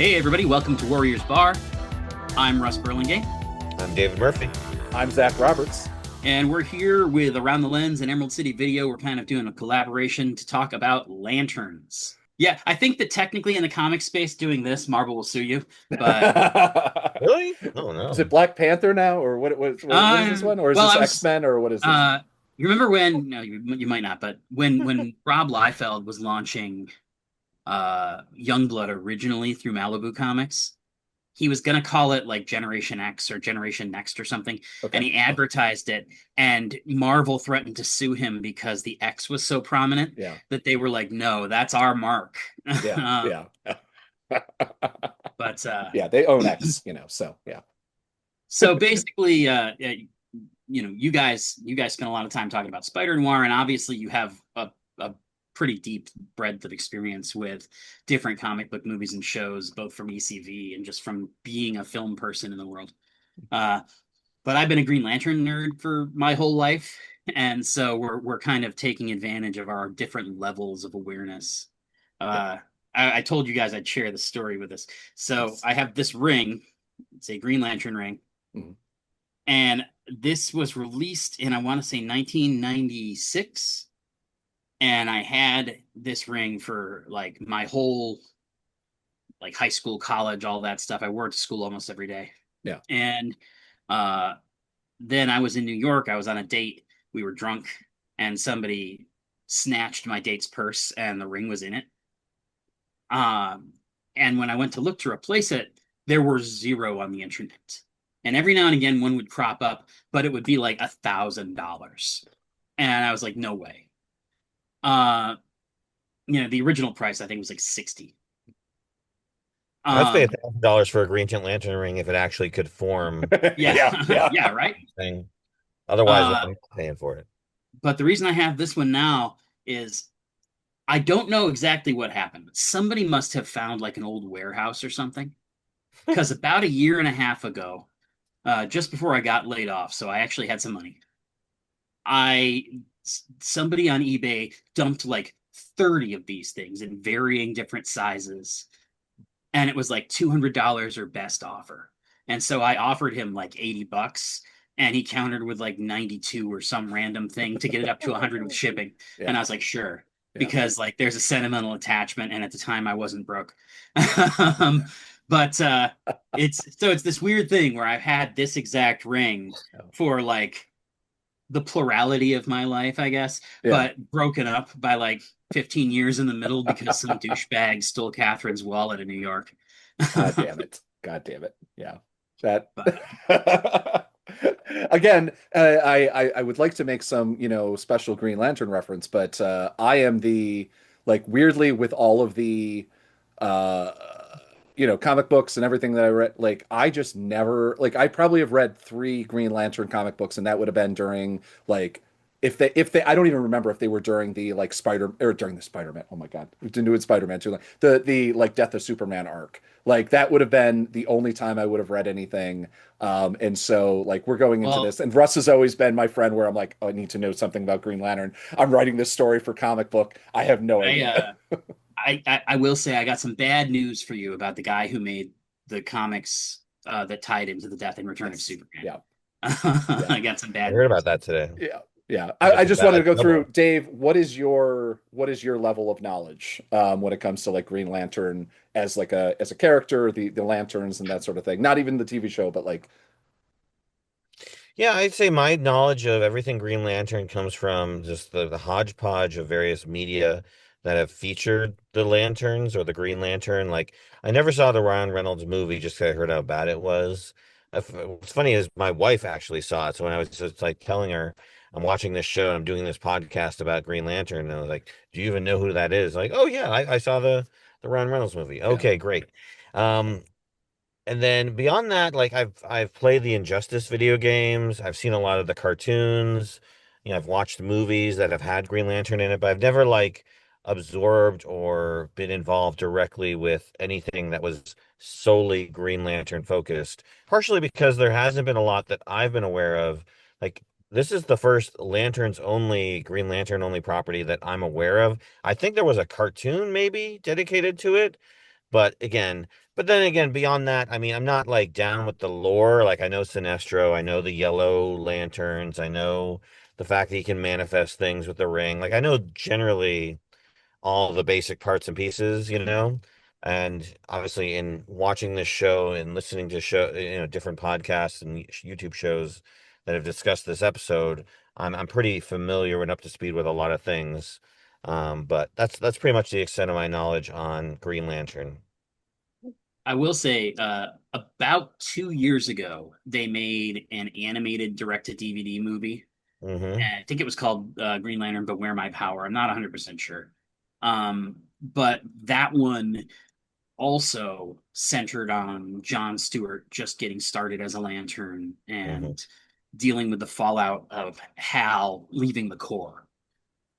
Hey everybody, welcome to Warriors Bar. I'm Russ Burlingame, I'm David Murphy. I'm Zach Roberts. and we're here with Around the Lens and Emerald City Video. We're kind of doing a collaboration to talk about lanterns. Yeah, I think that technically in the comic space doing this, Marvel will sue you, but Really? Oh no. Is it Black Panther now, or what is this one, or is well, this I was X-Men, or what is this? you remember when, no, you might not, but when Rob Liefeld was launching Youngblood originally through Malibu Comics, he was going to call it like Generation X or Generation Next or something. And Okay. he advertised it. And Marvel threatened to sue him because the X was so prominent Yeah, that they were like, no, that's our mark. yeah, Uh, yeah, but yeah. They own X, so yeah. so basically, you guys spent a lot of time talking about Spider Noir, and obviously you have a pretty deep breadth of experience with different comic book movies and shows, both from ECV and just from being a film person in the world. Uh, but I've been a Green Lantern nerd for my whole life, and so we're kind of taking advantage of our different levels of awareness. Yeah. I told you guys I'd share the story with us. So Yes. I have this ring. It's a Green Lantern ring, Mhm. and this was released in, I want to say, 1996. And I had this ring for like my whole like high school, college, all that stuff. I wore it to school almost every day. Yeah. And uh then I was in New York. I was on a date. We were drunk, and somebody snatched my date's purse, and the ring was in it. Um, and when I went to look to replace it, there were zero on the internet. And every now and again, one would crop up, but it would be like $1,000. And I was like, no way. Uh, the original price I think was like 60. I'd pay Um, $1,000 for a Green Lantern ring if it actually could form yeah, Yeah, yeah. yeah, right. thing. Otherwise, why Uh, am I paying for it? but the reason I have this one now is I don't know exactly what happened, but somebody must have found like an old warehouse or something. Because about a year and a half ago, just before I got laid off, so I actually had some money. I Somebody on eBay dumped like 30 of these things in varying different sizes, and it was like $200 or best offer. And so I offered him like $80, and he countered with like 92 or some random thing to get it up to 100 with shipping. And Yeah, I was like, sure, yeah. because like there's a sentimental attachment, and at the time I wasn't broke. um, but it's this weird thing where I've had this exact ring for like the plurality of my life, I guess, Yeah. but broken up by like 15 years in the middle because some douchebag stole Catherine's wallet in New York. God damn it. God damn it. Yeah. That But again, I would like to make some, special Green Lantern reference, but I am the like weirdly with all of the uh comic books and everything that I read, like I just never like I probably have read three Green Lantern comic books, and that would have been during like if they I don't even remember if they were during the like Spider or during the Spider-Man. Oh my God. We didn't do it Spider-Man too. Like the like Death of Superman arc. Like that would have been the only time I would have read anything. And so like we're going into well, this, and Russ has always been my friend where I'm like, oh, I need to know something about Green Lantern. I'm writing this story for comic book. I have no I idea. I will say I got some bad news for you about the guy who made the comics that tied into the death and return of Yes. Superman. Yeah. Yeah. I got some I bad heard news. about that today. Yeah. Yeah. I I just just got wanted to like go through, double. Dave, what is your level of knowledge when it comes to like Green Lantern as like a character, the lanterns and that sort of thing. Not even the TV show, but like Yeah, I'd say my knowledge of everything Green Lantern comes from just the hodgepodge of various media that have featured the lanterns or the Green Lantern. Like, I never saw the Ryan Reynolds movie just 'cause I heard how bad it was. What's funny is my wife actually saw it. So when I was just like telling her I'm watching this show and I'm doing this podcast about Green Lantern, and I was like, "Do you even know who that is?" Like, "Oh yeah, I saw the Ryan Reynolds movie." yeah. Okay, great. Um, and then beyond that, like I've played the Injustice video games. I've seen a lot of the cartoons. I've watched movies that have had Green Lantern in it, but I've never like absorbed or been involved directly with anything that was solely Green Lantern focused. Partially because there hasn't been a lot that I've been aware of. Like this is the first Lanterns only, Green Lantern only property that I'm aware of. I think there was a cartoon maybe dedicated to it, But again, but then again, beyond that, I mean, I'm not like down with the lore. Like I know Sinestro, I know the Yellow Lanterns, I know the fact that he can manifest things with the ring. Like I know generally all the basic parts and pieces, you know. And obviously, in watching this show and listening to different podcasts and YouTube shows that have discussed this episode, I'm pretty familiar and up to speed with a lot of things. But that's pretty much the extent of my knowledge on Green Lantern. I will say, about 2 years ago, they made an animated direct-to-DVD movie. Hmm. And I think it was called Green Lantern, But Where My Power. I'm not 100% sure. But that one also centered on John Stewart just getting started as a Lantern Hmm. and dealing with the fallout of Hal leaving the Corps.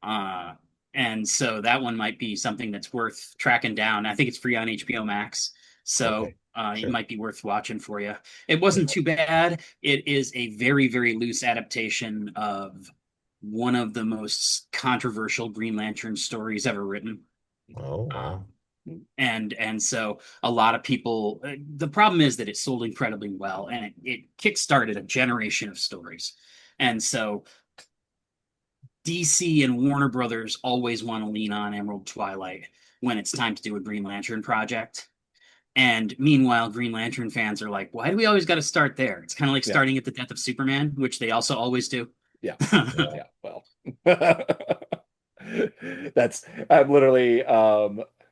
Uh, and so that one might be something that's worth tracking down. I think it's free on HBO Max, so Okay, it sure. might be worth watching for you. It wasn't too bad. It is a very, very loose adaptation of one of the most controversial Green Lantern stories ever written. Oh, wow. Um, and so a lot of people, the problem is that it sold incredibly well and it kickstarted a generation of stories. And so DC and Warner Brothers always want to lean on Emerald Twilight when it's time to do a Green Lantern project. And meanwhile, Green Lantern fans are like, why do we always got to start there? It's kind of like Yeah. starting at the death of Superman, which they also always do. Yeah. Yeah. Yeah. Well, that's I'm literally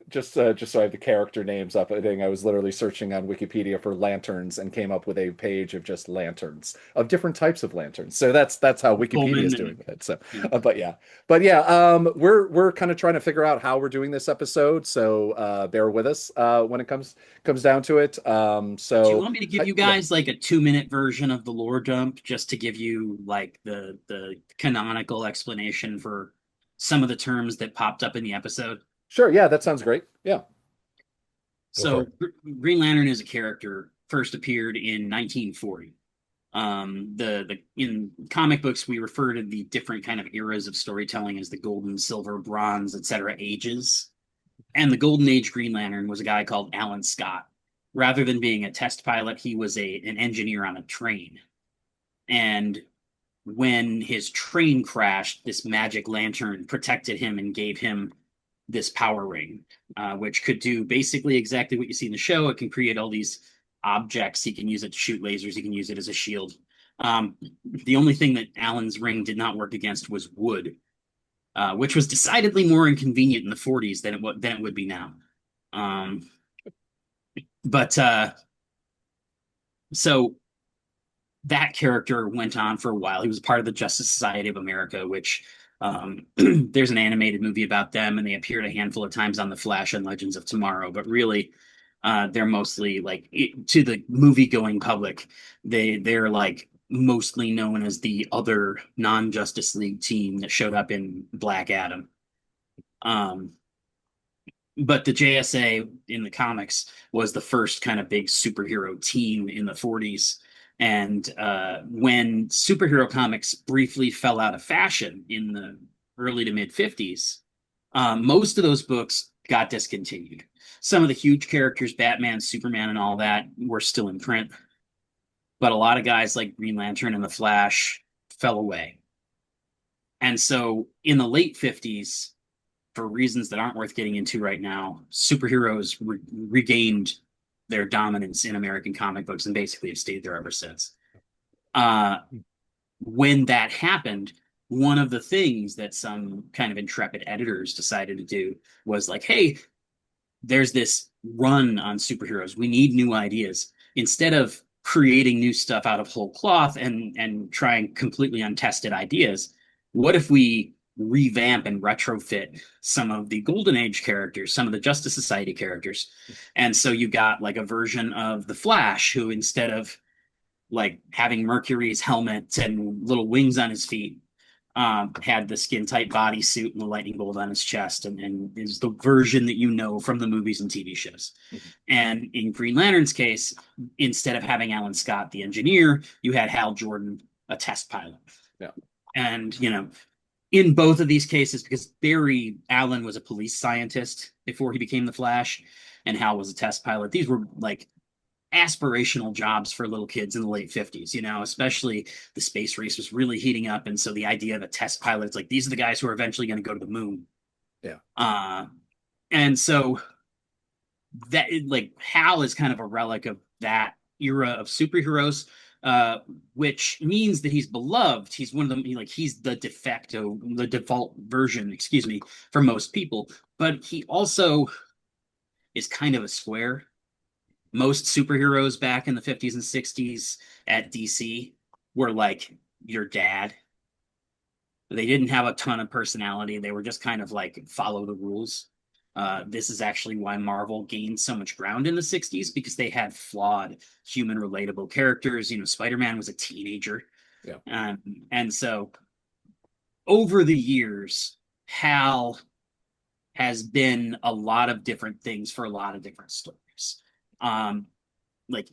just so I have the character names up. I think I was literally searching on Wikipedia for lanterns and came up with a page of just lanterns of different types of lanterns. So that's how Wikipedia is Pullman doing and it. So, yeah. but yeah, we're kind of trying to figure out how we're doing this episode. So bear with us when it comes down to it. Do you So want me to give you yeah. guys like a 2 minute version of the lore dump just to give you like the canonical explanation for some of the terms that popped up in the episode? Sure, yeah, that sounds great. Yeah. Go for So it. Green Lantern as a character first appeared in 1940. The in comic books we refer to the different kind of eras of storytelling as the golden, silver, bronze, etc. ages. And the golden age Green Lantern was a guy called Alan Scott. Rather than being a test pilot, he was an engineer on a train. And when his train crashed, this magic lantern protected him and gave him this power ring, which could do basically exactly what you see in the show. It can create all these objects. He can use it to shoot lasers. He can use it as a shield. The only thing that Alan's ring did not work against was wood, which was decidedly more inconvenient in the 40s than it would be now. Um, but so that character went on for a while. He was part of the Justice Society of America, which there's an animated movie about them, and they appeared a handful of times on The Flash and Legends of Tomorrow. But really, they're mostly like to the movie-going public. They're like mostly known as the other non-Justice League team that showed up in Black Adam. Um, but the JSA in the comics was the first kind of big superhero team in the 40s. And when superhero comics briefly fell out of fashion in the early to mid 50s, most of those books got discontinued. Some of the huge characters, Batman, Superman, and all that, were still in print. But a lot of guys like Green Lantern and the Flash fell away. And so in the late 50s, for reasons that aren't worth getting into right now, superheroes regained their dominance in American comic books and basically have stayed there ever since. Uh, when that happened, one of the things that some kind of intrepid editors decided to do was like, hey, there's this run on superheroes. We need new ideas. Instead of creating new stuff out of whole cloth and trying completely untested ideas, what if we revamp and retrofit some of the Golden Age characters, some of the Justice Society characters? And so you got like a version of the Flash who, instead of like having Mercury's helmet and little wings on his feet, had the skin tight bodysuit and the lightning bolt on his chest, and is the version that you know from the movies and TV shows. And in Green Lantern's case, instead of having Alan Scott, the engineer, you had Hal Jordan, a test pilot. Yeah. And, in both of these cases, because Barry Allen was a police scientist before he became the Flash, and Hal was a test pilot. These were like aspirational jobs for little kids in the late 50s, especially the space race was really heating up. And so the idea of a test pilot, it's like, these are the guys who are eventually going to go to the moon. Yeah. And so that like Hal is kind of a relic of that era of superheroes, which means that he's beloved. He's one of them, he's the default version, excuse me, for most people. But he also is kind of a square. Most superheroes back in the 50s and 60s at DC were like your dad. They didn't have a ton of personality. They were just kind of like follow the rules. This is actually why Marvel gained so much ground in the 60s, because they had flawed, human relatable characters. Spider-Man was a teenager. Yeah. And so over the years, Hal has been a lot of different things for a lot of different stories. Like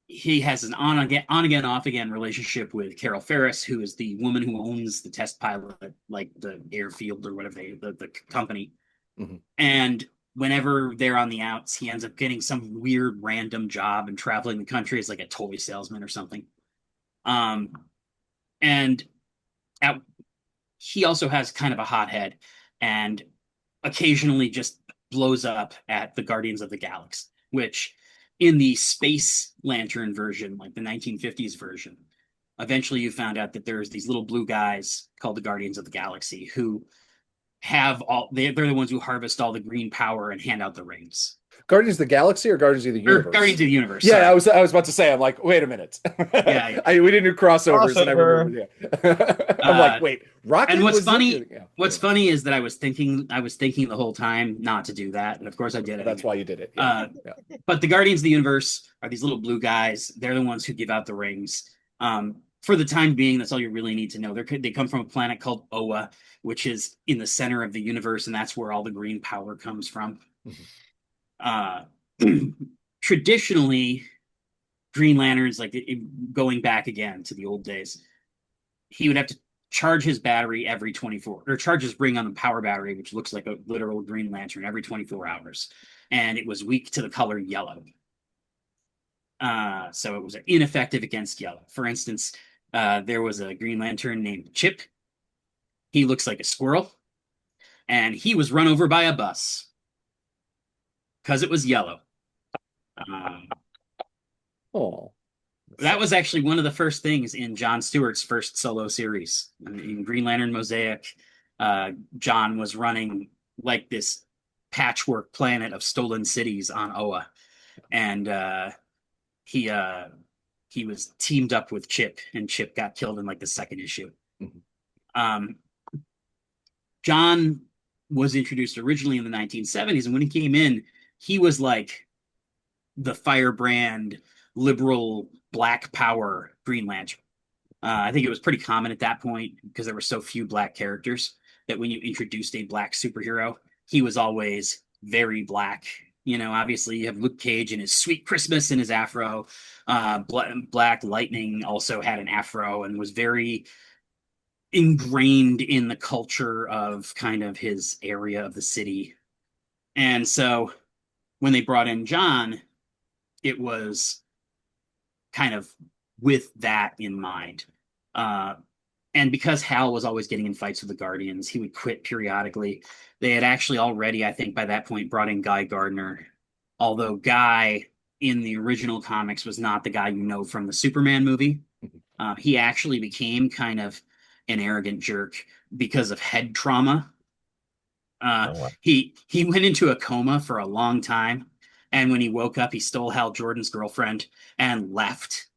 he has an on again, off again relationship with Carol Ferris, who is the woman who owns the test pilot, like the airfield or whatever the company. Mm-hmm. And whenever they're on the outs, he ends up getting some weird random job and traveling the country as like a toy salesman or something. And he also has kind of a hothead and occasionally just blows up at the Guardians of the Galaxy, which in the Space Lantern version, like the 1950s version, eventually you found out that there's these little blue guys called the Guardians of the Galaxy who have they're the ones who harvest all the green power and hand out the rings. Guardians of the Galaxy or Guardians of the Universe? Guardians of the Universe. Yeah, I was about to say. I'm like, wait a minute. Yeah, we didn't do crossovers, and I remember. Yeah. I'm like, wait, Rocket. And what's funny? What's funny is that I was thinking the whole time not to do that, and of course I did it. That's why you did it. Yeah. But the Guardians of the Universe are these little blue guys. They're the ones who give out the rings. For the time being, that's all you really need to know. They come from a planet called Oa, which is in the center of the universe, and that's where all the green power comes from. Traditionally, Green Lanterns, like going back again to the old days, he would have to charge his battery every 24, or charge his ring on the power battery, which looks like a literal Green Lantern, every 24 hours. And it was weak to the color yellow. So it was ineffective against yellow. For instance, there was a Green Lantern named Chip. He looks like a squirrel, and he was run over by a bus because it was yellow. That was actually one of the first things in John Stewart's first solo series. In Green Lantern Mosaic, John was running like this patchwork planet of stolen cities on Oa, and he was teamed up with Chip, and Chip got killed in like the second issue. Mm-hmm. John was introduced originally in the 1970s, and when he came in, he was like the firebrand liberal black power Green Lantern. I think it was pretty common at that point because there were so few black characters that when you introduced a black superhero, he was always very black. Obviously you have Luke Cage and his Sweet Christmas and his afro. Black Lightning also had an afro and was very ingrained in the culture of kind of his area of the city. And so when they brought in John, it was kind of with that in mind. And because Hal was always getting in fights with the Guardians, he would quit periodically. They had actually already, I think by that point, brought in Guy Gardner, although Guy in the original comics was not the guy from the Superman movie. He actually became kind of an arrogant jerk because of head trauma. He went into a coma for a long time, and when he woke up, he stole Hal Jordan's girlfriend and left.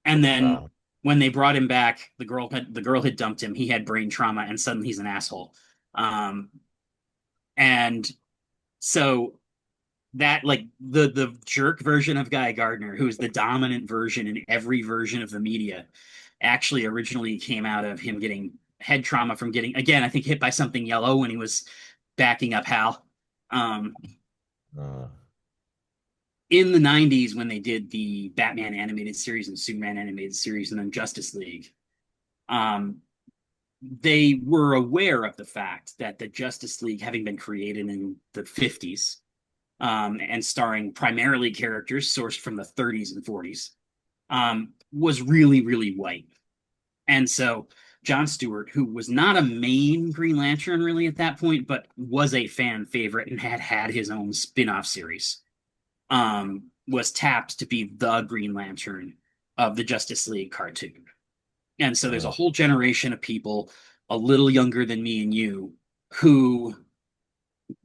And then when they brought him back, the girl had dumped him. He had brain trauma, and suddenly he's an asshole. And so that, like, the jerk version of Guy Gardner, who's the dominant version in every version of the media, actually originally came out of him getting head trauma from getting, again, I think hit by something yellow when he was backing up Hal. In the 90s, when they did the Batman animated series and Superman animated series and then Justice League, they were aware of the fact that the Justice League, having been created in the 50s, and starring primarily characters sourced from the 30s and 40s, was really, really white. And so John Stewart, who was not a main Green Lantern really at that point, but was a fan favorite and had had his own spin-off series, was tapped to be the Green Lantern of the Justice League cartoon. And so there's a whole generation of people a little younger than me and you who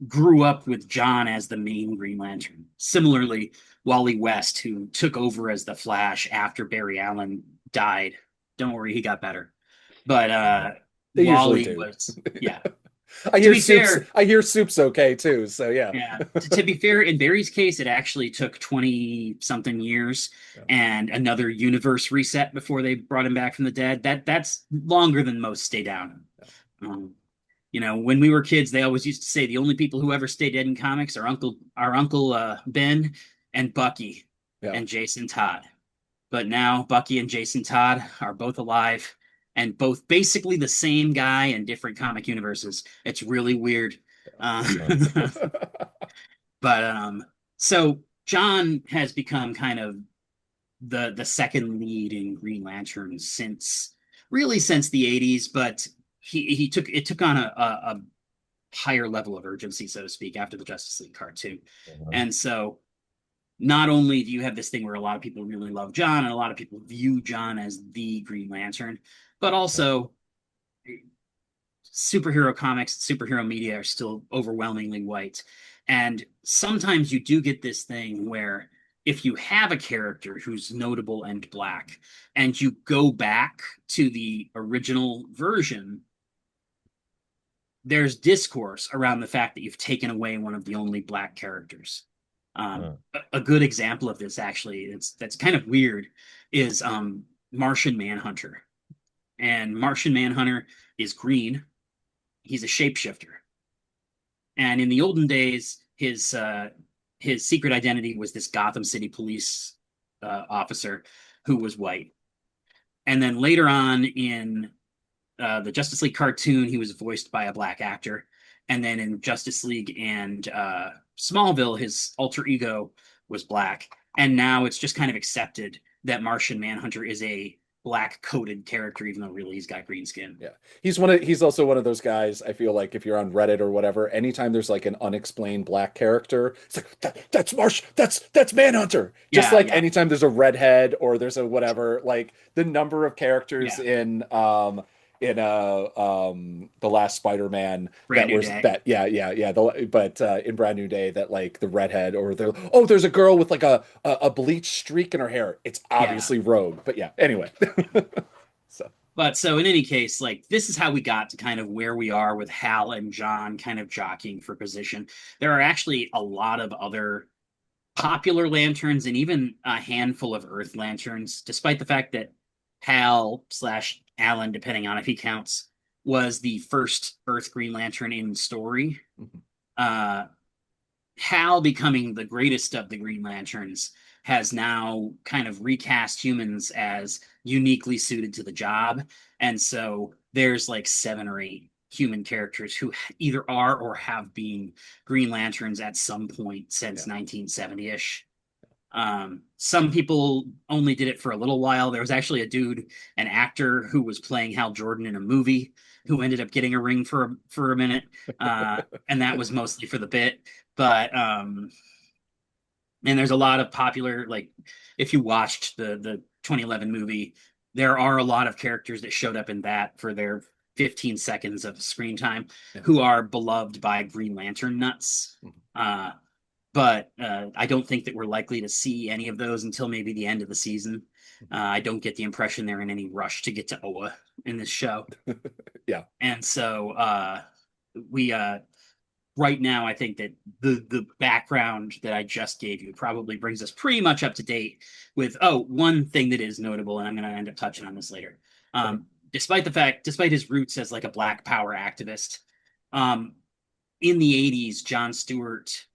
grew up with John as the main Green Lantern. Similarly, Wally West, who took over as the Flash after Barry Allen died. Don't worry, he got better. But They usually Wally do. was, yeah. I To hear be Soup's fair, I hear Soup's okay too, so yeah. yeah. To be fair, in Barry's case, it actually took 20 something years Yeah. and another universe reset before they brought him back from the dead. That's longer than most stay down. Um, when we were kids, they always used to say the only people who ever stay dead in comics are Uncle Ben and Bucky Yeah. and Jason Todd. But now Bucky and Jason Todd are both alive and both basically the same guy in different comic universes. It's really weird. Uh, but so John has become kind of the second lead in Green Lantern since the 80s, but he took on a higher level of urgency, so to speak, after the Justice League cartoon. And so not only do you have this thing where a lot of people really love John and a lot of people view John as the Green Lantern, but also superhero comics, superhero media are still overwhelmingly white. And sometimes you do get this thing where if you have a character who's notable and black and you go back to the original version, there's discourse around the fact that you've taken away one of the only black characters. A good example of this, actually, that's kind of weird, is Martian Manhunter. And Martian Manhunter is green. He's a shapeshifter. And in the olden days, his secret identity was this Gotham City police officer who was white. And then later on in the Justice League cartoon, he was voiced by a black actor. And then in Justice League and Smallville, his alter ego was black. And now it's just kind of accepted that Martian Manhunter is a black coated character, even though really he's got green skin. Yeah. He's also one of those guys, I feel like if you're on Reddit or whatever, anytime there's like an unexplained black character, it's like that's Manhunter. Just Yeah, like yeah, anytime there's a redhead or there's a whatever, like the number of characters yeah. in the last Spider-Man Brand that New was Day. that yeah but in Brand New Day that like the redhead or there's a girl with like a bleach streak in her hair. It's Yeah. obviously Rogue. But yeah, anyway. So But so in any case, like this is how we got to kind of where we are with Hal and John kind of jockeying for position. There are actually a lot of other popular lanterns and even a handful of Earth lanterns, despite the fact that Hal slash Alan, depending on if he counts, was the first Earth Green Lantern in story. mhm. Uh, Hal becoming the greatest of the Green Lanterns has now kind of recast humans as uniquely suited to the job. And so there's like 7 or 8 human characters who either are or have been Green Lanterns at some point since 1970-ish. Some people only did it for a little while. There was actually an actor who was playing Hal Jordan in a movie who ended up getting a ring for a minute, and that was mostly for the bit. But and there's a lot of popular, like if you watched the 2011 movie, there are a lot of characters that showed up in that for their 15 seconds of screen time Yeah. who are beloved by Green Lantern nuts. But I don't think that we're likely to see any of those until maybe the end of the season. I don't get the impression they're in any rush to get to Oa in this show. Yeah. And so we right now, I think that the background that I just gave you probably brings us pretty much up to date with one thing that is notable, and I'm going to end up touching on this later. Despite his roots as like a Black Power activist, in the 80s, John Stewart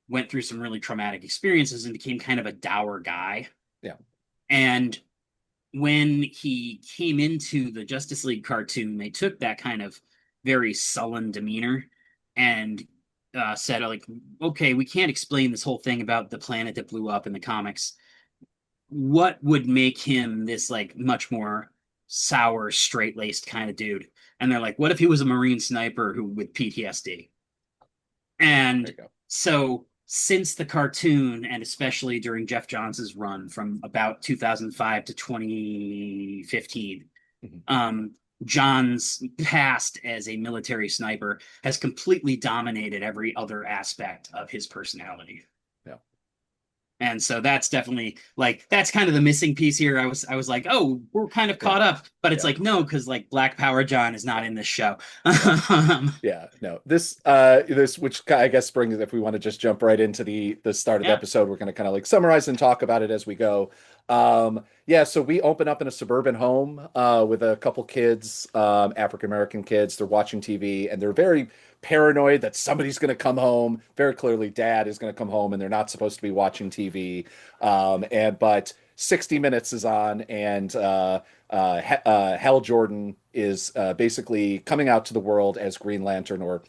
went through some really traumatic experiences and became kind of a dour guy. Yeah. And when he came into the Justice League cartoon, they took that kind of very sullen demeanor and said, like, okay, we can't explain this whole thing about the planet that blew up in the comics. What would make him this like much more sour, straight-laced kind of dude? And they're like, what if he was a Marine sniper who with PTSD? There And you go. so since the cartoon, and especially during Jeff Johns' run from about 2005 to 2015, Mhm. John's past as a military sniper has completely dominated every other aspect of his personality. Yeah. And so that's definitely like that's kind of the missing piece here. I was like, oh, we're kind of Yeah. caught up, but it's Yeah. like no, because like Black Power John is not in this show. Yeah. Yeah, no. This which I guess brings if we want to just jump right into the start of the Yeah. episode, we're going to kind of like summarize and talk about it as we go. Yeah, so we open up in a suburban home with a couple kids, African American kids. They're watching TV and they're very paranoid that somebody's going to come home. Very clearly, dad is going to come home and they're not supposed to be watching TV. And but 60 Minutes is on and Hal Jordan is basically coming out to the world as Green Lantern, or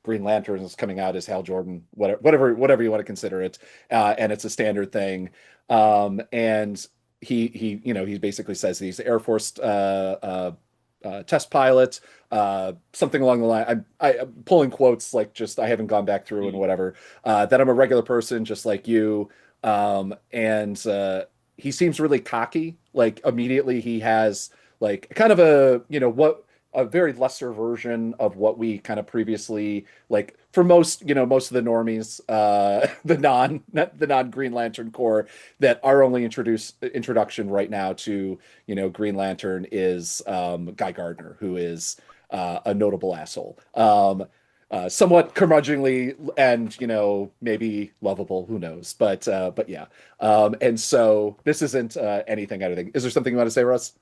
Green Lantern is coming out as Hal Jordan, whatever you want to consider it, and it's a standard thing. And he basically says he's the Air Force test pilot, something along the line. I'm pulling quotes like just I haven't gone back through and whatever. That I'm a regular person just like you, and he seems really cocky. Like immediately he has like kind of a very lesser version of what we kind of previously like for most of the normies, the non Green Lantern Corps that our only introduction right now to Green Lantern is Guy Gardner, who is a notable asshole. Somewhat curmudgeonly and maybe lovable, who knows? But yeah. And so this isn't anything I don't think. Is there something you want to say, Russ?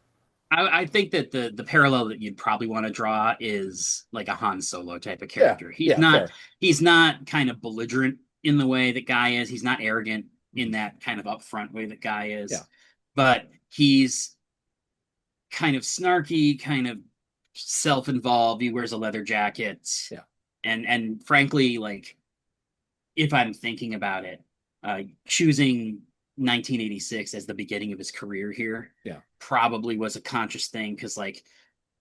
I think that the parallel that you'd probably want to draw is like a Han Solo type of Yeah, character. yeah, fair. He's not kind of belligerent in the way that Guy is. He's not arrogant in Mhm. that kind of upfront way that Guy Yeah, is, but he's kind of snarky, kind of self-involved. He wears a leather jacket, yeah, and frankly, like if I'm thinking about it, choosing 1986 as the beginning of his career here yeah. probably was a conscious thing because like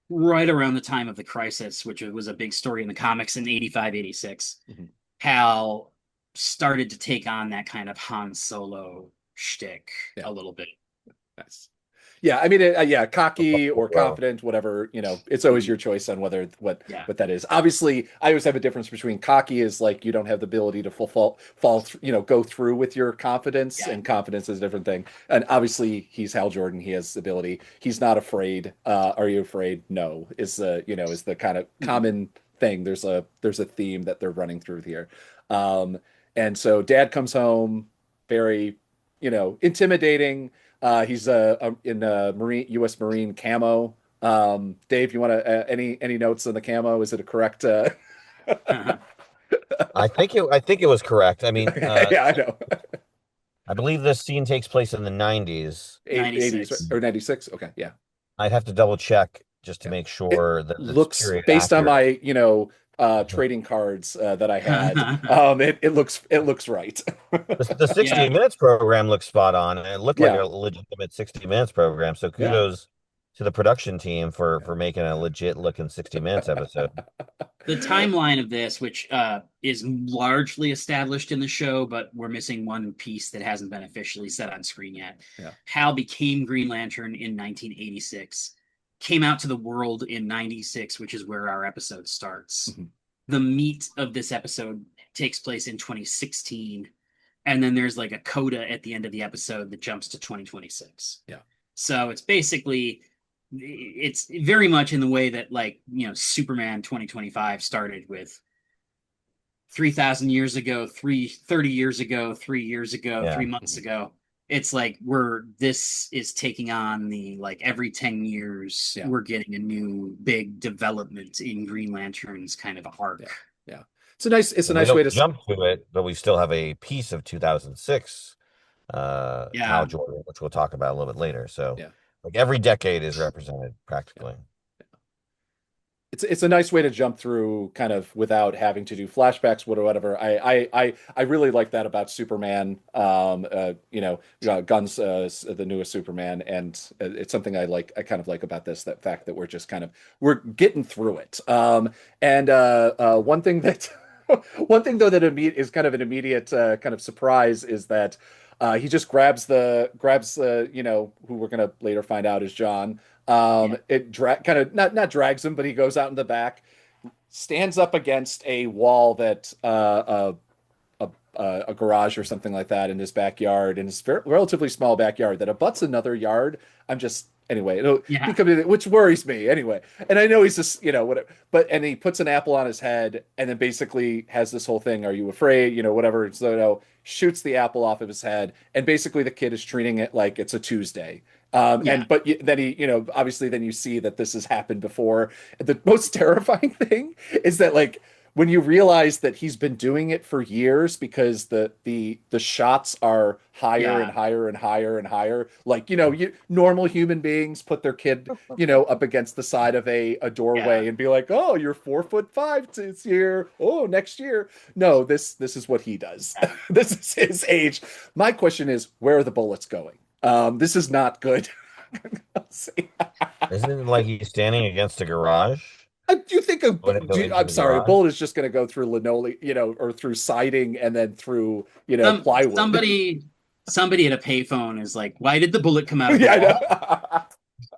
right around the time of the crisis, which was a big story in the comics in 85, 86, Mhm. Hal started to take on that kind of Han Solo shtick Yeah. a little bit. Nice. Yeah, I mean, yeah, cocky or Well, confident, whatever, it's always Mhm. your choice on whether Yeah. what that is. Obviously, I always have a difference between cocky is like you don't have the ability to fall through, go through with your confidence, Yeah. and confidence is a different thing. And obviously, he's Hal Jordan. He has ability. He's not afraid. Are you afraid? No, is the kind of Mhm. common thing. There's a theme that they're running through here. Um, and so Dad comes home very, intimidating. He's in Marine U.S. Marine camo. Dave, you want to any notes on the camo? Is it a correct? I think it was correct. I mean, Yeah, I know. I believe this scene takes place in the 90s. 80s '96. or 96. Okay, yeah. I'd have to double check just to Yeah. make It sure that it's looks period based on accurate. my, trading cards that I had. It looks right. The 60 Yeah. Minutes program looks spot on, and it looked like Yeah. a legitimate 60 Minutes program. So Yeah. kudos to the production team for Yeah. making a legit looking 60 Minutes episode. The timeline of this, which is largely established in the show, but we're missing one piece that hasn't been officially set on screen yet. Yeah. Hal became Green Lantern in 1986, came out to the world in 96, which is where our episode starts. Mhm. The meat of this episode takes place in 2016, and then there's like a coda at the end of the episode that jumps to 2026. Yeah. So it's very much in the way that like Superman 2025 started with 3,000 years ago, 30 years ago, 3 years ago, Yeah. 3 months ago. It's like this is taking on the like every 10 years Yeah. we're getting a new big development in Green Lantern's kind of arc. Yeah. Yeah. It's a And we nice way don't to jump to it, but we still have a piece of 2006 Hal Yeah. Jordan, which we'll talk about a little bit later. So yeah. like every decade is represented practically. it's a nice way to jump through kind of without having to do flashbacks, whatever. I really like that about Superman. Guns, the newest Superman, and it's something I like. I kind of like about this, that fact that we're just kind of we're getting through it. And one thing that one thing though that is kind of an immediate kind of surprise is that he just grabs who we're gonna later find out is John. Yeah. It kind of not drags him, but he goes out in the back, stands up against a wall that a garage or something like that in his backyard, in his relatively small backyard that abuts another yard. I'm just anyway, Yeah. which worries me anyway. And I know he's just whatever, but and he puts an apple on his head and then basically has this whole thing. Are you afraid? Whatever. So shoots the apple off of his head, and basically the kid is treating it like it's a Tuesday. Yeah. Then he, obviously then you see that this has happened before. The most terrifying thing is that like when you realize that he's been doing it for years because the shots are higher and Yeah. higher and higher and higher. Like, normal human beings put their kid, up against the side of a Yeah. doorway and be like, "Oh, you're 4'5" this year. Oh, next year." No, this is what he does. This is his age. My question is, where are the bullets going? This is not good. I'll say. Isn't it like he's standing against a garage? Do you think Would it go into I'm the sorry, a garage? bullet is just going to go through linoleum, or through siding and then through, Some plywood? somebody at a payphone is like, "Why did the bullet come out of the Yeah, wall?"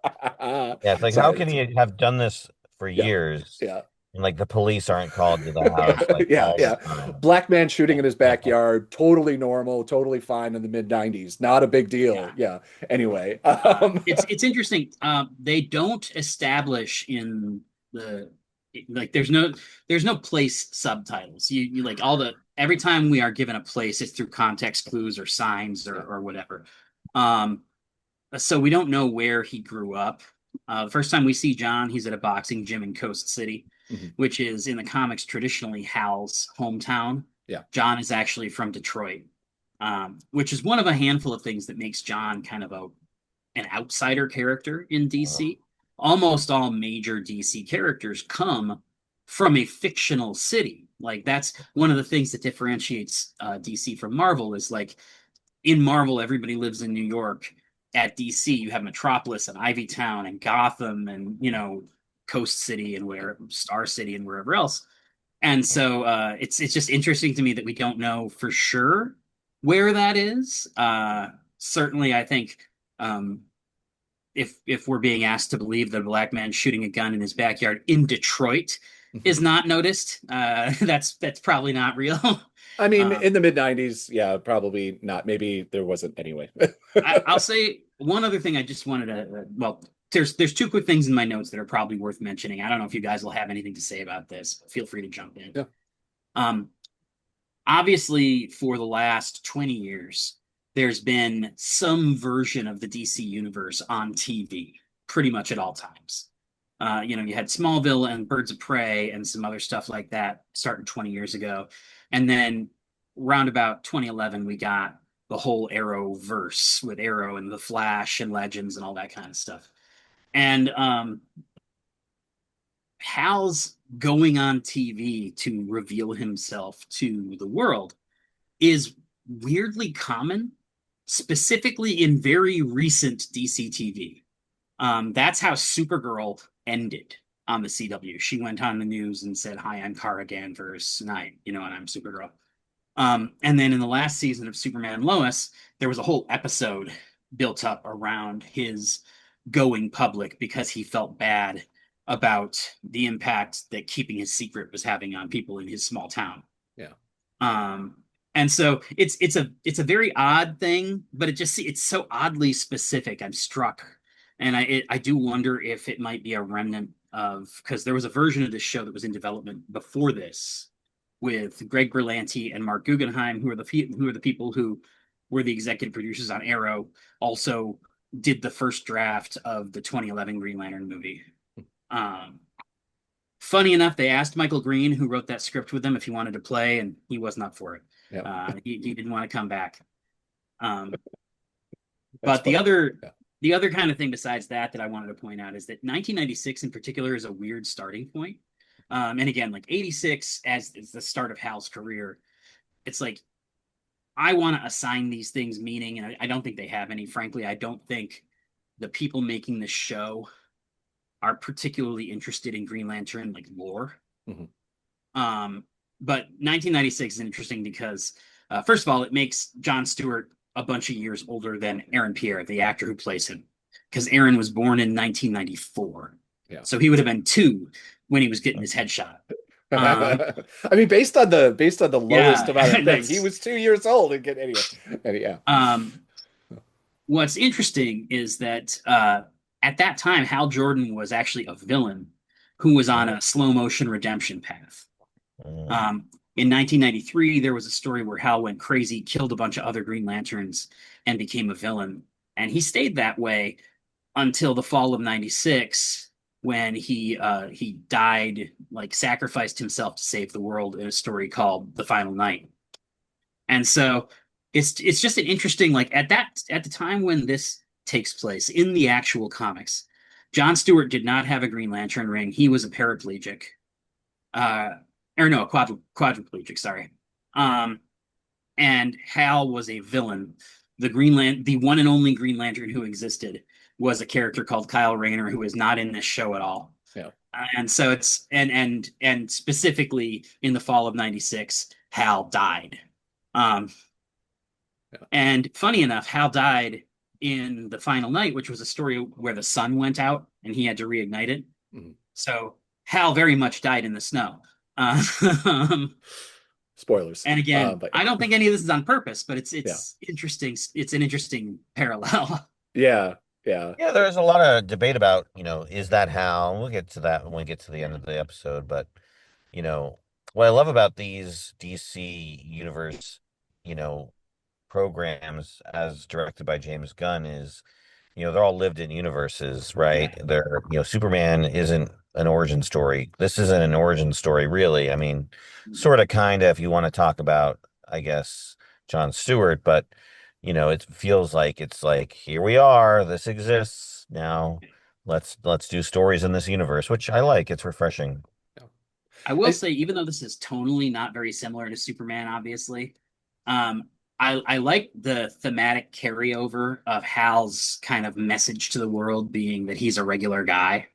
I know. Yeah, it's like how Sorry. can he have done this for Yeah, years yeah, and like the police aren't called to the house yeah, like yeah, all yeah. the time? Black man shooting Yeah, in his yeah, backyard, totally normal, totally fine in the mid '90s. Not a big deal. Yeah. Yeah. Anyway, It's interesting. They don't establish in the like there's no place subtitles. You like all the every time we are given a place, it's through context clues or signs yeah. or whatever. Um, so we don't know where he grew up. The first time we see John, he's at a boxing gym in Coast City, Mhm. which is in the comics traditionally Hal's hometown. Yeah. John is actually from Detroit, which is one of a handful of things that makes John kind of an outsider character in uh, DC. Almost all major DC characters come from a fictional city. Like that's one of the things that differentiates DC from Marvel is like in Marvel, everybody lives in New York. At DC, you have Metropolis and Ivy Town and Gotham and Coast City and where Star City and wherever else. And so it's just interesting to me that we don't know for sure where that is. Certainly, I think um, if we're being asked to believe that a black man shooting a gun in his backyard in Detroit is not noticed, that's probably not real. I mean, um, in the mid '90s, yeah, probably not. Maybe there wasn't anyway. I'll say one other thing I just wanted to well, there's two quick things in my notes that are probably worth mentioning. I don't know if you guys will have anything to say about this. Feel free to jump in. Yeah. Um, Obviously, for the last 20 years, there's been some version of the DC universe on TV pretty much at all times. You had Smallville and Birds of Prey and some other stuff like that starting 20 years ago. And then round about 2011, we got the whole Arrow verse with Arrow and the Flash and Legends and all that kind of stuff. And Hal's going on TV to reveal himself to the world is weirdly common, specifically in very recent DC TV. That's how Supergirl ended on the CW. She went on the news and said, "Hi, I'm Kara Danvers, and I'm Supergirl." And then in the last season of Superman and Lois, there was a whole episode built up around his going public because he felt bad about the impact that keeping his secret was having on people in his small town. Yeah. Um, and so it's a very odd thing, but it's so oddly specific. I'm struck, and I do wonder if it might be a remnant of because there was a version of this show that was in development before this with Greg Berlanti and Mark Guggenheim, who are the people who were the executive producers on Arrow, also did the first draft of the 2011 Green Lantern movie. Um, Funny enough, they asked Michael Green, who wrote that script with them, if he wanted to play, and he was not for it. Yeah. He didn't want to come back. That's But the funny. other Yeah. the other kind of thing besides that I wanted to point out is that 1996 in particular is a weird starting point. And again, like 86 as is the start of Hal's career, it's like I want to assign these things meaning, and I don't think they have any. Frankly, I don't think the people making the show are particularly interested in Green Lantern like lore. Mhm. But 1996 is interesting because, first of all, it makes John Stewart a bunch of years older than Aaron Pierre, the actor who plays him, because Aaron was born in 1994. Yeah. So he would have been 2 when he was getting his headshot. I mean, based on the lowest Yeah, amount of thing, he that's was 2 years old and get anyway. Yeah. what's interesting is that at that time, Hal Jordan was actually a villain who was on a slow motion redemption path. Mm. In 1993, there was a story where Hal went crazy, killed a bunch of other Green Lanterns, and became a villain. And he stayed that way until the fall of '96, when he died, like sacrificed himself to save the world in a story called The Final Night. And so it's just an interesting, like at the time when this takes place in the actual comics, John Stewart did not have a Green Lantern ring. He was a paraplegic. Uh or no, quadriplegic, sorry. Um and Hal was a villain. The one and only Green Lantern who existed was a character called Kyle Rayner, who is not in this show at all. Yeah. And so it's and specifically in the fall of '96, Hal died. Um, Yeah. and funny enough, Hal died in The Final Night, which was a story where the sun went out and he had to reignite it. Mhm. So Hal very much died in the snow. Um, Spoilers. and again, But I don't think any of this is on purpose, but it's yeah. interesting. It's an interesting parallel. Yeah. Yeah. Yeah, there's a lot of debate about, is that Hal? We'll get to that when we get to the end of the episode. But, you know, what I love about these DC universe, you know, programs as directed by James Gunn is, they're all lived in universes, right? Yeah. Superman isn't an origin story. This isn't an origin story, really. I mean, sort of, kind of, if you want to talk about, I guess, John Stewart, but it feels like it's like, here we are, this exists now. Let's do stories in this universe, which I like. It's refreshing. I will say, even though this is tonally not very similar to Superman, obviously, I like the thematic carryover of Hal's kind of message to the world being that he's a regular guy.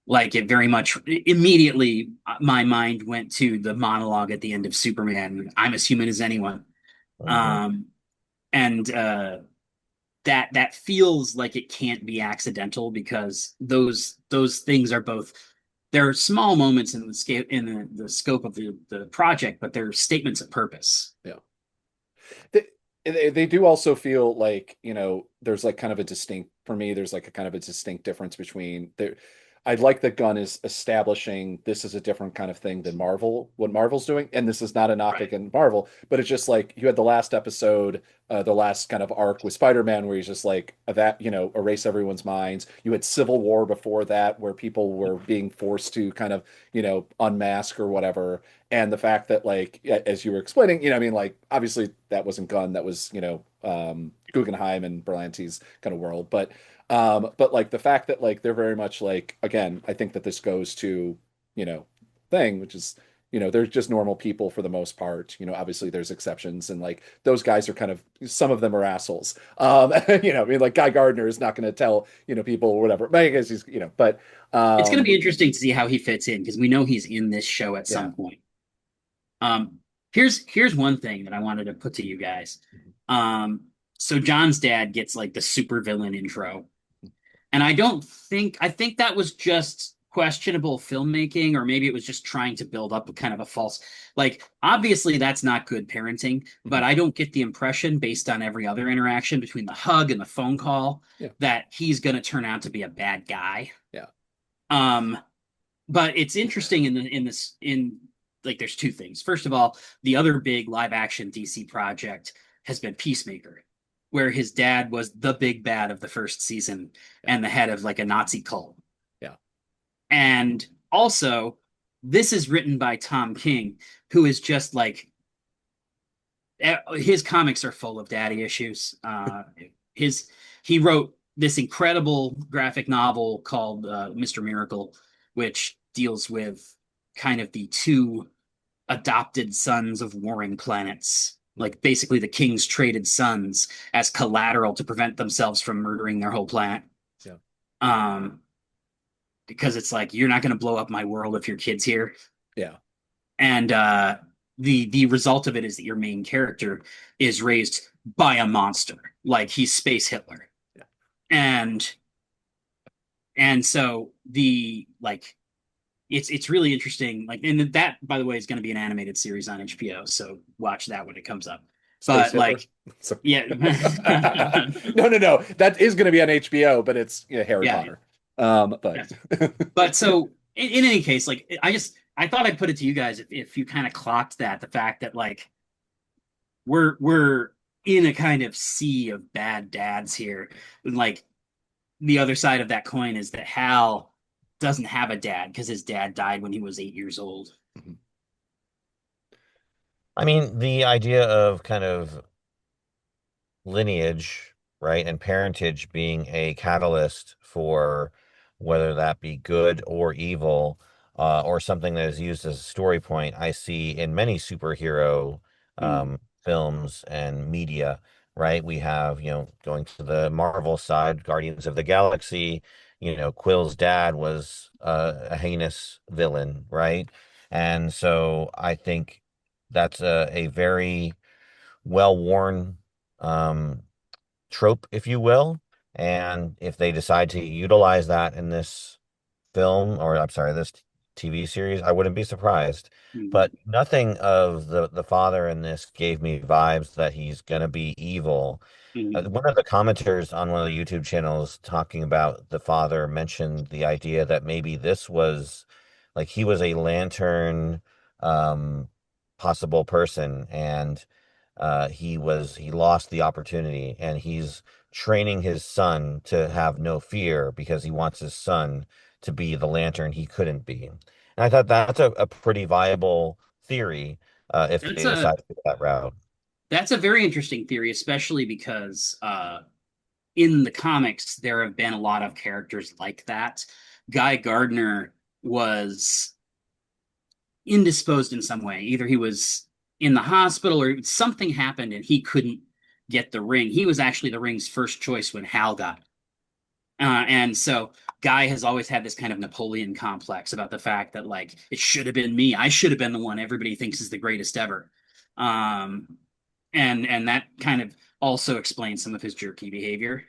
Like it very much immediately, my mind went to the monologue at the end of Superman. I'm as human as anyone. Mhm. And that feels like it can't be accidental because those things are both they're small moments in the scale in the scope of the project, but they're statements of purpose. Yeah. They do also feel like, there's like kind of a distinct, for me, there's like a kind of a distinct difference between there. I like that Gunn is establishing this is a different kind of thing than Marvel, what Marvel's doing. And this is not a knock Right. against Marvel, but it's just like you had the last episode, the last kind of arc with Spider-Man where he's just like that, erase everyone's minds. You had Civil War before that where people were being forced to kind of, unmask or whatever. And the fact that, like, as you were explaining, I mean, like, obviously that wasn't Gunn, that was, Guggenheim and Berlanti's kind of world. But like the fact that like they're very much like, again, I think that this goes to, thing, which is, they're just normal people for the most part. Obviously there's exceptions and like those guys are kind of, some of them are assholes. I mean, like Guy Gardner is not going to tell, people or whatever. But I guess he's, but It's going to be interesting to see how he fits in because we know he's in this show at yeah. some point. Here's one thing that I wanted to put to you guys. So John's dad gets like the super villain intro. And I think that was just questionable filmmaking, or maybe it was just trying to build up a kind of a false, like, obviously that's not good parenting, but I don't get the impression based on every other interaction between the hug and the phone call Yeah. that he's going to turn out to be a bad guy. Yeah. But it's interesting in like, there's two things. First of all, the other big live action DC project has been Peacemaker, where his dad was the big bad of the first season and the head of like a Nazi cult. Yeah. And also, this is written by Tom King, who is just like, his comics are full of daddy issues. He wrote this incredible graphic novel called Mr. Miracle, which deals with kind of the two adopted sons of warring planets, like basically the king's traded sons as collateral to prevent themselves from murdering their whole planet. Yeah. Um, because it's like you're not going to blow up my world if your kid's here, Yeah. and the result of it is that your main character is raised by a monster, like he's Space Hitler, Yeah. and so the like it's really interesting. Like, and that, by the way, is going to be an animated series on HBO, so watch that when it comes up. Space But Hitler. like, So... yeah, No, no, no. That is going to be on HBO, but it's Harry yeah, Potter. But yeah. But so in any case, like, I thought I'd put it to you guys if you kind of clocked that the fact that like we're in a kind of sea of bad dads here. And like the other side of that coin is that Hal doesn't have a dad because his dad died when he was 8 years old. I mean, the idea of kind of lineage, right, and parentage being a catalyst for whether that be good or evil, or something that is used as a story point, I see in many superhero Mm. films and media, right? We have, going to the Marvel side, Guardians of the Galaxy, Quill's dad was a heinous villain, right? And so I think that's a very well-worn um, trope, if you will. And if they decide to utilize that in this film, or I'm sorry, this TV series, I wouldn't be surprised. Mm. But nothing of the father in this gave me vibes that he's gonna be evil. Mm. One of the commenters on one of the YouTube channels talking about the father mentioned the idea that maybe this was like he was a lantern um possible person, and he lost the opportunity, and he's training his son to have no fear because he wants his son to be the lantern he couldn't be. And I thought that's a pretty viable theory, if That's they a decide to go that route. that's a very interesting theory, especially because in the comics there have been a lot of characters like that. Guy Gardner was indisposed in some way. Either he was in the hospital or something happened and he couldn't get the ring. He was actually the ring's first choice when Hal got it. And so Guy has always had this kind of Napoleon complex about the fact that like it should have been me. I should have been the one everybody thinks is the greatest ever. Um, and that kind of also explains some of his jerky behavior.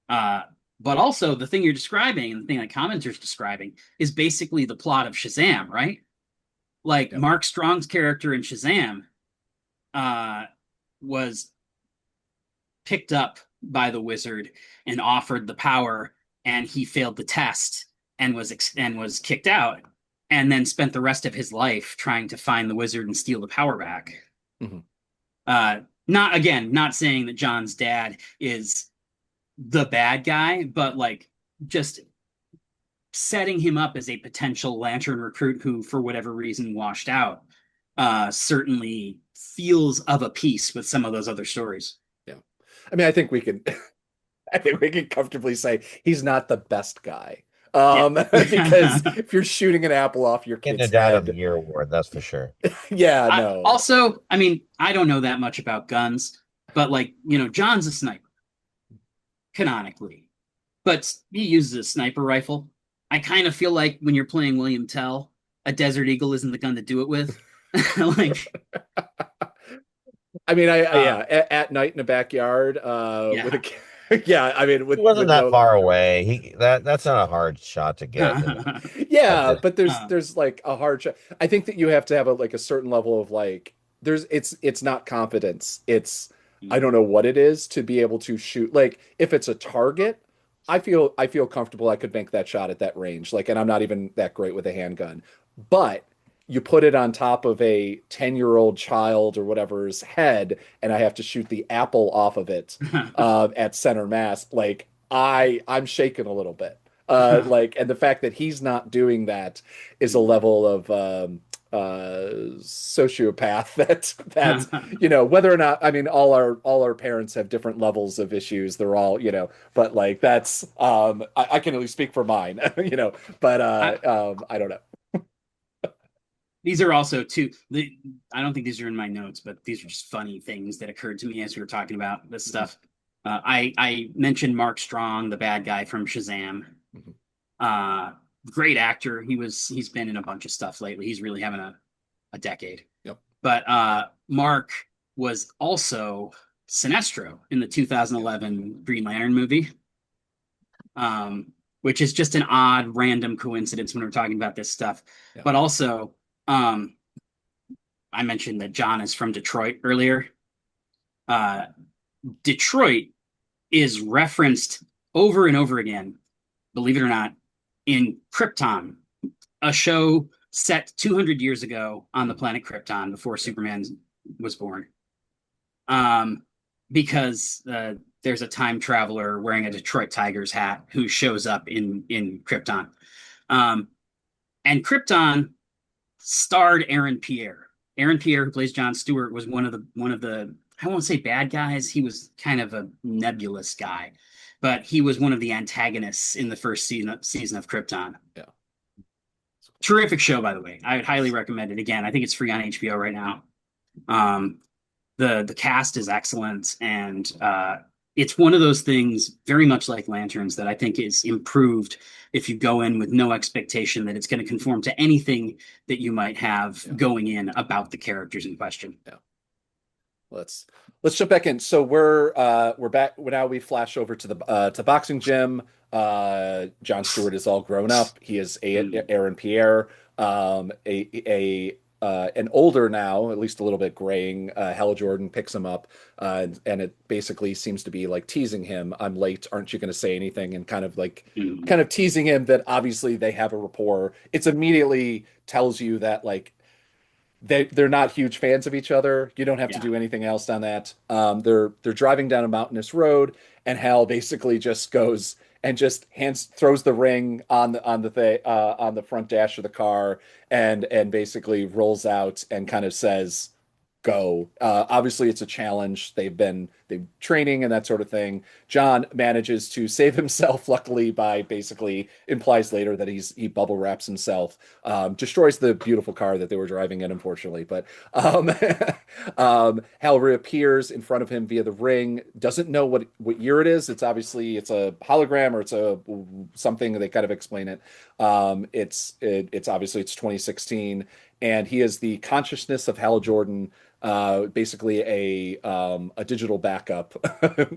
Uh, but also the thing you're describing and the thing that commenters describing is basically the plot of Shazam, right? Like Yeah. Mark Strong's character in Shazam uh, was picked up by the wizard and offered the power, and he failed the test and was kicked out, and then spent the rest of his life trying to find the wizard and steal the power back. Mhm. Not saying that John's dad is the bad guy, but like just setting him up as a potential Lantern recruit who, for whatever reason, washed out, certainly feels of a piece with some of those other stories. Yeah. I mean, I think we can I think we can comfortably say he's not the best guy. Yeah. Because if you're shooting an apple off your Getting a kid's Dad of the head, Year award, that's for sure. yeah, no. Also, I mean, I don't know that much about guns, but like, John's a sniper, canonically, but he uses a sniper rifle. I kind of feel like when you're playing William Tell, a Desert Eagle isn't the gun to do it with. Like, I mean, uh, yeah, at night in the backyard, with yeah. a, yeah, I mean, He wasn't with that no, far away. That's not a hard shot to get at yeah, this. but there's like a hard shot. I think that you have to have like a certain level of like, it's not confidence. It's, I don't know what it is to be able to shoot. Like if it's a target, I feel comfortable. I could make that shot at that range. Like, and I'm not even that great with a handgun, but you put it on top of a 10-year-old child or whatever's head, and I have to shoot the apple off of it at center mass. Like I'm shaking a little bit. Like, and the fact that he's not doing that is a level of sociopath that whether or not, I mean, all our parents have different levels of issues. They're all, but like that's I can only speak for mine, but I, I don't know. these are also two. I don't think these are in my notes, but these are just funny things that occurred to me as we were talking about this Mhm. stuff. I mentioned Mark Strong, the bad guy from Shazam. Mhm. Uh, Great actor. He's been in a bunch of stuff lately. He's really having a decade. Yep. But Mark was also Sinestro in the Yep. 2011 Green Lantern movie, which is just an odd, random coincidence when we're talking about this stuff. Yep. But also, um, I mentioned that John is from Detroit earlier. Uh, Detroit is referenced over and over again, believe it or not, in Krypton, a show set 200 years ago on the planet Krypton before Yep. Superman was born. Um, because there's a time traveler wearing a Detroit Tigers hat who shows up in Krypton. Um, and Krypton starred Aaron Pierre. Aaron Pierre, who plays John Stewart, was one of the I won't say bad guys. He was kind of a nebulous guy, but he was one of the antagonists in the first season of Krypton. Yeah. Terrific show, by the way. I would highly recommend it. Again, I think it's free on HBO right now. Um, the cast is excellent, and it's one of those things, very much like Lanterns, that I think is improved if you go in with no expectation that it's going to conform to anything that you might have Yeah. going in about the characters in question. Yeah. Let's jump back in. So we're back. Now we flash over to the to boxing gym. John Stewart is all grown up. He is Mm. Aaron Pierre, an older now, at least a little bit graying. Hal Jordan picks him up, and it basically seems to be like teasing him. I'm late. Aren't you going to say anything? And Mm. kind of teasing him that obviously they have a rapport. It's immediately tells you that like they're not huge fans of each other. You don't have to Yeah. do anything else on that. They're driving down a mountainous road, and Hal basically just goes and just hands throws the ring on the front dash of the car, and basically rolls out and kind of says, "Go." Obviously, it's a challenge. They've training and that sort of thing. John manages to save himself, luckily, by basically implies later that he bubble wraps himself, destroys the beautiful car that they were driving in, unfortunately. But Hal reappears in front of him via the ring. Doesn't know what year it is. It's a hologram or it's a something. They kind of explain it. It's obviously it's 2016, and he is the consciousness of Hal Jordan, basically a digital backup,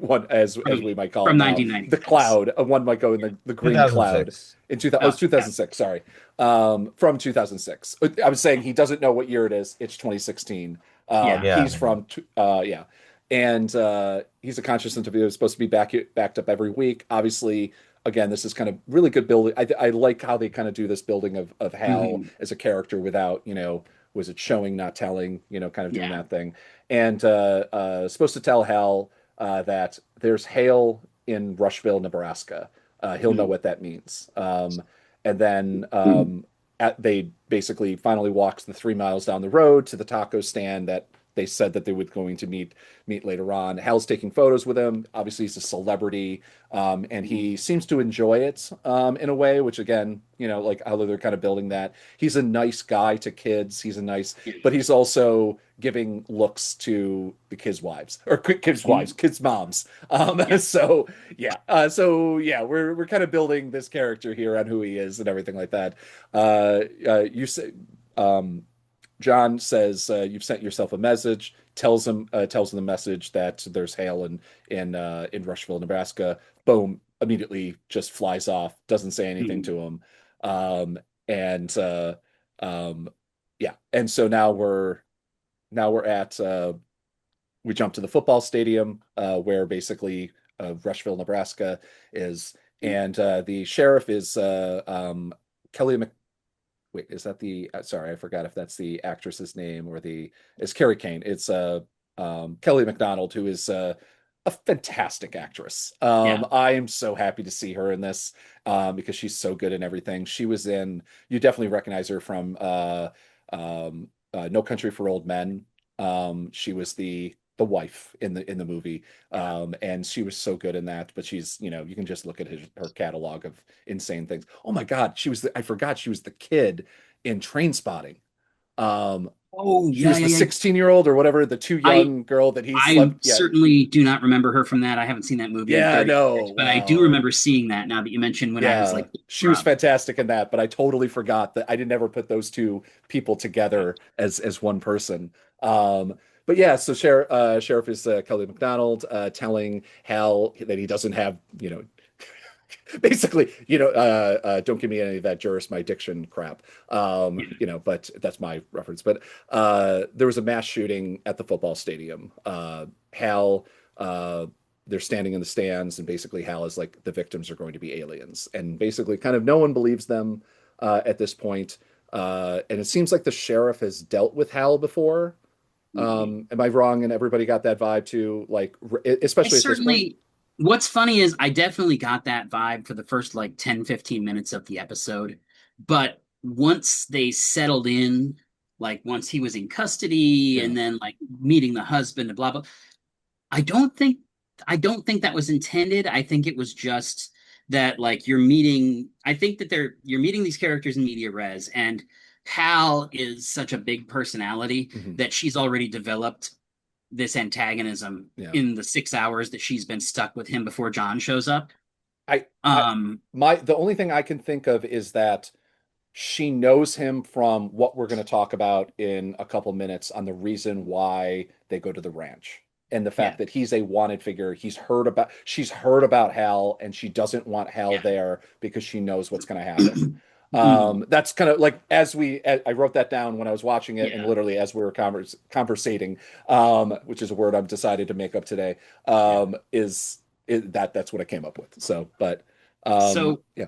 one as From we might call it from now. The 1996. cloud, one might go in the green cloud 2006. in 2000. Oh, it's Oh, yeah. 2006. Sorry, from 2006. I was saying he doesn't know what year it is. It's 2016. Yeah. Yeah. He's from yeah, and he's a consciousness of it. Supposed to be backed up every week. Obviously, again, this is kind of really good building. I like how they kind of do this building of Hal Mhm. as a character without, was it showing, not telling, kind of doing Yeah. that thing. And supposed to tell Hal that there's hail in Rushville, Nebraska. He'll know Mhm. what that means. And then they basically finally walks the 3 miles down the road to the taco stand that they said that they were going to meet later on. Hal's taking photos with him. Obviously, he's a celebrity, and he seems to enjoy it in a way, which again, like how they're kind of building that. He's a nice guy to kids. But he's also giving looks to the kids' wives or kids' wives, Mhm. kids' moms. Yeah. So yeah, we're kind of building this character here on who he is and everything like that. You say. Um, John says you've sent yourself a message. Tells him the message that there's hail in Rushville, Nebraska. Boom! Immediately just flies off. Doesn't say anything Mhm. to him. And um, yeah. And so now we're at we jump to the football stadium where basically Rushville, Nebraska is, and the sheriff is Kelly Wait, is that the sorry, I forgot if that's the actress's name or the it's Carrie Kane. It's Kelly McDonald, who is a fantastic actress. Yeah. I am so happy to see her in this, because she's so good in everything. She was in, you definitely recognize her from No Country for Old Men. She was the wife in the movie, Yeah. and she was so good in that. But she's, you can just look at her catalog of insane things. Oh my God, I forgot she was the kid in Train Spotting. Um, Oh, she yeah, was yeah, the yeah. 16-year-old or whatever, the too I young girl that he I slept. Yeah, certainly do not remember her from that. I haven't seen that movie in yeah, 30 no, years, but I do wow. remember seeing that now that you mentioned when I was Yeah, like she was grub. fantastic in that, but I totally forgot that I did never put those two people together as one person. But yeah, so Sheriff is Kelly McDonald telling Hal that he doesn't have, basically, don't give me any of that Juris my diction crap. Yeah. But that's my reference. But there was a mass shooting at the football stadium. Hal, uh, they're standing in the stands, and basically Hal is like, the victims are going to be aliens, and basically, kind of no one believes them at this point. And it seems like the sheriff has dealt with Hal before. Am I wrong? And everybody got that vibe too, like I especially at this point. certainly, what's funny is I definitely got that vibe for the first like 10, 15 minutes of the episode. But once they settled in, like once he was in custody Yeah. and then like meeting the husband and blah blah, I don't think I don't think that was intended. I think it was just that like I think that you're meeting these characters in media res, and Hal is such a big personality Mhm. that she's already developed this antagonism Yeah. in the 6 hours that she's been stuck with him before John shows up. I, I, Um, the only thing I can think of is that she knows him from what we're going to talk about in a couple minutes on the reason why they go to the ranch, and the yeah, fact that he's a wanted figure. She's heard about Hal, and she doesn't want Hal yeah. there because she knows what's going to happen. Mhm. That's kind of like, I wrote that down when I was watching it, and Yeah, literally as we were conversating, which is a word I've decided to make up today, yeah. that's what I came up with. So, but So yeah.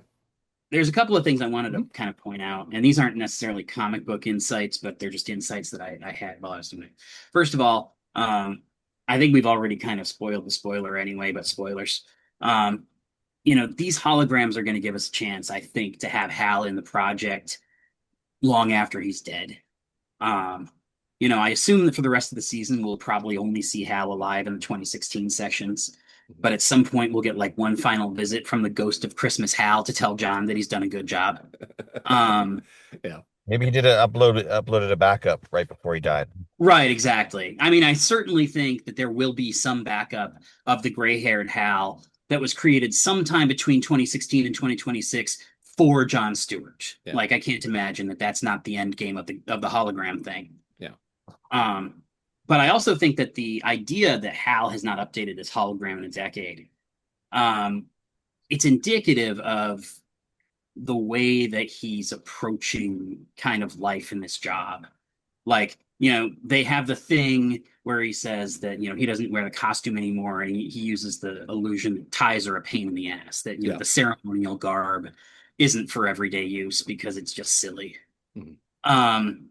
there's a couple of things I wanted to Mhm. kind of point out, and these aren't necessarily comic book insights, but they're just insights that I had while I was doing it. First of all, I think we've already kind of spoiled the spoiler anyway, but spoilers. Um, these holograms are going to give us a chance, I think, to have Hal in the project long after he's dead. Um, I assume that for the rest of the season, we'll probably only see Hal alive in the 2016 sessions. But at some point, we'll get like one final visit from the ghost of Christmas Hal to tell John that he's done a good job. Um, Yeah. Maybe he did uploaded a backup right before he died. right, exactly. I mean, I certainly think that there will be some backup of the gray-haired Hal that was created sometime between 2016 and 2026 for John Stewart. Yeah. Like, I can't imagine that that's not the end game of the hologram thing. Yeah. Um, but I also think that the idea that Hal has not updated his hologram in a decade, um, it's indicative of the way that he's approaching kind of life in this job. Like, they have the thing where he says that, he doesn't wear the costume anymore, and he uses the illusion that ties are a pain in the ass, that, Yeah. the ceremonial garb isn't for everyday use because it's just silly. Mhm. Um,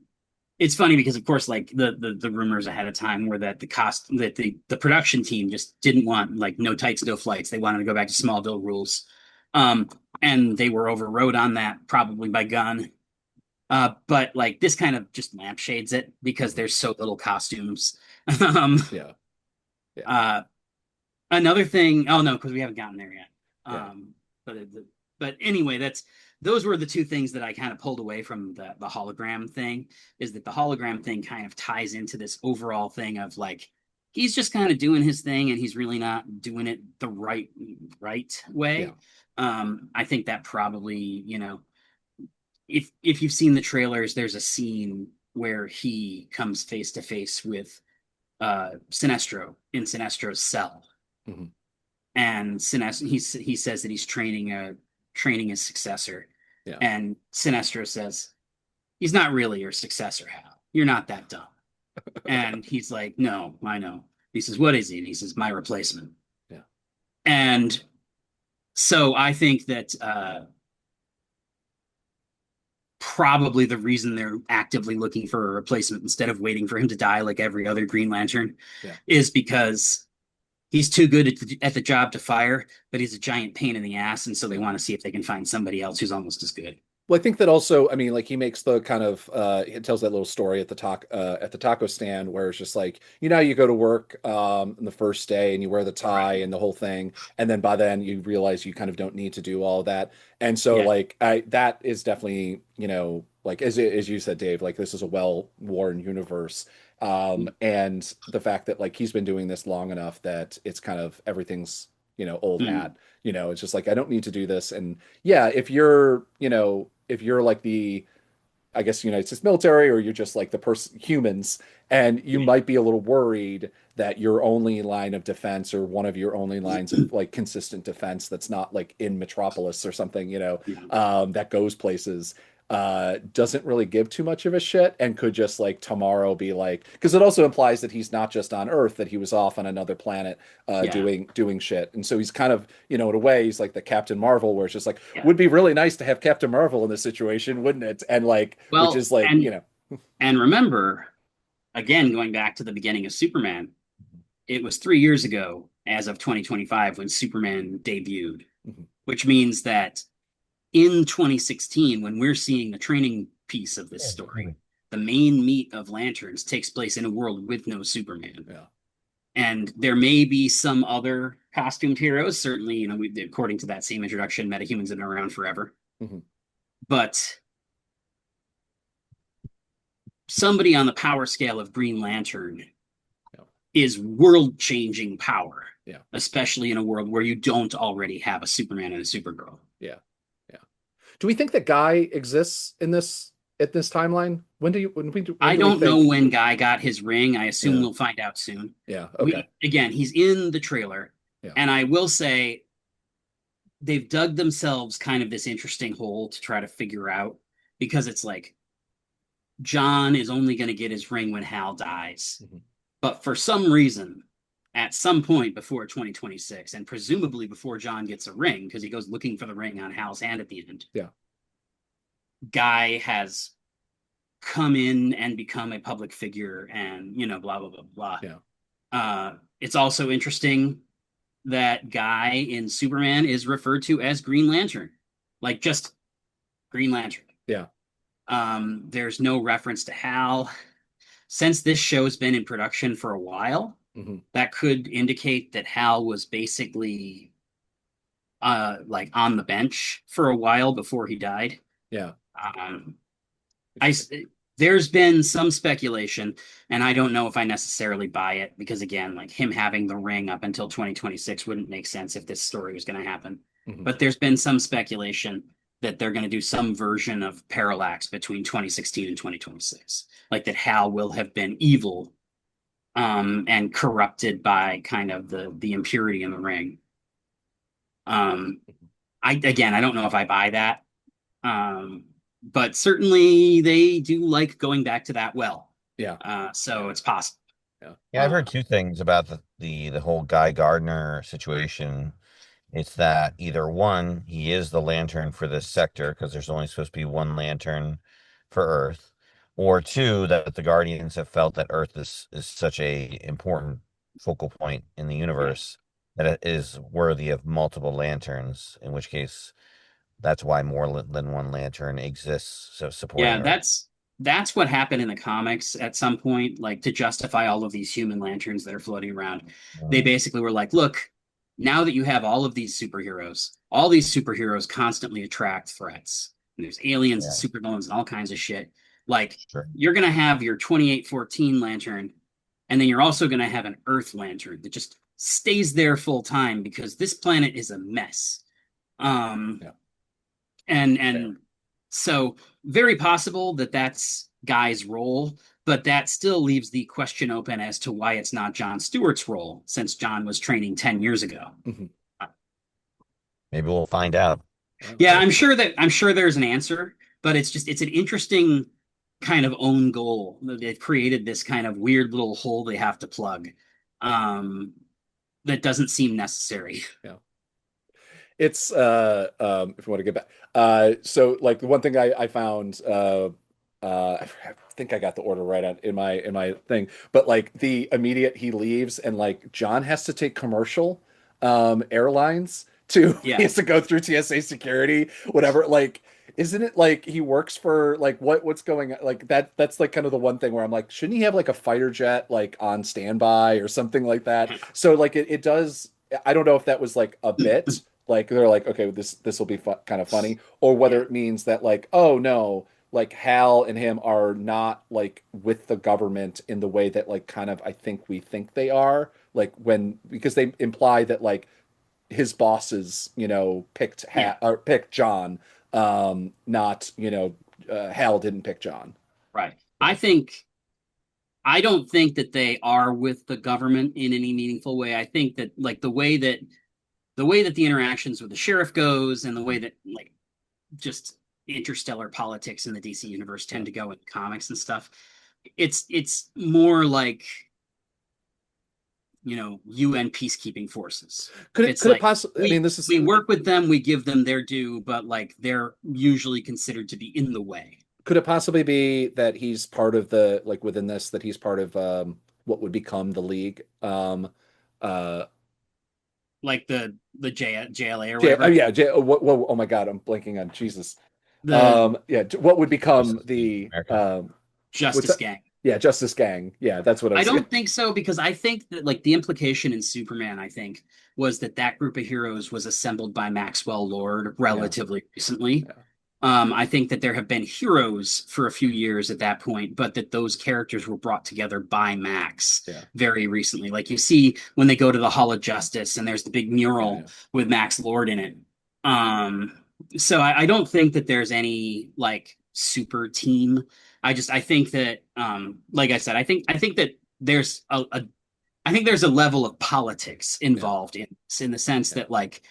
it's funny because of course like the rumors ahead of time were that the production team just didn't want like no tights no flights, they wanted to go back to Smallville rules, um and they were overrode on that probably by Gunn, but like this kind of just lampshades it because Mhm. there's so little costumes. um Yeah. Yeah. uh Another thing, oh no, because we haven't gotten there yet. Yeah. But but anyway, those were the two things that I kind of pulled away from the hologram thing. Is that the hologram thing kind of ties into this overall thing of like he's just kind of doing his thing and he's really not doing it the right Yeah. way. I think that probably, if you've seen the trailers, there's a scene where he comes face to face with Sinestro in Sinestro's cell, Mhm. and Sinestro he says that he's training his successor, Yeah. and Sinestro says he's not really your successor, Hal. You're not that dumb. And he's like, no, I know. He says, what is he? And he says, my replacement. Yeah. And so I think that probably the reason they're actively looking for a replacement instead of waiting for him to die like every other Green Lantern Yeah. is because he's too good at the job to fire, but he's a giant pain in the ass, and so they Yeah. want to see if they can find somebody else who's almost as good. Well, I think that also, I mean, like he makes the kind of he tells that little story at the taco stand where it's just like, you go to work on the first day and you wear the tie Right. and the whole thing, and then by then you realize you kind of don't need to do all of that. And so Yeah. like I that is definitely, like as you said, Dave, like this is a well-worn universe. And the fact that like he's been doing this long enough that it's kind of everything's, old Mm. hat. It's just like I don't need to do this. And yeah, if you're like the, I guess, United States military, or you're just like the person humans, and you Yeah. might be a little worried that your only line of defense, or one of your only lines of like consistent defense that's not like in Metropolis or something, Yeah. that goes places, doesn't really give too much of a shit, and could just like tomorrow be like, because it also implies that he's not just on Earth, that he was off on another planet Yeah. doing shit. And so he's kind of, in a way, he's like the Captain Marvel, where it's just like, Yeah. would be really nice to have Captain Marvel in this situation, wouldn't it? And like, which Well, is like, and remember, again, going back to the beginning of Superman, it was 3 years ago, as of 2025, when Superman debuted, Mhm. which means that in 2016, when we're seeing the training piece of this story, the main meat of Lanterns takes place in a world with no Superman. Yeah. And there may be some other costumed heroes. Certainly, according to that same introduction, metahumans have been around forever. Mhm. But somebody on the power scale of Green Lantern Yeah. is world changing power, Yeah. especially in a world where you don't already have a Superman and a Supergirl. Yeah. Yeah. Do we think that Guy exists in this at this timeline? When I do we don't know think? when Guy got his ring. I assume Yeah. we'll find out soon. Yeah. Okay. He's in the trailer, Yeah. and I will say they've dug themselves kind of this interesting hole to try to figure out, because it's like John is only going to get his ring when Hal dies. Mhm. But for some reason, at some point before 2026, and presumably before John gets a ring, because he goes looking for the ring on Hal's hand at the end, Yeah. Guy has come in and become a public figure, and blah blah blah blah. Yeah. It's also interesting that Guy in Superman is referred to as Green Lantern, like just Green Lantern. Yeah. There's no reference to Hal. Since this show's been in production for a while, Mhm. that could indicate that Hal was basically like on the bench for a while before he died. Yeah. Um, I there's been some speculation, and I don't know if I necessarily buy it, because again, like him having the ring up until 2026 wouldn't make sense if this story was going to happen. Mhm. But there's been some speculation that they're going to do some version of parallax between 2016 and 2026, like that Hal will have been evil, and corrupted by kind of the impurity in the ring. Um, I don't know if I buy that. Um, but certainly they do like going back to that well. Yeah. So it's possible. Yeah. Yeah, I've heard two things about the whole Guy Gardner situation. It's that either one, he is the lantern for this sector because there's only supposed to be one lantern for Earth, or two, that the Guardians have felt that Earth is such a important focal point in the Yeah. universe that it is worthy of multiple lanterns, in which case that's why more than one lantern exists, so supporting Yeah, Earth. that's what happened in the comics at some point, like to justify all of these human lanterns that are floating around. They Mhm. basically were like, look, now that you have all these superheroes constantly attract threats. And there's aliens and Yeah, supervillains and all kinds of shit. Like, sure. you're gonna have your 2814 lantern, and then you're also gonna have an Earth lantern that just stays there full time because this planet is a mess. Um, Yeah. and so very possible that that's Guy's role, but that still leaves the question open as to why it's not John Stewart's role, since John was training 10 years ago. Mhm. Maybe we'll find out. Yeah, I'm sure there's an answer, but it's an interesting kind of own goal. They've created this kind of weird little hole they have to plug, um, that doesn't seem necessary. Yeah. It's if you want to get back, so like the one thing I found, I think I got the order right on in my thing, but like the immediate he leaves and like John has to take commercial airlines to he Yeah. has to go through TSA security, whatever. Like isn't it like he works for like what's going on? Like that's like kind of the one thing where I'm like, shouldn't he have like a fighter jet like on standby or something like that? So like it does. I don't know if that was like a bit. Like they're like, okay, this will be kind of funny, or whether Yeah. it means that like, oh no, like Hal and him are not like with the government in the way that like kind of I think we think they are. Like when because they imply that like his bosses, picked Yeah. or picked John, not Hal didn't pick John. Right. Yeah, I don't think that they are with the government in any meaningful way. I think that like the way that the interactions with the sheriff goes and the way that like just interstellar politics in the DC universe yeah. tend to go in comics and stuff. It's more like, UN peacekeeping forces. Could it It's could it like possibly? I mean, we this is we work with them, we give them their due, but like they're usually considered to be in the way. could it possibly be that he's part of the like within this that he's part of what would become the League? Uh, Like the JLA or whatever. yeah, oh my God, I'm blanking on Jesus. The Yeah, what would become Justice League the America. what's Justice that? Gang. Yeah, Justice Gang. Yeah, that's what I I was. don't think so because I think that like the implication in Superman, I think, was that that group of heroes was assembled by Maxwell Lord Yeah, relatively recently. yeah, I think that there have been heroes for a few years at that point, but that those characters were brought together by Max yeah, very recently. Like you see when they go to the Hall of Justice and there's the big yeah, mural yeah. with Max Lord in it. Um, so I don't think that there's any like super team. I think that like I said, I think that there's I think there's a level of politics Yeah. involved in the sense Yeah. that like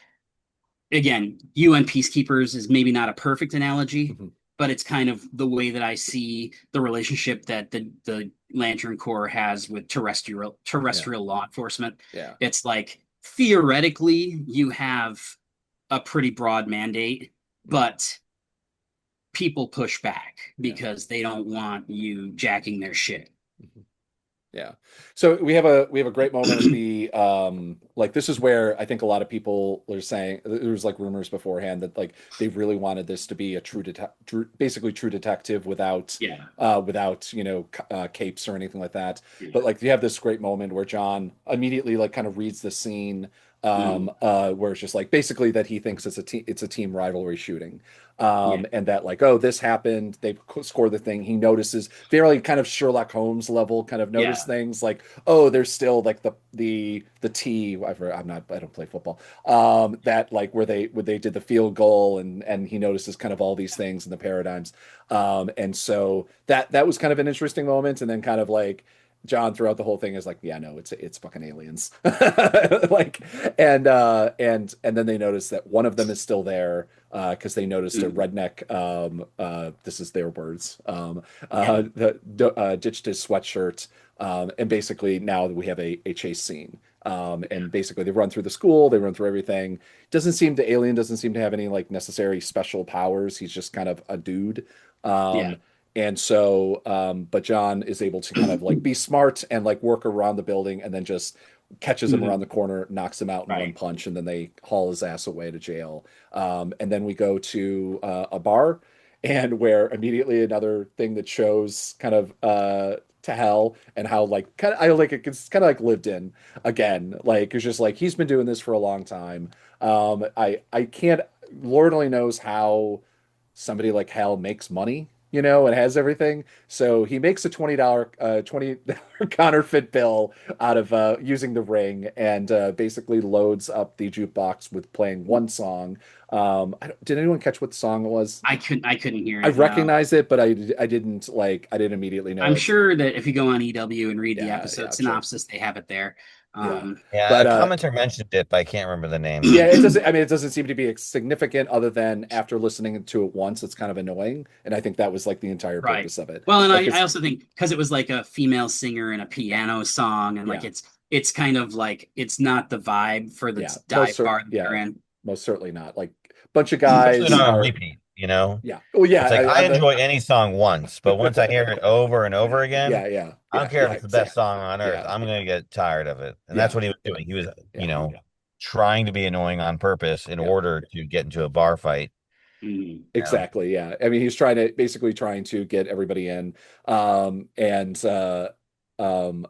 again, UN peacekeepers is maybe not a perfect analogy, Mhm. but it's kind of the way that I see the relationship that the Lantern Corps has with Yeah. terrestrial law enforcement. Yeah. It's like theoretically you have a pretty broad mandate, Mhm. but people push back Yeah. because they don't want you jacking their shit. Mhm. Yeah. So we have a great moment at the like this is where I think a lot of people are saying there was like rumors beforehand that like they really wanted this to be a basically True Detective Yeah. without capes or anything like that. Yeah. But like you have this great moment where John immediately like kind of reads the scene Mm. where it's just like basically that he thinks it's a team rivalry shooting. Yeah. And that like, oh, this happened. They score the thing. He notices fairly kind of Sherlock Holmes level kind of notice Yeah. things like, oh, there's still like the T. I don't play football. That like where they did the field goal and he notices kind of all these things in the paradigms. And so that was kind of an interesting moment. And then kind of like John throughout the whole thing is like, yeah, no, it's fucking aliens. Like and then they notice that one of them is still there because they noticed a Mm. redneck this is their words Yeah. ditched his sweatshirt and basically now we have a chase scene and basically they run through the school, they run through everything. Alien doesn't seem to have any like necessary special powers. He's just kind of a dude. Yeah. Um, and so, but John is able to kind of like be smart and like work around the building and then just catches him around Mhm. the corner, knocks him out in one Right. punch, and then they haul his ass away to jail. And then we go to a bar, and where immediately another thing that shows kind of to hell and how like kind of I like it's kind of like lived in again. Like it's just like he's been doing this for a long time. I can't. Lord only knows how somebody like Hal makes money, and has everything. So he makes a $20 counterfeit bill out of using the ring and basically loads up the jukebox with playing one song. Did anyone catch what song it was? I couldn't hear I it. No. recognized it, but I didn't immediately know I'm it. sure that if you go on EW and read the Yeah, yeah, episode I'm sure. synopsis, they have it there. Yeah, Yeah, but a commenter mentioned it, but I can't remember the name. yeah, it doesn't. I mean, it doesn't seem to be significant other than after listening to it once, it's kind of annoying, and I think that was like the entire Right. purpose of it. Well, and Like, I it's also think because it was like a female singer and a piano song, and like yeah, it's kind of like it's not the vibe for the yeah, dive bar that they're in. most certainly not. Like, bunch of Especially guys not on are repeat, you know? yeah. Oh yeah, It's like I the enjoy any song once, but once I hear it over and over again, yeah, yeah, I don't yeah, care if yeah, it's the best exactly. song on earth. Yeah, I'm gonna get tired of it. And that's yeah, what he was doing. He was, yeah, trying to be annoying on purpose in yeah, order to get into a bar fight. Yeah. Exactly. Yeah. I mean, he's basically trying to get everybody in. And um,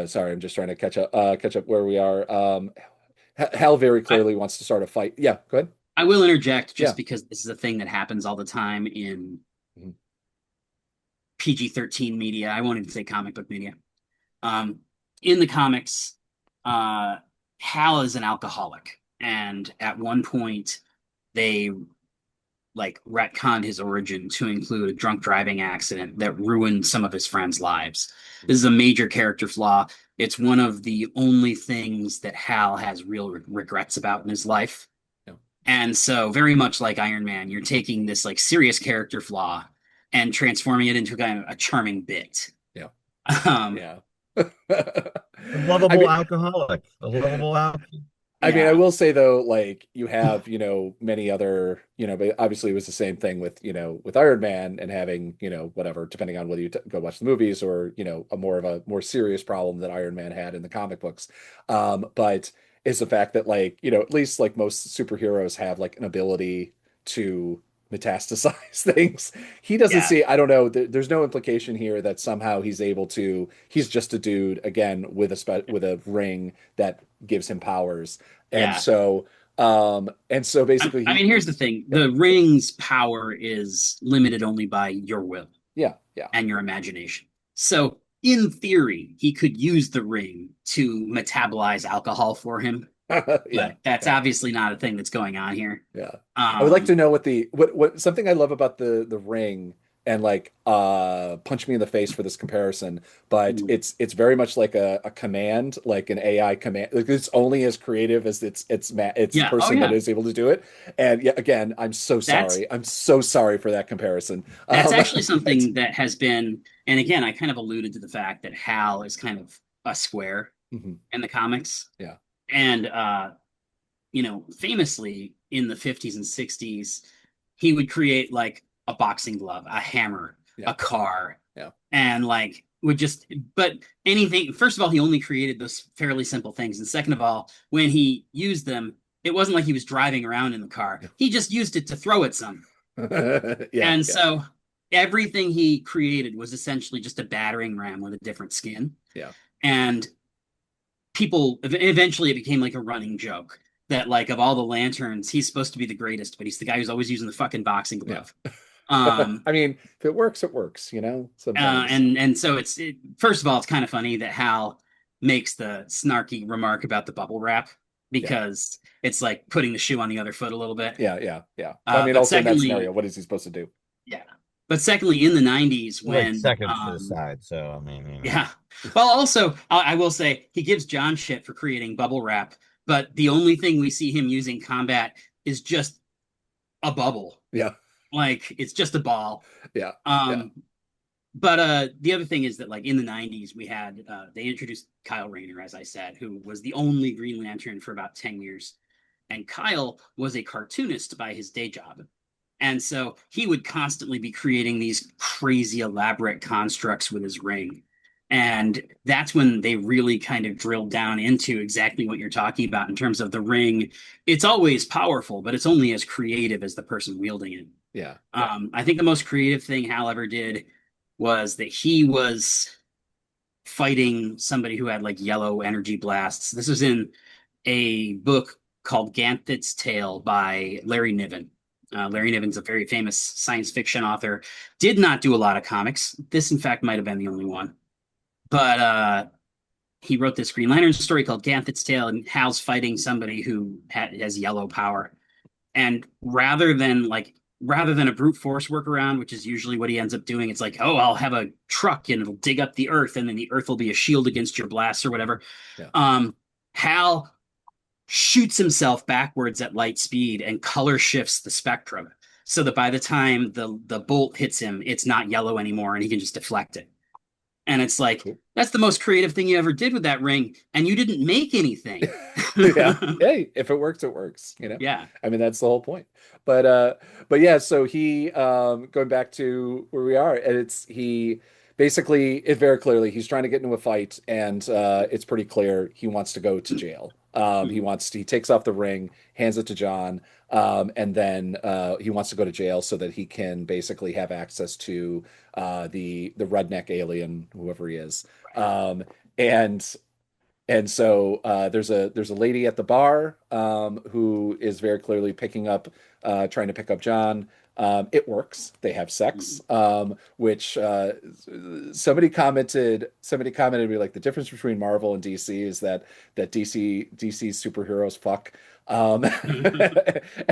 sorry, I'm just trying to catch up where we are. Hal very I, clearly wants to start a fight. Yeah, go ahead. I will interject just Yeah. because this is a thing that happens all the time in Mhm. PG-13 media. I won't even say comic book media. Um, in the comics, uh, Hal is an alcoholic, and at one point they like retconned his origin to include a drunk driving accident that ruined some of his friends' lives. This is a major character flaw. It's one of the only things that Hal has real regrets about in his life. Yeah. And so, very much like Iron Man, you're taking this like serious character flaw and transforming it into kind of a charming bit. Yeah. Um, Yeah. A I lovable mean, alcoholic. A lovable I yeah, will say though, like you have, many other, but obviously it was the same thing with, with Iron Man and having, whatever, depending on whether you go watch the movies or, a more serious problem that Iron Man had in the comic books. But is the fact that like, at least like most superheroes have like an ability to metastasize things. He doesn't yeah, see, I don't know, there's no implication here that somehow he's just a dude again with with a ring that gives him powers and yeah. so, basically I mean, here's the thing: yeah, the ring's power is limited only by your will yeah, yeah, and your imagination. So, in theory, he could use the ring to metabolize alcohol for him, yeah, but that's yeah, obviously not a thing that's going on here. yeah. I would like to Um, know what something I love about the ring and like punch me in the face for this comparison, but it's very much like a command, like an AI command. Like it's only as creative as its yeah, oh person that yeah, is able to do it. And yeah, again, I'm so that's sorry. I'm so sorry for that comparison. that's Um, actually but something that has been, and again, I kind of alluded to the fact that Hal is kind of a square mhm, in the comics, yeah. and famously in the 50s and 60s, he would create like a boxing glove, a hammer, Yeah. a car, Yeah. and like would just, but anything, first of all, he only created those fairly simple things. And second of all, when he used them, it wasn't like he was driving around in the car. He just used it to throw at some. Yeah. And Yeah. so everything he created was essentially just a battering ram with a different skin. Yeah. And people eventually it became like a running joke that like of all the lanterns he's supposed to be the greatest but he's the guy who's always using the fucking boxing Yeah. glove. um I mean, if it works, it works, sometimes. and so first of all it's kind of funny that Hal makes the snarky remark about the bubble wrap Yeah. because it's like putting the shoe on the other foot a little bit. Yeah. Yeah. Yeah. Well, I mean, But also in that scenario, secondly, what is he supposed to do? yeah, but secondly in the 90s like when seconds to the side. So I mean, yeah. Well, also, I will say he gives John shit for creating bubble wrap, but the only thing we see him using combat is just a bubble. Yeah. Like it's just a ball. Yeah. Yeah. Um, but the other thing is that like in the 90s we had they introduced Kyle Rayner, as I said, who was the only Green Lantern for about 10 years. And Kyle was a cartoonist by his day job. And so he would constantly be creating these crazy elaborate constructs with his ring. And that's when they really kind of drilled down into exactly what you're talking about in terms of the ring. It's always powerful, but it's only as creative as the person wielding it. Yeah. Yeah. I think the most creative thing Hal ever did was that he was fighting somebody who had like yellow energy blasts. This was in a book called Ganthet's Tale by Larry Niven. Larry Niven's a very famous science fiction author. Did not do a lot of comics. This, in fact, might have been the only one. But he wrote this Green Lantern story called Ganthet's Tale, and Hal's fighting somebody who has yellow power. And rather than a brute force workaround, which is usually what he ends up doing, it's like, oh, I'll have a truck and it'll dig up the earth, and then the earth will be a shield against your blasts or whatever. Yeah. Hal shoots himself backwards at light speed and color shifts the spectrum so that by the time the bolt hits him, it's not yellow anymore and he can just deflect it. And it's like, Cool. that's the most creative thing you ever did with that ring, and you didn't make anything. Yeah. Hey, if it works, it works. Yeah. I mean, that's the whole point. But yeah, so he going back to where we are, and it's he basically, it very clearly he's trying to get into a fight, and it's pretty clear he wants to go to jail. He takes off the ring, hands it to John, and then he wants to go to jail so that he can basically have access to the redneck alien, whoever he is. And so there's a lady at the bar who is very clearly trying to pick up John. It works. They have sex, which somebody commented be like the difference between Marvel and DC is that DC's superheroes fuck. And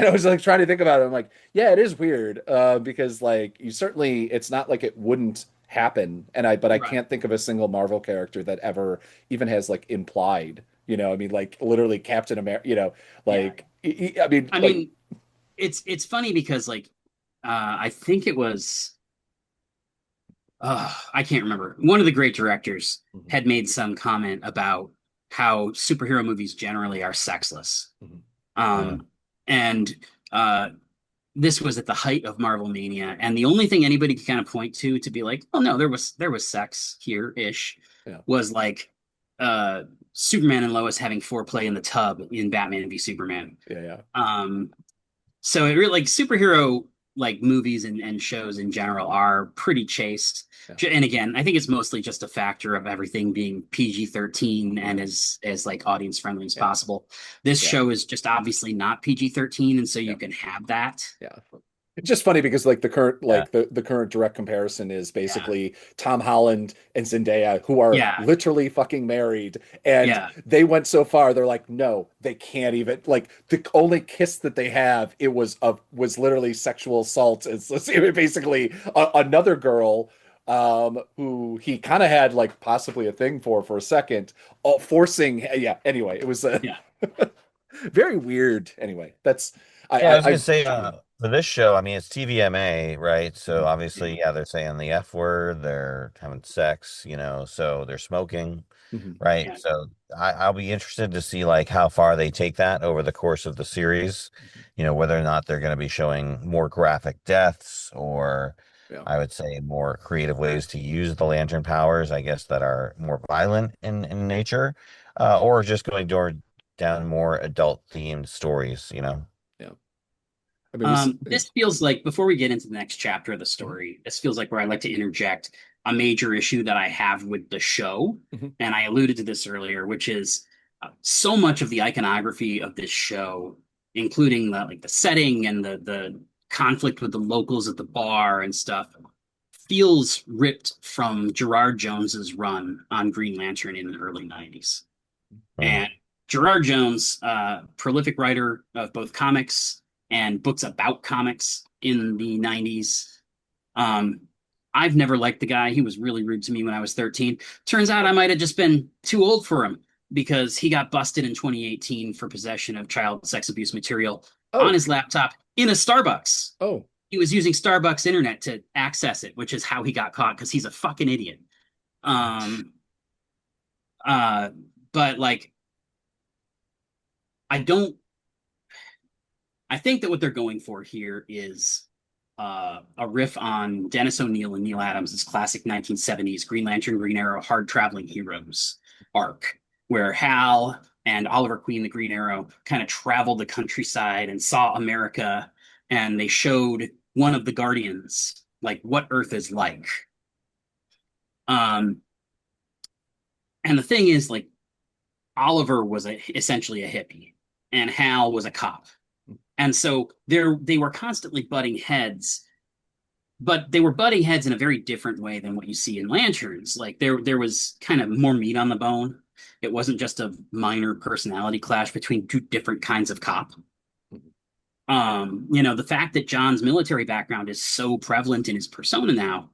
I was like trying to think about it. I'm like, yeah, it is weird because like it's not like it wouldn't happen. But I Right. can't think of a single Marvel character that ever even has like implied, I mean, like literally Captain America, Yeah. like, I mean, I like, mean, it's funny because like I think it was I can't remember. One of the great directors mhm, had made some comment about how superhero movies generally are sexless. mhm, Uh, Um, and this was at the height of Marvel Mania, and the only thing anybody could kind of point to be like, oh no, there was sex here ish, yeah, was like uh Superman and Lois having foreplay in the tub in Batman v Superman. yeah, yeah, Um, so it really like superhero like movies and shows in general are pretty chaste. yeah, And again, I think it's mostly just a factor of everything being PG-13 and yeah, as like audience friendly as yeah, possible. This yeah, show is just obviously not PG-13, and so yeah. you can have that. Yeah. It's just funny because like the current yeah. like the current direct comparison is Yeah. basically Tom Holland and Zendaya, who are Yeah. literally fucking married, and Yeah. they went so far they're like, no, they can't even, like, the only kiss that they have, it was literally sexual assault. It's basically another girl who he kind of had like possibly a thing for a second, forcing, yeah, anyway, it was Yeah. very weird. Anyway, that's Yeah, I was I gonna say for this show, I mean it's TVMA, right? So Yeah. obviously, yeah, they're saying the F word, they're having sex, so they're smoking, Mhm. right? Yeah. So I'll be interested to see like how far they take that over the course of the series, whether or not they're going to be showing more graphic deaths or Yeah. I would say more creative ways to use the lantern powers, I guess, that are more violent in nature, or just going down more adult themed stories. Yeah. I mean, we. Yeah. This feels like before we get into the next chapter of the Mhm. story, this feels like where I like to interject a major issue that I have with the show, Mhm. and I alluded to this earlier, which is so much of the iconography of this show, including the setting and the conflict with the locals at the bar and stuff, feels ripped from Gerard Jones's run on Green Lantern in the early '90s. Mm. And Gerard Jones, prolific writer of both comics and books about comics in the '90s. Um, I've never liked the guy. He was really rude to me when I was 13. Turns out I might have just been too old for him because he got busted in 2018 for possession of child sex abuse material on Oh, his laptop in a Starbucks. oh, He was using Starbucks internet to access it, which is how he got caught because he's a fucking idiot. Um, uh, but like, I don't I think that what they're going for here is a riff on Dennis O'Neil and Neil Adams' classic 1970s Green Lantern, Green Arrow, Hard Traveling Heroes arc, where Hal and Oliver Queen, the Green Arrow, kind of traveled the countryside and saw America, and they showed one of the Guardians like what Earth is like. Um, and the thing is, like, Oliver was essentially a hippie, and Hal was a cop. And so they were constantly butting heads, but they were butting heads in a very different way than what you see in Lanterns. Like there was kind of more meat on the bone. It wasn't just a minor personality clash between two different kinds of cop. The fact that John's military background is so prevalent in his persona now,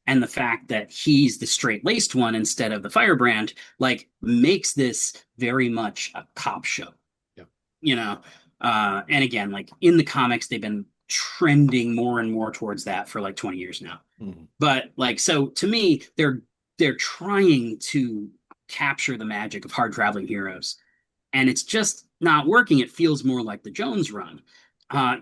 and the fact that he's the straight-laced one instead of the firebrand, like makes this very much a cop show. yeah. you know and again, like in the comics they've been trending more and more towards that for like 20 years now, Mhm. but like, so to me they're trying to capture the magic of hard traveling heroes, and it's just not working. It feels more like the Jones run, uh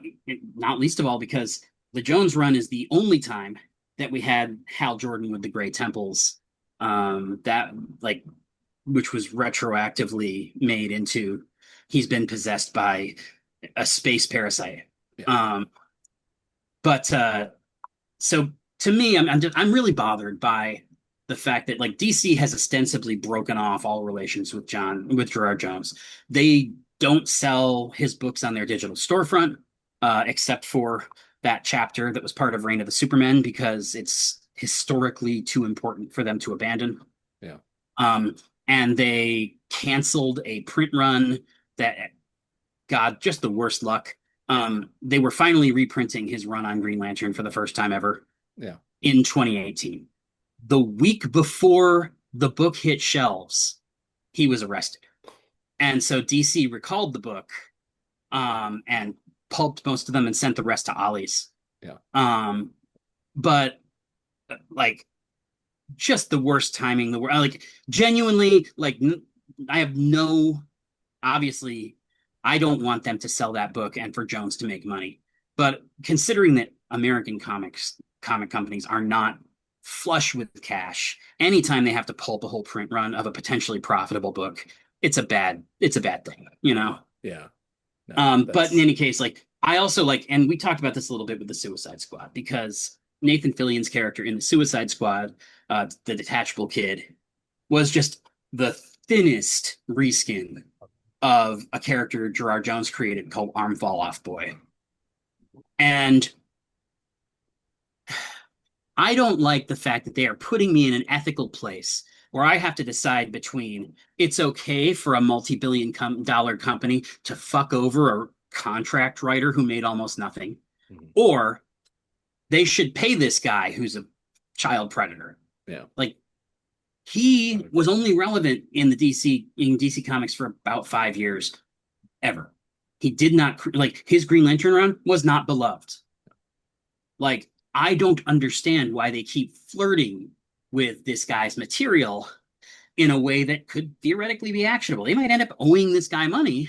not least of all because the Jones run is the only time that we had Hal Jordan with the Gray Temples, that like which was retroactively made into he's been possessed by a space parasite. Yeah. But so to me, I'm really bothered by the fact that like DC has ostensibly broken off all relations with Gerard Jones. They don't sell his books on their digital storefront, except for that chapter that was part of Reign of the Supermen because it's historically too important for them to abandon. Yeah. And they canceled a print run that, God, just the worst luck. They were finally reprinting his run on Green Lantern for the first time ever. Yeah. In 2018. The week before the book hit shelves, he was arrested. And so DC recalled the book and pulped most of them and sent the rest to Ollie's. Yeah. But like just the worst timing, the like genuinely like I have no obviously I don't want them to sell that book and for Jones to make money. But considering that American comic companies are not flush with cash, anytime they have to pulp a whole print run of a potentially profitable book, it's a bad thing, you know? Yeah. No, But in any case, like I also like, and we talked about this a little bit with the Suicide Squad because Nathan Fillion's character in the Suicide Squad, the detachable kid, was just the thinnest reskin of a character Gerard Jones created called Arm Fall Off Boy. And I don't like the fact that they are putting me in an ethical place where I have to decide between it's okay for a multi-billion dollar company to fuck over a contract writer who made almost nothing, or they should pay this guy who's a child predator. Yeah. Like he was only relevant in DC Comics for about 5 years ever. He did not like his Green Lantern run was not beloved. Like I don't understand why they keep flirting with this guy's material in a way that could theoretically be actionable. They might end up owing this guy money.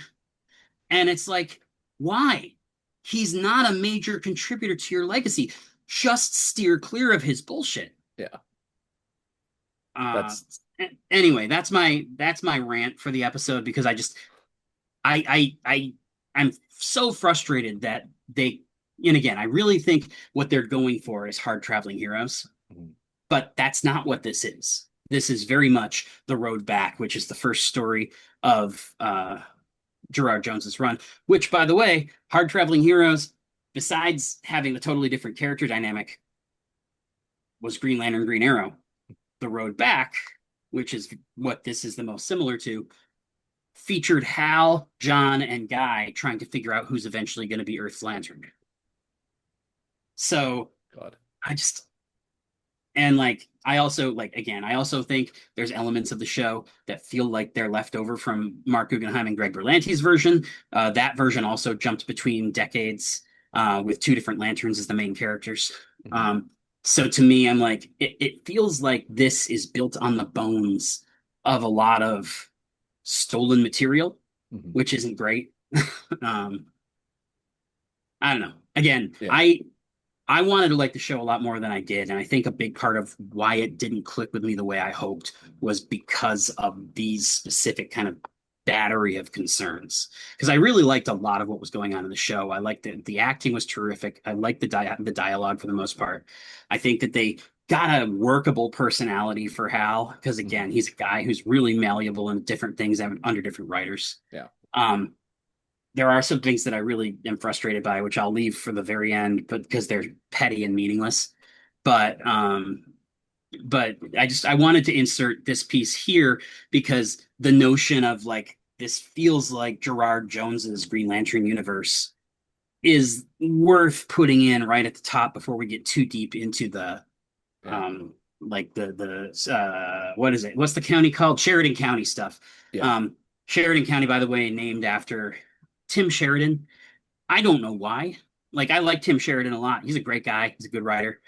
And it's like, why? He's not a major contributor to your legacy. Just steer clear of his bullshit. Yeah. Anyway, that's my rant for the episode because I'm so frustrated that they, and again, I really think what they're going for is hard traveling heroes, but that's not what this is. This is very much The Road Back, which is the first story of Gerard Jones's run, which, by the way, hard traveling heroes, besides having a totally different character dynamic, was Green Lantern, Green Arrow. The Road Back, which is what this is the most similar to, featured Hal, John, and Guy trying to figure out who's eventually going to be Earth's Lantern. So God. I also think there's elements of the show that feel like they're left over from Mark Guggenheim and Greg Berlanti's version. That version also jumped between decades with two different lanterns as the main characters. So to me, I'm like, it feels like this is built on the bones of a lot of stolen material, which isn't great. I don't know. Again, yeah. I wanted to like the show a lot more than I did. And I think a big part of why it didn't click with me the way I hoped was because of these specific kind of battery of concerns. Because I really liked a lot of what was going on in the show. I liked the acting was terrific. I liked the dialogue for the most part. I think that they got a workable personality for Hal. Because again, he's a guy who's really malleable in different things under different writers. Yeah. There are some things that I really am frustrated by, which I'll leave for the very end, but because they're petty and meaningless. But I wanted to insert this piece here because the notion of like this feels like Gerard Jones's Green Lantern universe is worth putting in right at the top before we get too deep into the what is it? What's the county called? Sheridan County stuff. Yeah. Sheridan County, by the way, named after Tim Sheridan. I don't know why. Like, I like Tim Sheridan a lot. He's a great guy. He's a good writer.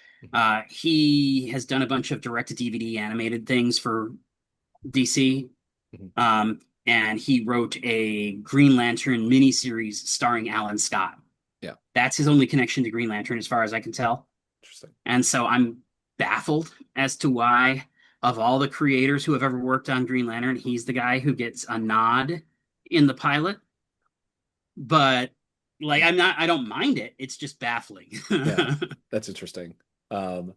He has done a bunch of direct-to-DVD animated things for DC. And he wrote a Green Lantern miniseries starring Alan Scott. Yeah. That's his only connection to Green Lantern, as far as I can tell. Interesting. And so I'm baffled as to why, of all the creators who have ever worked on Green Lantern, he's the guy who gets a nod in the pilot. But like, I don't mind it. It's just baffling. Yeah, that's interesting. Um,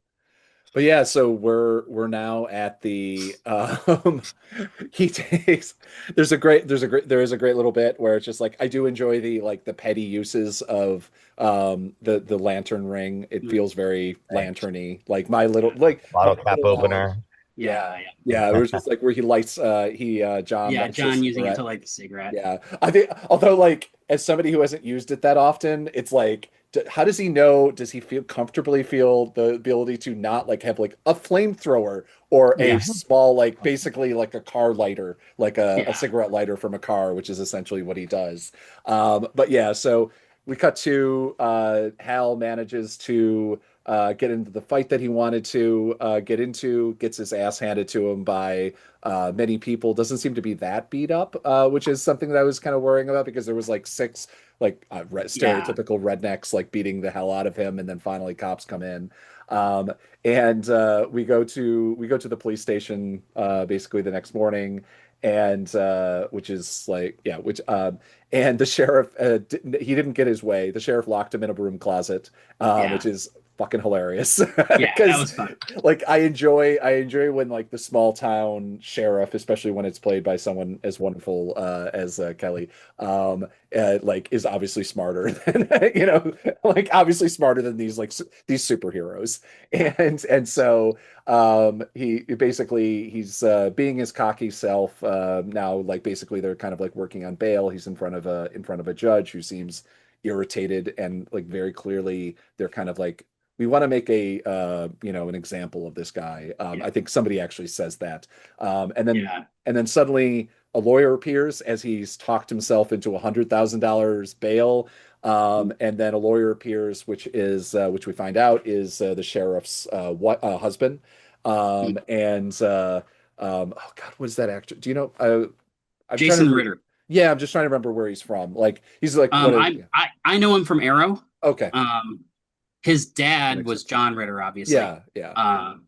but yeah, so we're now at the he takes there is a great little bit where it's just like I do enjoy the like the petty uses of the lantern ring. It feels very Right. lanterny, like my little Yeah. my Bottle cap little log. opener. Yeah. Yeah, yeah. Yeah, it was just like where he lights he John Yeah, lights his John using it to cigarette. light the cigarette. Yeah. I think, although, like, as somebody who hasn't used it that often, it's like, how does he know? Does he feel comfortably feel the ability to not like have like a flamethrower or a Yeah, small, like, basically like a car lighter, like a yeah, cigarette lighter from a car, which is essentially what he does. But yeah, so we cut to Hal manages to get into the fight that he wanted to get into, gets his ass handed to him by many people. Doesn't seem to be that beat up, which is something that I was kind of worrying about because there was like six like yeah, stereotypical rednecks like beating the hell out of him, and then finally cops come in. Um, and we go to the police station basically the next morning, and which is like yeah, which and the sheriff he didn't get his way. The sheriff locked him in a broom closet, which yeah, is fucking hilarious yeah. That because was fun. like I enjoy when like the small town sheriff, especially when it's played by someone as wonderful as Kelly, like is obviously smarter than like obviously smarter than these like these superheroes, Yeah, and so he basically he's being his cocky self now. Like basically they're kind of like working on bail. He's in front of a judge who seems irritated, and like very clearly they're kind of like we want to make a an example of this guy. yeah, I think somebody actually says that, yeah. and then suddenly a lawyer appears as he's talked himself into $100,000 bail. And then a lawyer appears, which we find out is the sheriff's husband. And oh God, what is that actor? Do you know? I'm trying to Jason remember. Ritter. Yeah, I'm just trying to remember where he's from. Like he's like what is? I know him from Arrow. Okay, Um, his that dad makes was sense. John Ritter, obviously. Yeah, yeah, Um,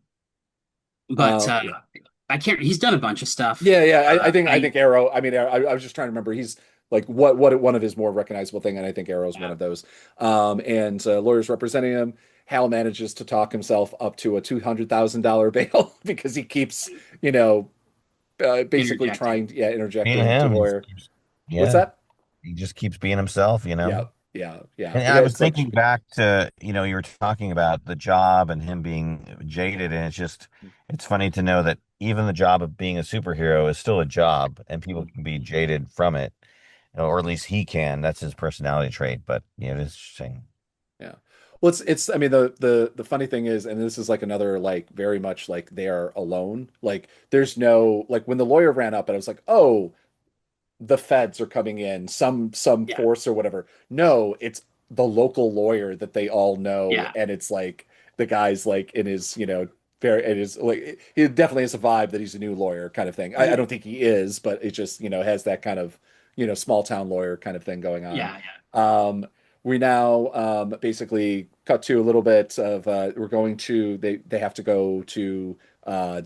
but yeah. I can't. He's done a bunch of stuff. Yeah, yeah. I I think Arrow. I mean, I was just trying to remember. He's like what one of his more recognizable thing, and I think Arrow's one yeah, of those. And lawyers representing him. Hal manages to talk himself up to a $200,000 bail because he keeps, you know, basically interjecting. trying, yeah, Being interjecting to him, lawyer. What's yeah, that? he just keeps being himself. Yeah, yeah, yeah. And I was It's like, thinking back to, you were talking about the job and him being jaded, and it's funny to know that even the job of being a superhero is still a job, and people can be jaded from it, or at least he can. That's his personality trait. But yeah, it is interesting. yeah. Well, it's I mean the funny thing is, and this is like another like very much like they are alone. Like there's no like when the lawyer ran up and I was like, "Oh, the feds are coming in, some Yeah, force or whatever." No, it's the local lawyer that they all know, yeah, and it's like the guy's like in his, very it is like he definitely has a vibe that he's a new lawyer kind of thing. I don't think he is, but it just, has that kind of, small town lawyer kind of thing going on. yeah, yeah. Um, we now basically cut to a little bit of they have to go to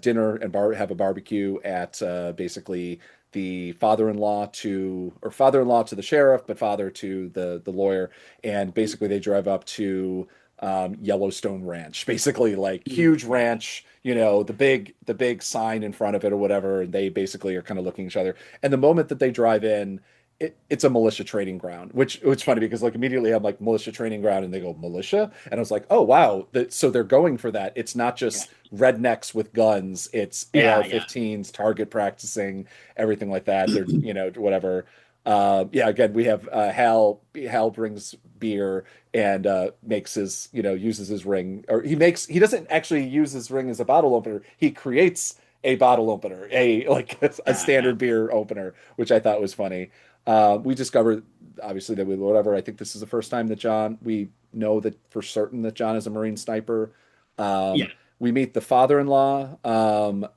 dinner and have a barbecue at basically the father-in-law to the sheriff, but father to the lawyer, and basically they drive up to Yellowstone Ranch, basically like huge Yeah, ranch, the big sign in front of it or whatever, and they basically are kind of looking at each other. And the moment that they drive in, it's a militia training ground, which it's funny because like immediately I'm like militia training ground, and they go militia, and I was like, oh wow, so they're going for that. It's not yeah, just rednecks with guns; it's yeah, yeah. AR-15s, target practicing, everything like that. They're whatever. Yeah, again, we have Hal brings beer and makes his uses his ring, or he doesn't actually use his ring as a bottle opener. He creates a bottle opener, a like a Yeah, yeah. standard beer opener, which I thought was funny. We discovered obviously that with whatever. I think this is the first time that we know that for certain that John is a Marine sniper. Yeah. We meet the father-in-law.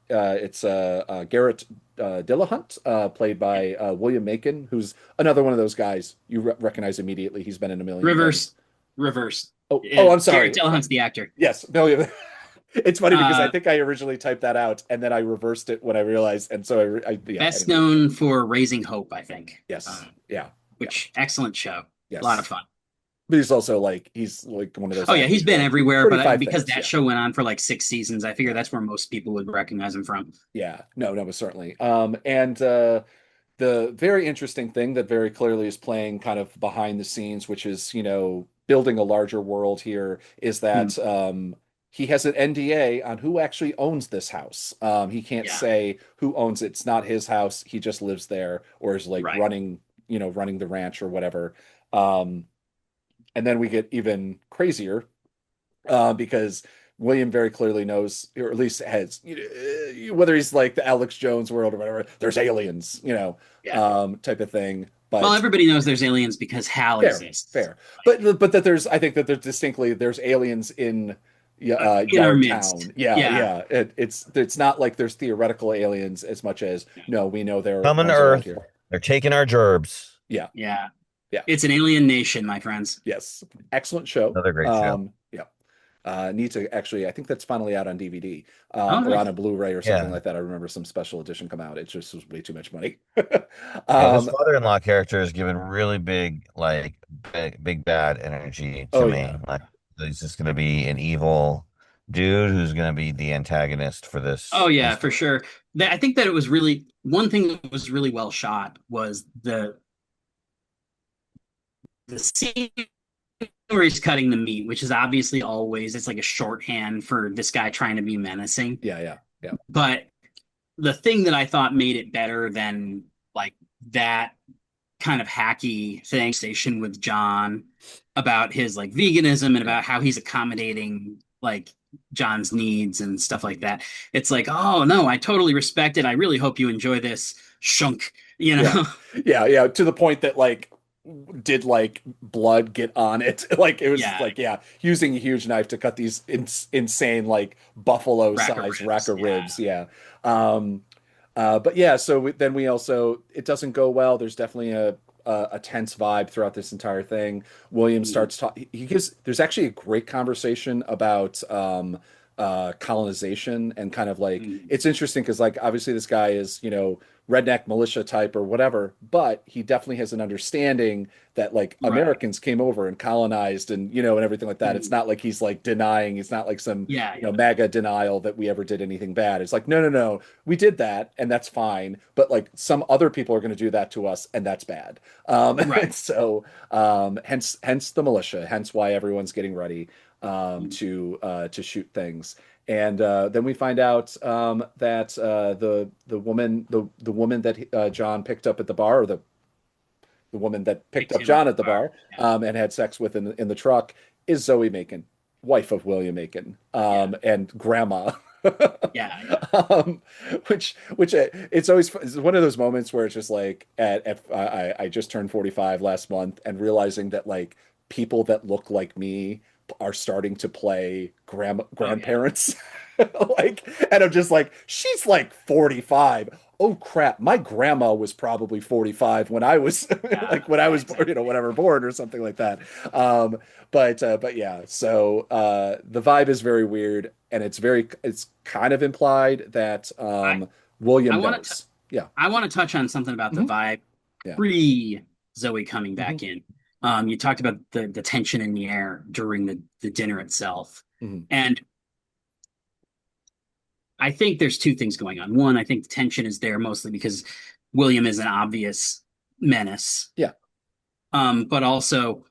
It's Garrett Dillahunt, played by William Macon, who's another one of those guys you recognize immediately. He's been in a million things. Reverse. Oh, I'm Garrett sorry. Dillahunt's the actor. Yes, William. It's funny because I Uh, think I originally typed that out and then I reversed it when I realized, and so yeah. Best Anyway, known for Raising Hope, I think. yes, yeah, yeah, Which excellent show, a lot of yes. fun. But he's like one of those Oh yeah, actors he's you're been like everywhere, but 25 because things, that yeah. show went on for like 6 seasons, I figure Yeah. that's where most people would recognize him from. Yeah, no, no, certainly. And the very interesting thing that very clearly is playing kind of behind the scenes, which is, building a larger world here, is Hmm. that he has an NDA on who actually owns this house. He can't Yeah, say who owns it. It's not his house. He just lives there or is like right. running the ranch or whatever. Um, and then we get even crazier because William very clearly knows, or at least has, whether he's like the Alex Jones world or whatever, there's aliens, Yeah. type of thing. Well, But everybody knows there's aliens because Hal fair, exists. fair. But that I think that there's aliens in In our Yard midst. Town. Yeah, Yeah. yeah. It's not like there's theoretical aliens as much as no, we know there are Coming to ones around Earth. here. They're taking our gerbs. Yeah, Yeah. yeah. It's an alien nation, my friends. Yes. Excellent show. Another great show. Yeah. Need to actually, I think that's finally out on DVD, Oh, or on nice. a Blu-ray or something Yeah. like that. I remember some special edition come out. It just was way too much money. Yeah, this Um, father-in-law character is given really big, like big bad energy to oh me. yeah, Like he's just gonna be an evil dude who's gonna be the antagonist for Oh yeah, this. for sure. I think that it was really one thing that was really well shot was the scene where he's cutting the meat, which is obviously always it's like a shorthand for this guy trying to be menacing. yeah, yeah, yeah, But the thing that I thought made it better than like that kind of hacky thing station with John about his like veganism and yeah, about how he's accommodating like John's needs and stuff like that. It's like, oh no, I totally respect it. I really hope you enjoy this shunk, you yeah, know? yeah, yeah. To the point that like did like blood get on it? Like it was Yeah, like yeah, using a huge knife to cut these insane like buffalo rack of size rack ribs. of Yeah. ribs. Yeah. Um, but yeah, so then we also it doesn't go well. There's definitely a tense vibe throughout this entire thing. William Mm, starts talking. He gives. There's actually a great conversation about colonization and kind of like mm. it's interesting because like obviously this guy is redneck militia type or whatever, but he definitely has an understanding that like Right. Americans came over and colonized and and everything like that. It's Mm. not like he's like denying. It's not like some Yeah, yeah. MAGA denial that we ever did anything bad. It's like no, no, no, we did that and that's fine, but like some other people are going to do that to us and that's bad. Right. And so hence the militia, hence why everyone's getting ready Mm. to shoot things. And then we find out that the woman that John picked up at the bar, or the woman that picked Picked up him up John at at the the bar. bar and had sex with in the truck, is Zoe Macon, wife of William Macon, Yeah. and grandma. Yeah. Yeah. um, which it's always it's one of those moments where it's just like I just turned 45 last month and realizing that like people that look like me are starting to play Oh yeah. grandparents. Like, and I'm just like, she's like 45. Oh crap, my grandma was probably 45 when I was Yeah. like when I Yeah. was Exactly. whatever born or something like that. But yeah, so the vibe is very weird, and it's kind of implied that I I William want to knows. Yeah. I want to touch on something about the Hmm. vibe Yeah. pre Zoe coming Hmm. back in. You talked about the tension in the air during the dinner itself, Hmm. and I think there's two things going on. One, I think the tension is there mostly because William is an obvious menace, Yeah. but also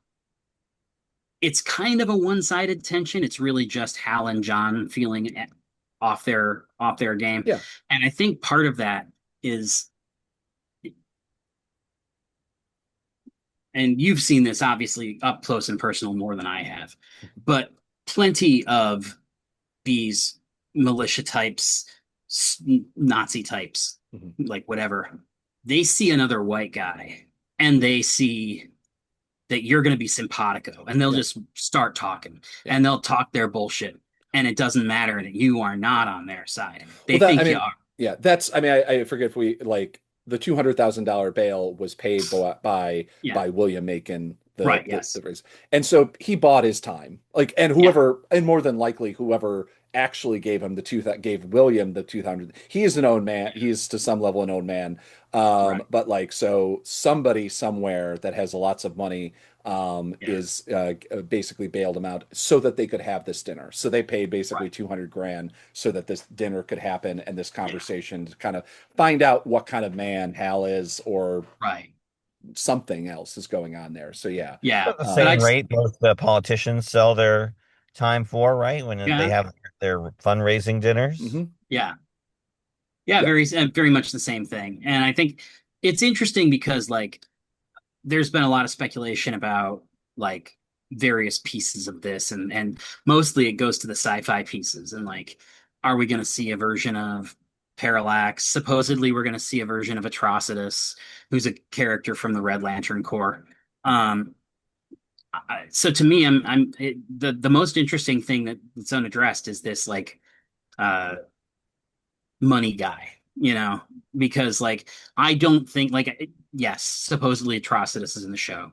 it's kind of a one-sided tension. It's really just Hal and John feeling off their game, Yeah. and I think part of that is, and you've seen this obviously up close and personal more than I have, but plenty of these militia types, Nazi types, Hmm. like whatever, they see another white guy and they see that you're going to be simpatico and they'll Yeah. just start talking Yeah. and they'll talk their bullshit. And it doesn't matter that you are not on their side. Well, They that I think you mean, are. yeah, that's I mean, I forget if we like the $200,000 bail was paid Yeah. by William Macon, Right. the Yes. race, and so he bought his time. Like, and Yeah. whoever, and more than likely, whoever actually gave him the two that gave William the 200. He is an owned man. He is to some level an owned man. Right. But like, so somebody somewhere that has lots of money Yeah. is basically bailed him out so that they could have this dinner. So they paid basically Right. 200 grand so that this dinner could happen and this Yeah. conversation to kind of find out what kind of man Hal is or Right. something else is going on there. So yeah. Yeah. At the But Um, same I've rate most politicians sell their time for, right? When they yeah. have their fundraising dinners. mhm. Yeah. Yeah. Yeah. Very much the same thing. And I think it's interesting because like there's been a lot of speculation about like various pieces of this and mostly it goes to the sci-fi pieces and like are we going to see a version of Parallax? Supposedly we're going to see a version of Atrocitus, who's a character from the Red Lantern Corps. Um, so to me, the most interesting thing that's unaddressed is this like uh money guy, because like I don't think like yes, supposedly Atrocitus is in the show.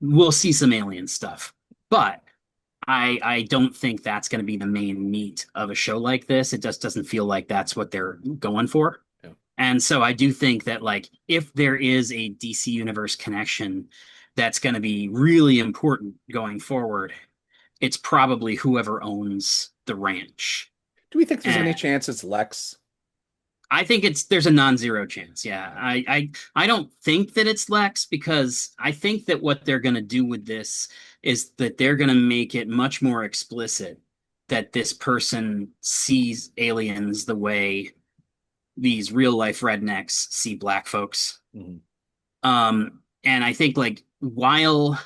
We'll see some alien stuff, but I don't think that's going to be the main meat of a show like this. It just doesn't feel like that's what they're going for. Yeah. And so I do think that like if there is a DC Universe connection that's going to be really important going forward, it's probably whoever owns the ranch. Do we think there's And any chance it's Lex? I think there's a non-zero chance. Yeah. I don't think that it's Lex because I think that what they're going to do with this is that they're going to make it much more explicit that this person sees aliens the way these real life rednecks see black folks. Mhm. And I think like while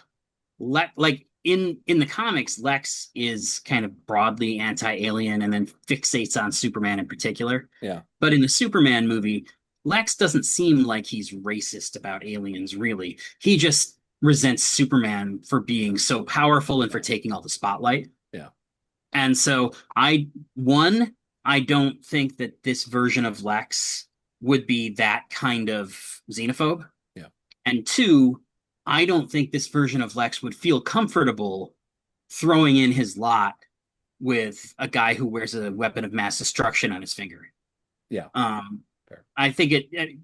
like in the comics, Lex is kind of broadly anti-alien and then fixates on Superman in particular. Yeah. But in the Superman movie, Lex doesn't seem like he's racist about aliens, really. He just resents Superman for being so powerful and for taking all the spotlight. Yeah. And so I don't think that this version of Lex would be that kind of xenophobe. Yeah. And two, I don't think this version of Lex would feel comfortable throwing in his lot with a guy who wears a weapon of mass destruction on his finger. Yeah. Fair. I think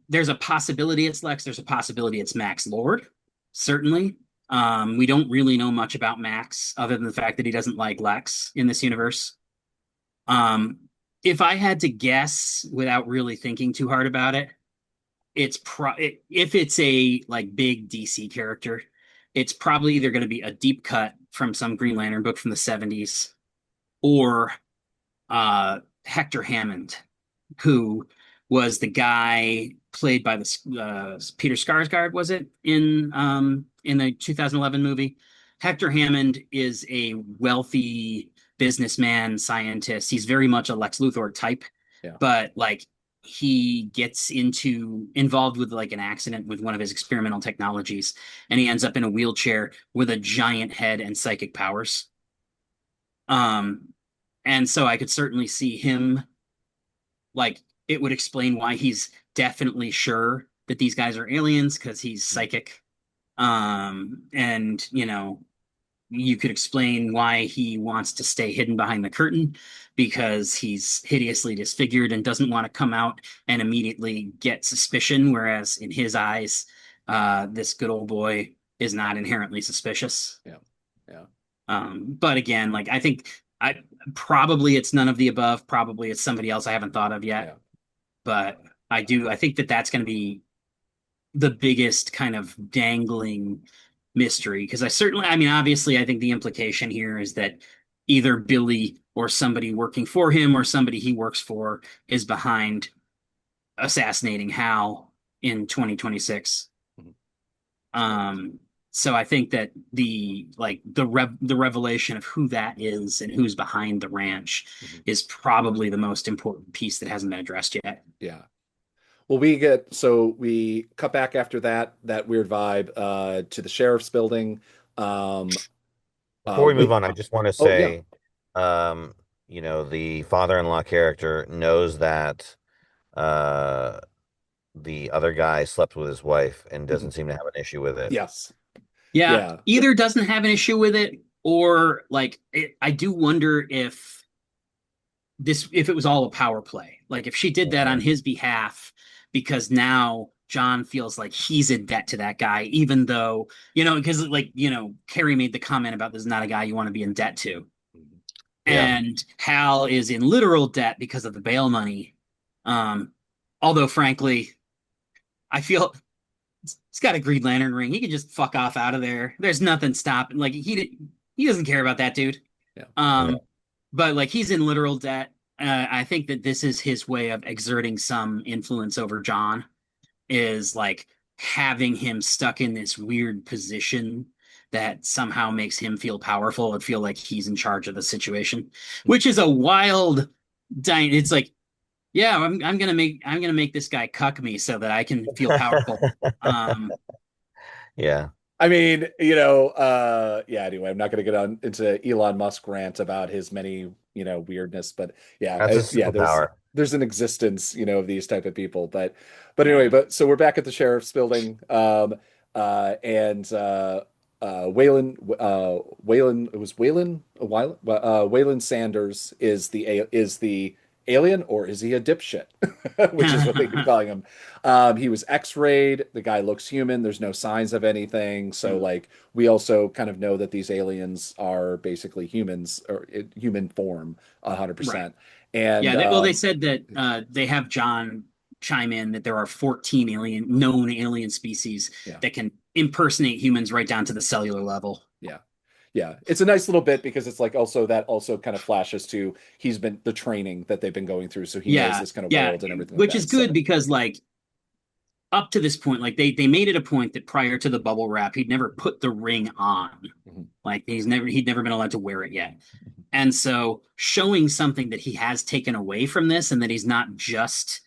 there's a possibility it's Lex. There's a possibility it's Max Lord, certainly. We don't really know much about Max other than the fact that he doesn't like Lex in this universe. Um, if I had to guess without really thinking too hard about it, if it's a like big DC character, it's probably either going to be a deep cut from some Green Lantern book from the 70s or Hector Hammond, who was the guy played by the Peter Skarsgård, was it in the 2011 movie? Hector Hammond is a wealthy businessman, scientist. He's very much a Lex Luthor type, Yeah. but like he gets involved with like an accident with one of his experimental technologies, and he ends up in a wheelchair with a giant head and psychic powers. Um, and so I could certainly see him like it would explain why he's definitely sure that these guys are aliens because he's psychic. And you could explain why he wants to stay hidden behind the curtain because he's hideously disfigured and doesn't want to come out and immediately get suspicion, whereas in his eyes, this good old boy is not inherently suspicious. Yeah. Yeah. But again, like I think probably it's none of the above. Probably it's somebody else I haven't thought of yet. Yeah. But I think that that's going to be the biggest kind of dangling mystery because I mean, obviously, I think the implication here is that either Billy or somebody working for him or somebody he works for is behind assassinating Hal in 2026. Mhm. So I think that the revelation of who that is and who's behind the ranch Mhm. is probably the most important piece that hasn't been addressed yet. Yeah. Well, we cut back after that weird vibe to the sheriff's building. Um, Before we move we on, I just want to Oh yeah. say, um, the father-in-law character knows that uh the other guy slept with his wife and Mhm. doesn't seem to have an issue with it. Yes. Yeah, Yeah. either doesn't have an issue with it or like I do wonder if this if it was all a power play. Like if she did that on Mhm. his behalf, because now John feels like he's in debt to that guy, even though, because like, Carrie made the comment about this is not a guy you want to be in debt to. Yeah. And Hal is in literal debt because of the bail money. Although frankly, I feel he's got a Green Lantern ring. He can just fuck off out of there. There's nothing stopping. Like he doesn't care about that dude. Yeah. Um, No. but like he's in literal debt. I think that this is his way of exerting some influence over John, is like having him stuck in this weird position that somehow makes him feel powerful and feel like he's in charge of the situation, which is a wild. It's like, yeah, I'm gonna make this guy cuck me so that I can feel powerful. Um, Yeah. I mean, yeah, anyway, I'm not going to get on into Elon Musk rant about his many, weirdness, but yeah, That's a yeah, there's superpower. there's an existence, of these type of people, but anyway, yeah. but so we're back at the sheriff's building, and Waylon, it was Waylon a while, Waylon Sanders is the alien, or is he a dipshit? Which is what they keep calling him. He was X-rayed. The guy looks human. There's no signs of anything. So, Mm, like, we also kind of know that these aliens are basically humans or human form, right. 100%. And Yeah. They said that they have John chime in that there are 14 known alien species yeah, that can impersonate humans right down to the cellular level. yeah, yeah. It's a nice little bit because it's like also that also kind of flashes to he's been the training that they've been going through, so he knows Yeah. this kind of Yeah. world and everything like Which is that. good So, because like up to this point, like they made it a point that prior to the bubble wrap, he'd never put the ring on. mhm, Like he'd never been allowed to wear it yet. And so showing something that he has taken away from this and that he's not just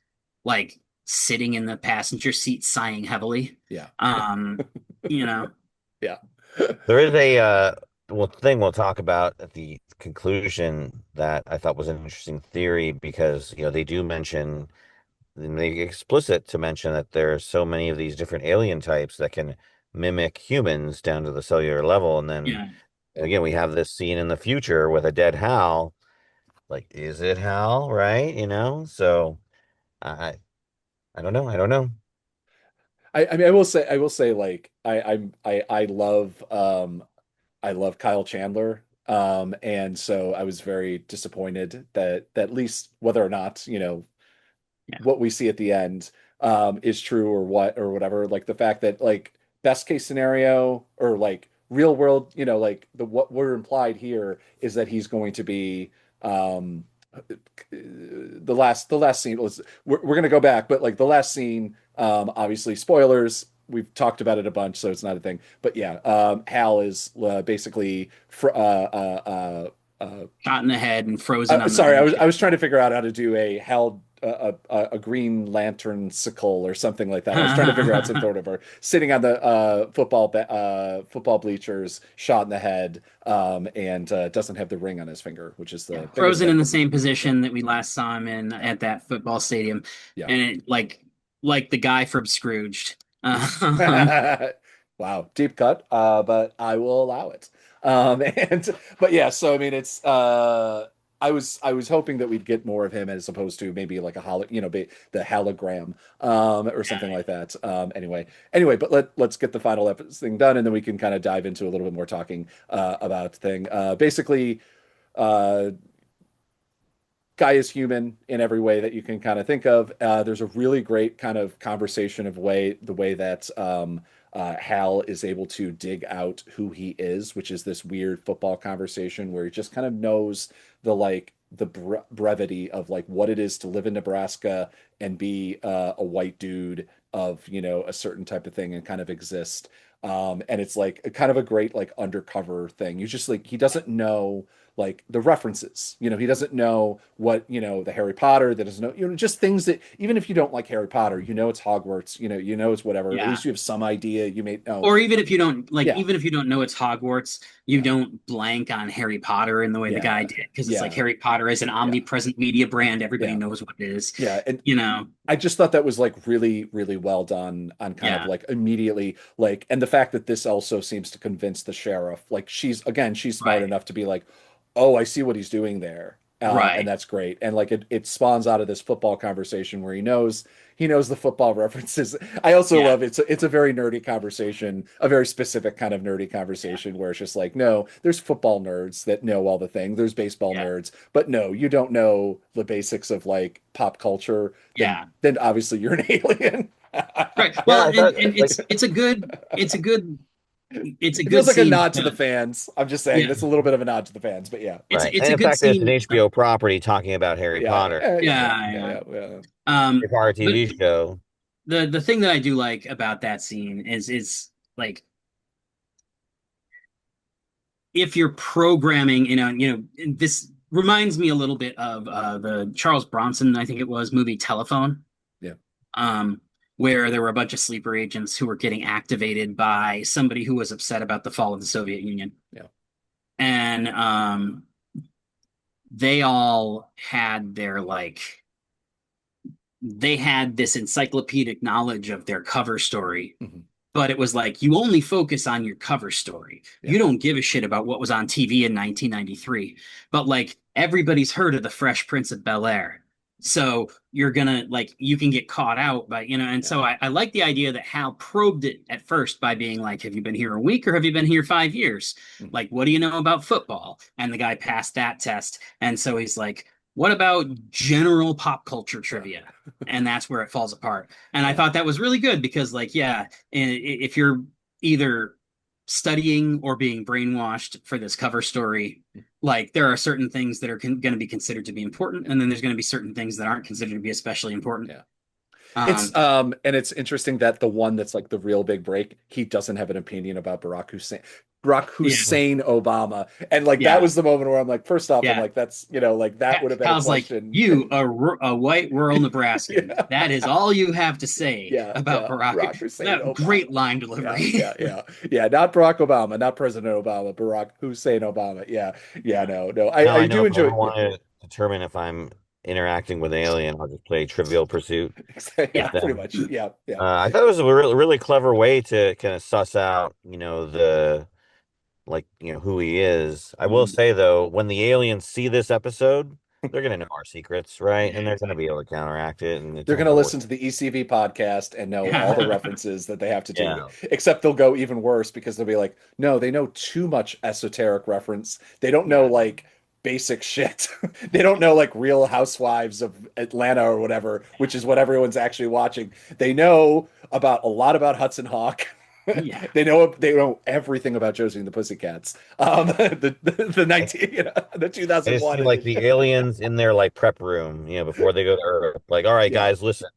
like sitting in the passenger seat sighing heavily. yeah, Um, you know, yeah, There is a thing we'll talk about at the conclusion that I thought was an interesting theory because they do mention they make it explicit to mention that there are so many of these different alien types that can mimic humans down to the cellular level, and then yeah. again we have this scene in the future with a dead Hal. Like, is it Hal, right? So I I don't know. I don't know. I mean, I will say, like, I love Kyle Chandler. And so I was very disappointed that at least whether or not, Yeah. what we see at the end, is true or what or whatever. Like the fact that like best case scenario or like real world, like what we're implied here is that he's going to be, the last scene was we're gonna go back, but like the last scene, obviously spoilers. We've talked about it a bunch, so it's not a thing. But yeah, Hal is basically Shot in the head and frozen on sorry, the I ship. was trying to figure out how to do a Green Lantern sickle or something like that. I was trying to figure out some sort of or sitting on the football bleachers, shot in the head, and doesn't have the ring on his finger, which is Yeah, the biggest frozen in thing. the same Yeah, position that we last saw him in at that football stadium, yeah. and it like the guy from Scrooged. Um, Wow, deep cut, but I will allow it. And but yeah, so I mean, it's I was hoping that we'd get more of him as opposed to maybe like a the hologram, or something like that. Anyway, but let's get the final thing done, and then we can kind of dive into a little bit more talking about the thing. Basically, uh, guy is human in every way that you can kind of think of. There's a really great kind of conversation of the way that Hal is able to dig out who he is, which is this weird football conversation where he just kind of knows the brevity of like what it is to live in Nebraska and be a white dude of a certain type of thing and kind of exist. And it's like kind of a great like undercover thing. You just like he doesn't know like the references. He doesn't know what, the Harry Potter, that doesn't know, just things that even if you don't like Harry Potter, it's Hogwarts, it's whatever. At yeah, least you have some idea. You may know. or even if you don't like, Yeah, even if you don't know it's Hogwarts, you yeah, don't blank on Harry Potter in the way the guy yeah, did, because it's like yeah, Harry Potter is an yeah, omnipresent media brand. Everybody yeah, knows what it is. yeah. And You know, I just thought that was like really, really well done on kind of yeah, like immediately like, and the fact that this also seems to convince the sheriff, like she's smart right. enough to be like, oh, I see what he's doing there. And Right. that's great. And like it spawns out of this football conversation where he knows the football references. I also Yeah. love it's a very nerdy conversation, a very specific kind of nerdy conversation where it's just like, no, there's football nerds that know all the things. There's baseball Yeah. nerds, but no, you don't know the basics of like pop culture. Then Yeah. then obviously you're an alien. Right. Yeah, Well, I thought and like it's a It good feels like a scene nod to the because fans. I'm just saying yeah, that's a little bit of a nod to the fans, but yeah. right. it's And a in good fact, it's an scene. HBO property talking about Harry Yeah, Potter, yeah, yeah, Yeah, yeah, yeah. yeah, yeah. Harry Um, Potter but TV show. the thing that I do like about that scene is like if you're programming, this reminds me a little bit of the Charles Bronson, I think it was, movie Telephone, Yeah. um, where there were a bunch of sleeper agents who were getting activated by somebody who was upset about the fall of the Soviet Union. Yeah. And they all had they had this encyclopedic knowledge of their cover story, Mhm. but it was like you only focus on your cover story. Yeah. You don't give a shit about what was on TV in 1993. But like everybody's heard of the Fresh Prince of Bel-Air. So you're gonna like you can get caught out by, and Yeah. so I like the idea that Hal probed it at first by being like, have you been here a week or have you been here 5 years? Mhm. Like, what do you know about football? And the guy passed that test. And so he's like, what about general pop culture trivia? And that's where it falls apart. And I Yeah. thought that was really good because, like, yeah, if you're either studying or being brainwashed for this cover story, like there are certain things that are going to be considered to be important, and then there's going to be certain things that aren't considered to be especially important. Yeah. Um, And it's interesting that the one that's like the real big break, he doesn't have an opinion about Barack yeah, Hussein Obama. And like that yeah, was the moment where I'm like, first off, I'm yeah. like, that's, like that would have been a Hal's like, question. you, a white rural Nebraskan, Yeah. that is all you have to say Yeah, about yeah. Barack. Barack Hussein That great Obama. line Yeah, delivery. yeah, yeah. Yeah, not Barack Obama, not President Obama, Barack Hussein Obama. Yeah. Yeah, Yeah, no, no. Now I I know do if I ever enjoy, yeah. want to determine if I'm interacting with an alien, I'll just play Trivial Pursuit Yeah, yeah, with pretty them. much. Yeah, yeah. I thought it was a really, really clever way to kind of suss out, the like, who he is. I will Mhm. say though, when the aliens see this episode, they're gonna know our secrets, right? yeah, And they're gonna be exactly. able to counteract it, and it's They're not going to gonna work. listen to the ECV podcast and know all the Yeah, references that they have to do, Yeah, except they'll go even worse because they'll be like, no, they know too much esoteric reference. They don't know yeah, like basic shit. They don't know like Real Housewives of Atlanta or whatever, which is what everyone's actually watching. They know about a lot about Hudson Hawk. yeah. They know everything about Josie and the Pussycats. The 19 the I just 2001 see like the edition. aliens in their like prep room, before they go to Earth. Like, all right, Yeah, guys, listen,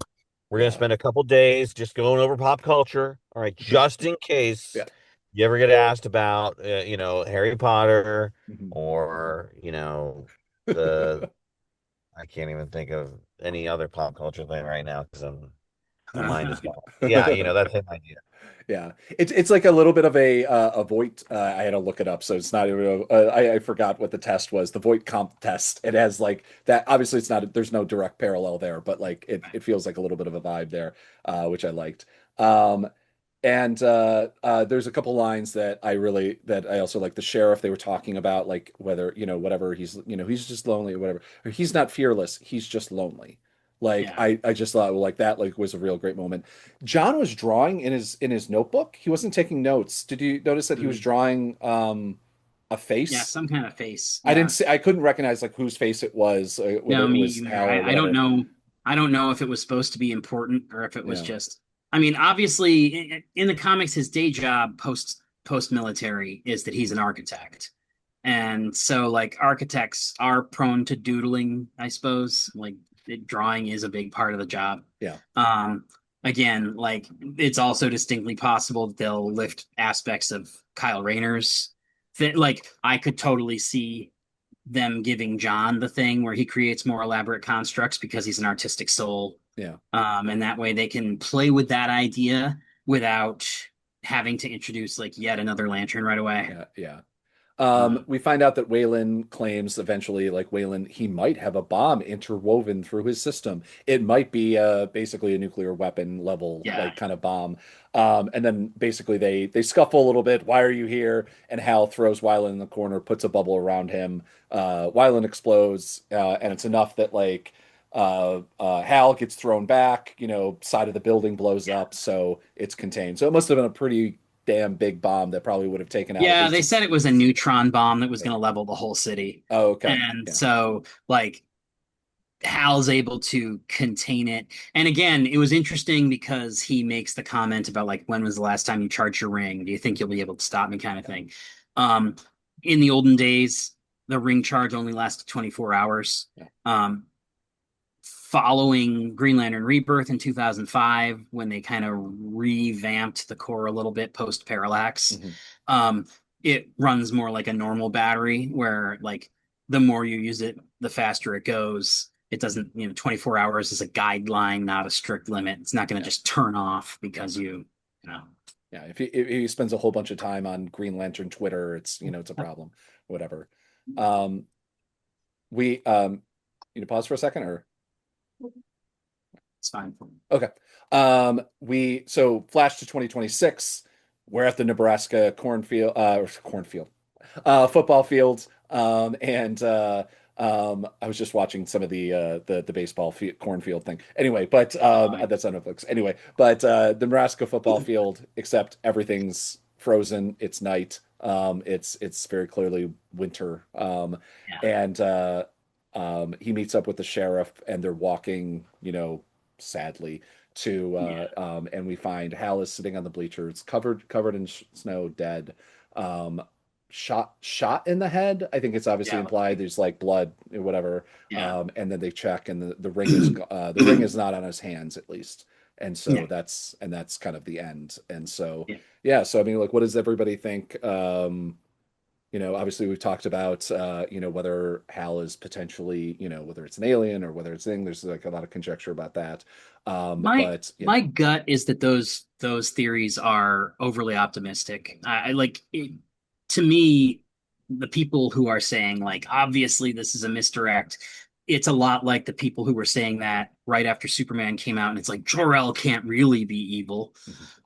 we're gonna yeah, spend a couple days just going over pop culture. All right, just in case yeah. you ever get asked about, Harry Potter Mhm. or the I can't even think of any other pop culture thing right now because my mind is gone. Yeah, that same idea. Yeah, it's like a little bit of a Voight. I had to look it up, so it's not even. I forgot what the test was. The Voight comp test. It has like that. Obviously, it's not. There's no direct parallel there, but like it feels like a little bit of a vibe there, which I liked. Um, and there's a couple lines that I also like. The sheriff, they were talking about like whether whatever he's just lonely or whatever, or he's not fearless, he's just lonely. Like Yeah. I just thought like that like was a real great moment. John was drawing in his notebook. He wasn't taking notes. Did you notice that he was Mhm. drawing a Yeah, face? some kind of face. I didn't Yeah. see. I couldn't recognize like whose face it was, whether No, it me was either. Hal or I don't whatever. know. I don't know if it was supposed to be important or if it was Yeah, just. I mean, obviously, in the comics, his day job post military is that he's an architect, and so like architects are prone to doodling, I suppose. Like drawing is a big part of the job. yeah, Again, like it's also distinctly possible that they'll lift aspects of Kyle Rayner's that like I could totally see them giving John the thing where he creates more elaborate constructs because he's an artistic soul. yeah. And that way they can play with that idea without having to introduce like yet another lantern right away. Yeah, yeah. Uh, We find out that Waylon claims eventually, like Waylon, he might have a bomb interwoven through his system. It might be basically a nuclear weapon level, yeah, like kind of bomb. And then basically they scuffle a little bit. Why are you here? And Hal throws Wyland in the corner, puts a bubble around him. Wyland explodes, and it's enough that like Hal gets thrown back. Side of the building blows yeah. up, so it's contained. So it must have been a pretty damn big bomb that probably would have taken out at Yeah, least they its. said it was a neutron bomb that was going to level the whole city. Oh, okay. And Yeah. so, like, Hal's able to contain it. And again, it was interesting because he makes the comment about, like, when was the last time you charged your ring? Do you think you'll be able to stop me, kind of thing. Um, in the olden days, the ring charge only lasted 24 hours. Yeah. Following Green Lantern Rebirth in 2005, when they kind of revamped the core a little bit post Parallax, Mhm. um, it runs more like a normal battery, where like the more you use it, the faster it goes. It doesn't, 24 hours is a guideline, not a strict limit. It's not going to Yeah. just turn off because you know, Yeah. If he spends a whole bunch of time on Green Lantern Twitter, it's a problem. Whatever. Um, we pause for a second or it's fine. okay. We flash to 2026. We're at the Nebraska football fields. And I was just watching some of the baseball cornfield thing. Anyway, but that's on Netflix. Anyway, but the Nebraska football field, except everything's frozen. It's night. It's very clearly winter. Yeah, And he meets up with the sheriff, and they're walking, sadly to yeah, and we find Hal is sitting on the bleachers, covered in snow, dead. Um, shot in the head. I think it's obviously yeah, implied there's like blood or whatever. yeah, And then they check, and the ring is the ring is not on his hands at least. And so yeah, that's kind of the end. And so yeah. yeah, so I mean, like, what does everybody think? Obviously we've talked about whether Hal is potentially, whether it's an alien or whether it's thing. There's like a lot of conjecture about that. My But my gut is that those theories are overly optimistic. I like it, to me, the people who are saying like obviously this is a misdirect, it's a lot like the people who were saying that right after Superman came out, and it's like Jor-El can't really be evil.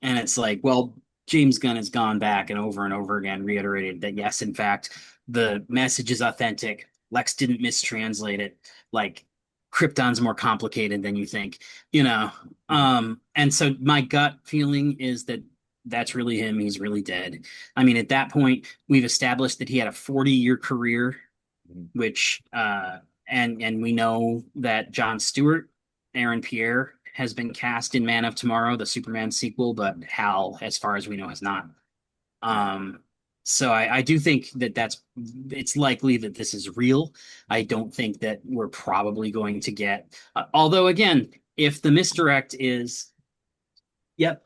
And it's like, well, James Gunn has gone back and over again reiterated that yes, in fact, the message is authentic. Lex didn't mistranslate it. Like Krypton's more complicated than you think, you know. And so my gut feeling is that that's really him. He's really dead. I mean, at that point, we've established that he had a 40-year career, which and we know that John Stewart, Aaron Pierre, has been cast in Man of Tomorrow, the Superman sequel, but Hal, as far as we know, has not. yeah. Um, so I do think that it's likely that this is real. I don't think that we're probably going to get, although again, if the misdirect is, yep,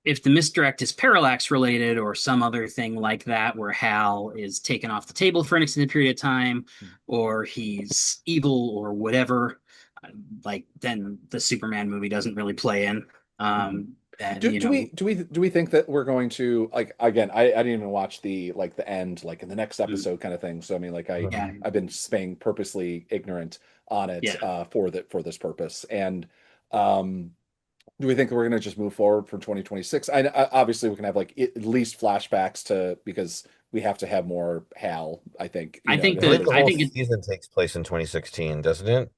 if the misdirect is parallax related or some other thing like that, where Hal is taken off the table for an extended period of time, or he's evil or whatever, like then the Superman movie doesn't really play in. Mhm. And Do we think that we're going to, like, again, I didn't even watch the end, like in the next mm, episode kind of thing. So I mean, like, I yeah, I've been staying purposely ignorant on it yeah. for this purpose. And um do we think we're going to just move forward from 2026? Obviously we can have like at least flashbacks to, because we have to have more Hal, I think, I think I believe that the I whole think it season takes place in 2016, doesn't it?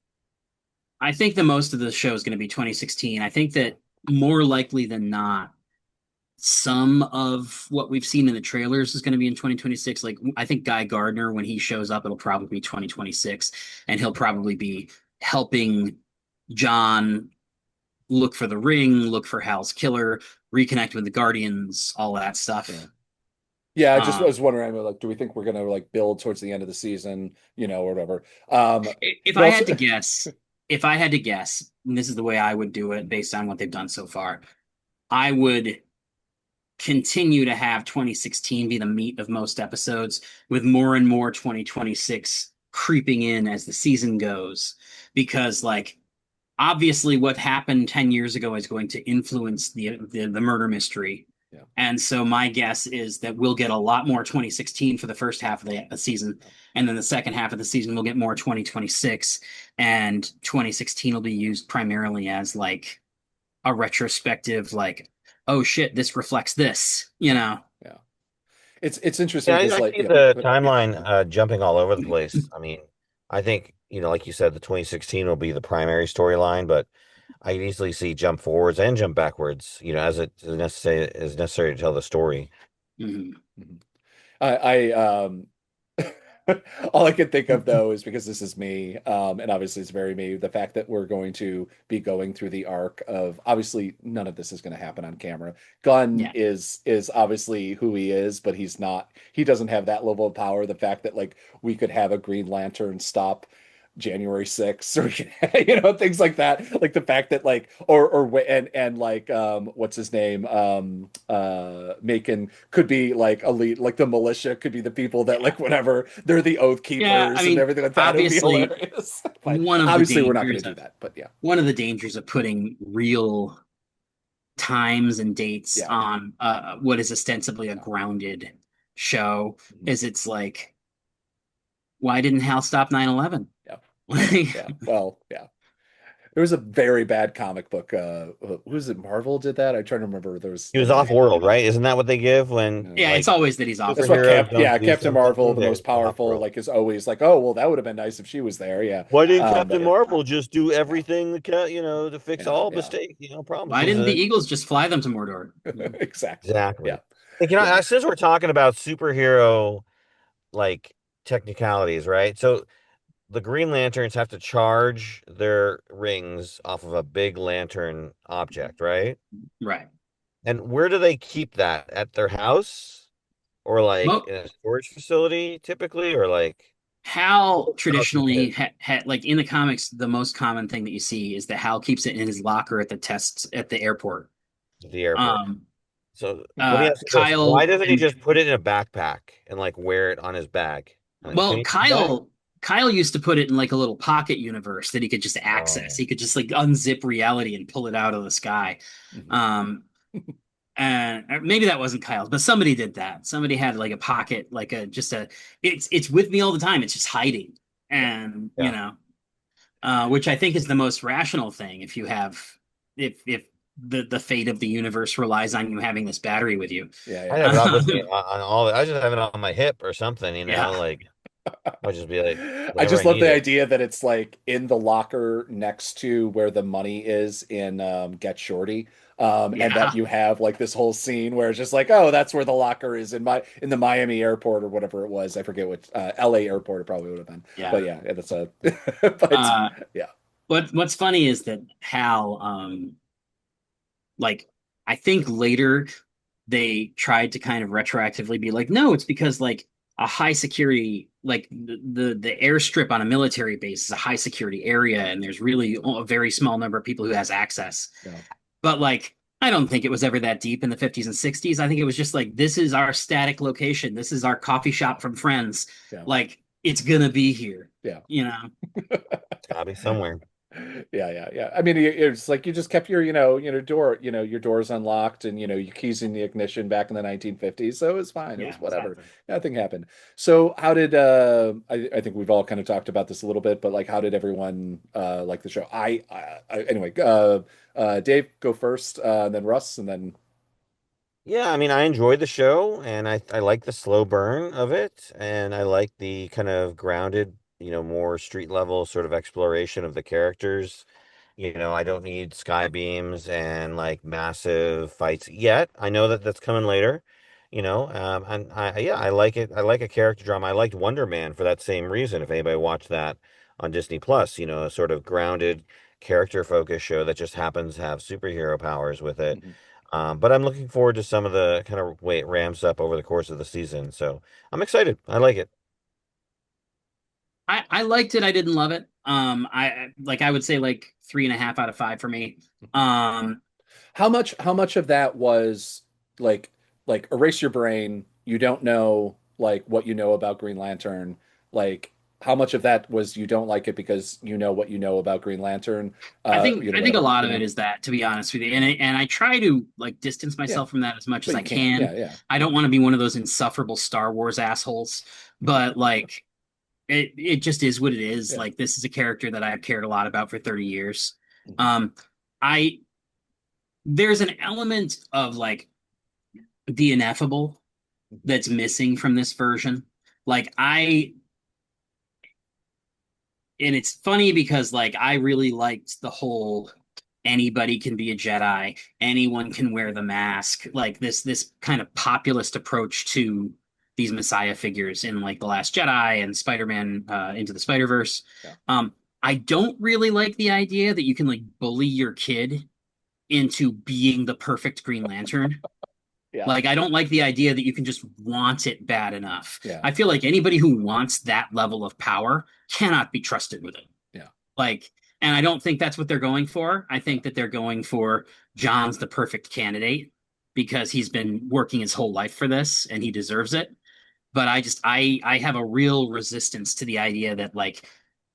I think the most of the show is going to be 2016. I think that more likely than not, some of what we've seen in the trailers is going to be in 2026. Like I think Guy Gardner, when he shows up, it'll probably be 2026, and he'll probably be helping John look for the ring, look for Hal's killer, reconnect with the Guardians, all that Yeah. stuff. Yeah, I just Um, was wondering, I mean, like, do we think we're going to like build towards the end of the season, or whatever? if We I also, had to guess, and this is the way I would do it based on what they've done so far, I would continue to have 2016 be the meat of most episodes, with more and more 2026 creeping in as the season goes. Because, like, obviously, what happened 10 years ago is going to influence the murder mystery. Yeah. And so my guess is that we'll get a lot more 2016 for the first half of the season, and then the second half of the season we'll get more 2026, and 2016 will be used primarily as like a retrospective, like, oh shit, this reflects this, you know? Yeah. It's interesting Yeah, because I like, see yeah, the yeah. timeline jumping all over the place. I mean, I think, like you said, the 2016 will be the primary storyline, but I can easily see jump forwards and jump backwards, as it is necessary to tell the story. Mhm. Mhm. I all I can think of though is because this is me, and obviously it's very me, the fact that we're going to be going through the arc of obviously none of this is going to happen on camera. Gunn Yeah. is obviously who he is, but he doesn't have that level of power. The fact that like we could have a Green Lantern stop January 6th or things like that, like the fact that like and like what's his name, Macon could be like elite, like the militia could be the people that Yeah. like whatever, they're the oath Yeah, I keepers and mean, everything like that. It would be obviously hilarious. But one of the obviously we're not going dangers to do of that, but yeah. one of the dangers of putting real times and dates Yeah. on what is ostensibly a Yeah. grounded show Mhm. is it's like, why didn't Hal stop 9/11? Yeah. Yeah. Like, Yeah. Well, yeah. There was a very bad comic book. Who was it? Marvel did that. I'm trying to remember. There was He was like off a world, right? Isn't that what they give when yeah. yeah, it's like always that he's off That's what world. superheroes don't do Captain something? Marvel, the They're most off powerful, world. like is always like, oh well, that would have been nice if she was there. Yeah. Why didn't But Captain yeah, Marvel just do yeah, everything to fix yeah, all yeah. mistakes, problems? Why She's didn't the a Eagles just fly them to Mordor? Exactly. Yeah, Exactly. Like, yeah. since we're talking about superhero like technicalities, right? So the Green Lanterns have to charge their rings off of a big lantern object, right? Right. And where do they keep that? At their house or like Mo in a storage facility typically, or like Hal how keep traditionally it had like in the comics, the most common thing that you see is that Hal keeps it in his locker at the tests at the airport. at the airport? Um, So let me ask you this. Why Kyle doesn't he and just put it in a backpack and like wear it on his bag? Can well, he do that? Kyle used to put it in like a little pocket universe that he could just access. Oh, He could just like unzip reality and pull it out of the sky. Mhm. Um, and maybe that wasn't Kyle's, but somebody did that. Somebody had like a pocket, like a just a. It's with me all the time. It's just hiding, Yeah, and yeah. which I think is the most rational thing. If you have, if the fate of the universe relies on you having this battery with you. yeah, I'd yeah, have it on with me on all. I just have it on my hip or something, Yeah, like I'll just be like I whenever just I love need the it. idea that it's like in the locker next to where the money is in Get Shorty. And that yeah, you have like this whole scene where it's just like, oh, that's where the locker is in the Miami airport or whatever it was. I forget what LA airport it probably would have been. yeah. But yeah, that's a but Uh, yeah. what's funny is that Hal, like, I think later they tried to kind of retroactively be like, no, it's because like a high security, like the airstrip on a military base is a high security area, and there's really a very small number of people who has access. Yeah. But like, I don't think it was ever that deep in the 50s and 60s. I think it was just like, this is our static location. This is our coffee shop from Friends. Yeah. Like, it's gonna be here, Yeah. you know? It's gotta be somewhere. Yeah, yeah, yeah. I mean, it's like you just kept your, door, your doors unlocked and, your keys in the ignition back in the 1950s. So it was fine. It Yeah, was whatever. exactly. Nothing happened. So how did, I think we've all kind of talked about this a little bit, but like, how did everyone, like the show? Anyway, Dave, go first, then Russ, and then, Yeah, I mean, I enjoyed the show, and I like the slow burn of it, and I like the kind of grounded, more street level sort of exploration of the characters. I don't need sky beams and like massive fights yet. I know that that's coming later, and yeah, I like it. I like a character drama. I liked Wonder Man for that same reason. If anybody watched that on Disney Plus, a sort of grounded character focused show that just happens to have superhero powers with it. Mhm. But I'm looking forward to some of the kind of way it ramps up over the course of the season. So I'm excited. I like it. I liked it. I didn't love it. I would say like 3.5 out of 5 for me. How much of that was like, erase your brain. You don't know like what you know about Green Lantern. Like, how much of that was you don't like it because you know what you know about Green Lantern, I think a whatever, lot of it is that, to be honest with you, yeah, and I try to like distance yeah, myself from that as much as but I you can't, can. yeah, yeah, I don't want to be one of those insufferable Star Wars assholes, but like it just is what it is. yeah. Like this is a character that I've cared a lot about for 30 years. Mhm. Um, I there's an element of like the ineffable that's missing from this version. Like and it's funny because like I really liked the whole anybody can be a Jedi, anyone can wear the mask, like this kind of populist approach to these Messiah figures in like The Last Jedi and Spider-Man Into the Spider-Verse. Yeah, Um, I don't really like the idea that you can like bully your kid into being the perfect Green Lantern. yeah, Like, I don't like the idea that you can just want it bad enough. yeah, I feel like anybody who wants that level of power cannot be trusted with it. yeah, Like, and I don't think that's what they're going for. I yeah, think that they're going for John's the perfect candidate because he's been working his whole life for this and he deserves it. But I have a real resistance to the idea that like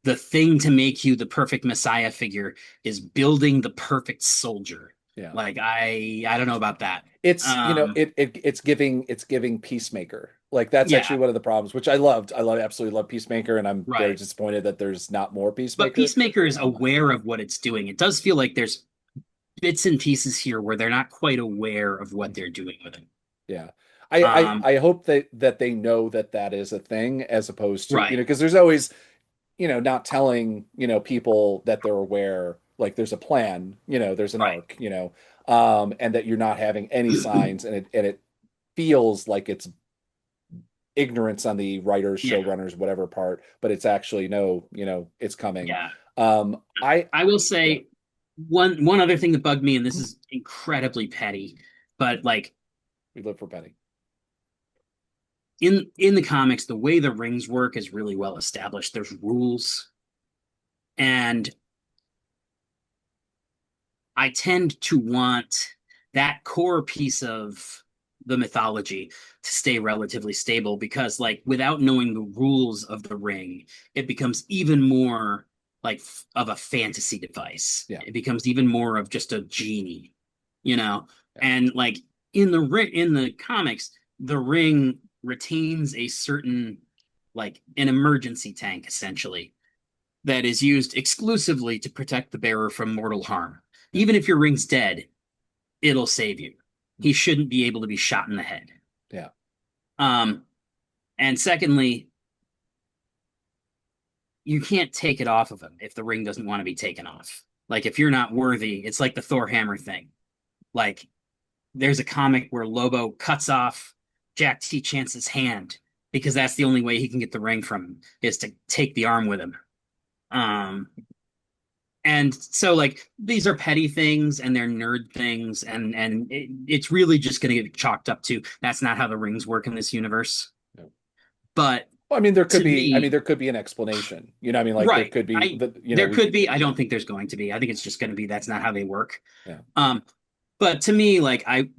the thing to make you the perfect Messiah figure is building the perfect soldier. yeah. Like I don't know about that. It's Um, it's giving Peacemaker. Like that's yeah, actually one of the problems, which I loved. I love absolutely love Peacemaker, and I'm very right. disappointed that there's not more But Peacemaker. Peacemaker is Um, aware of what it's doing. It does feel like there's bits and pieces here where they're not quite aware of what they're doing with it. yeah. Um, I hope that they know that that is a thing as opposed to, right, because there's always, not telling, people that they're aware, like there's a plan, there's an right. arc, and that you're not having any signs, and it feels like it's ignorance on the writers, Yeah, showrunners, whatever part, but it's actually no, it's coming. yeah. I I will Yeah, say one other thing that bugged me, and this is incredibly petty, but like we live for Penny. in the comics, the way the rings work is really well established. There's rules, and I tend to want that core piece of the mythology to stay relatively stable because like without knowing the rules of the ring, it becomes even more like of a fantasy device. Yeah, It becomes even more of just a genie, you know? yeah, And like in the comics, the ring retains a certain like an emergency tank essentially that is used exclusively to protect the bearer from mortal harm. yeah, Even if your ring's dead, it'll save you. He shouldn't be able to be shot in the head. yeah, Um, and secondly, you can't take it off of him if the ring doesn't want to be taken off. Like if you're not worthy, it's like the Thor hammer thing. Like there's a comic where Lobo cuts off Jack T. Chance's hand because that's the only way he can get the ring from him is to take the arm with him. Um, and so like these are petty things and they're nerd things and it's really just going to get chalked up to that's not how the rings work in this universe. yeah. But Well, I mean, to me, there could be an explanation. I mean, like there right, could be I the, there we, could be, I don't think there's going to be, I think it's just going to be that's not how they work. yeah, um but to me like I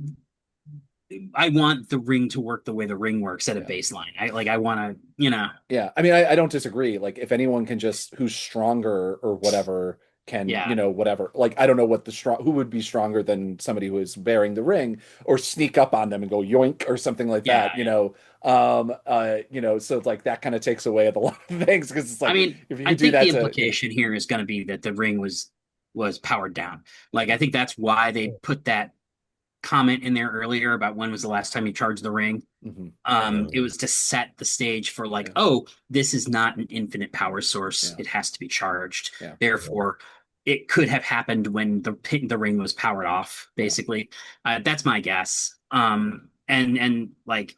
want the ring to work the way the ring works at a yeah. baseline. I want to, you know. Yeah, I mean, I don't disagree. Like, if anyone can just who's stronger or whatever can, Yeah, whatever. Like, I don't know what the strong who would be stronger than somebody who is bearing the ring or sneak up on them and go yoink or something like yeah, that. yeah. So it's like that kind of takes away a lot of things because it's I like mean, if you I could do think the that to, implication here is going to be that the ring was powered down. Like I think that's why they put that comment in there earlier about when was the last time you charged the ring. Mhm. It was to set the stage for like, Yeah, oh, this is not an infinite power source. yeah, It has to be charged. yeah, Therefore, it could have happened when the ring was powered off. yeah, Basically, that's my guess. And like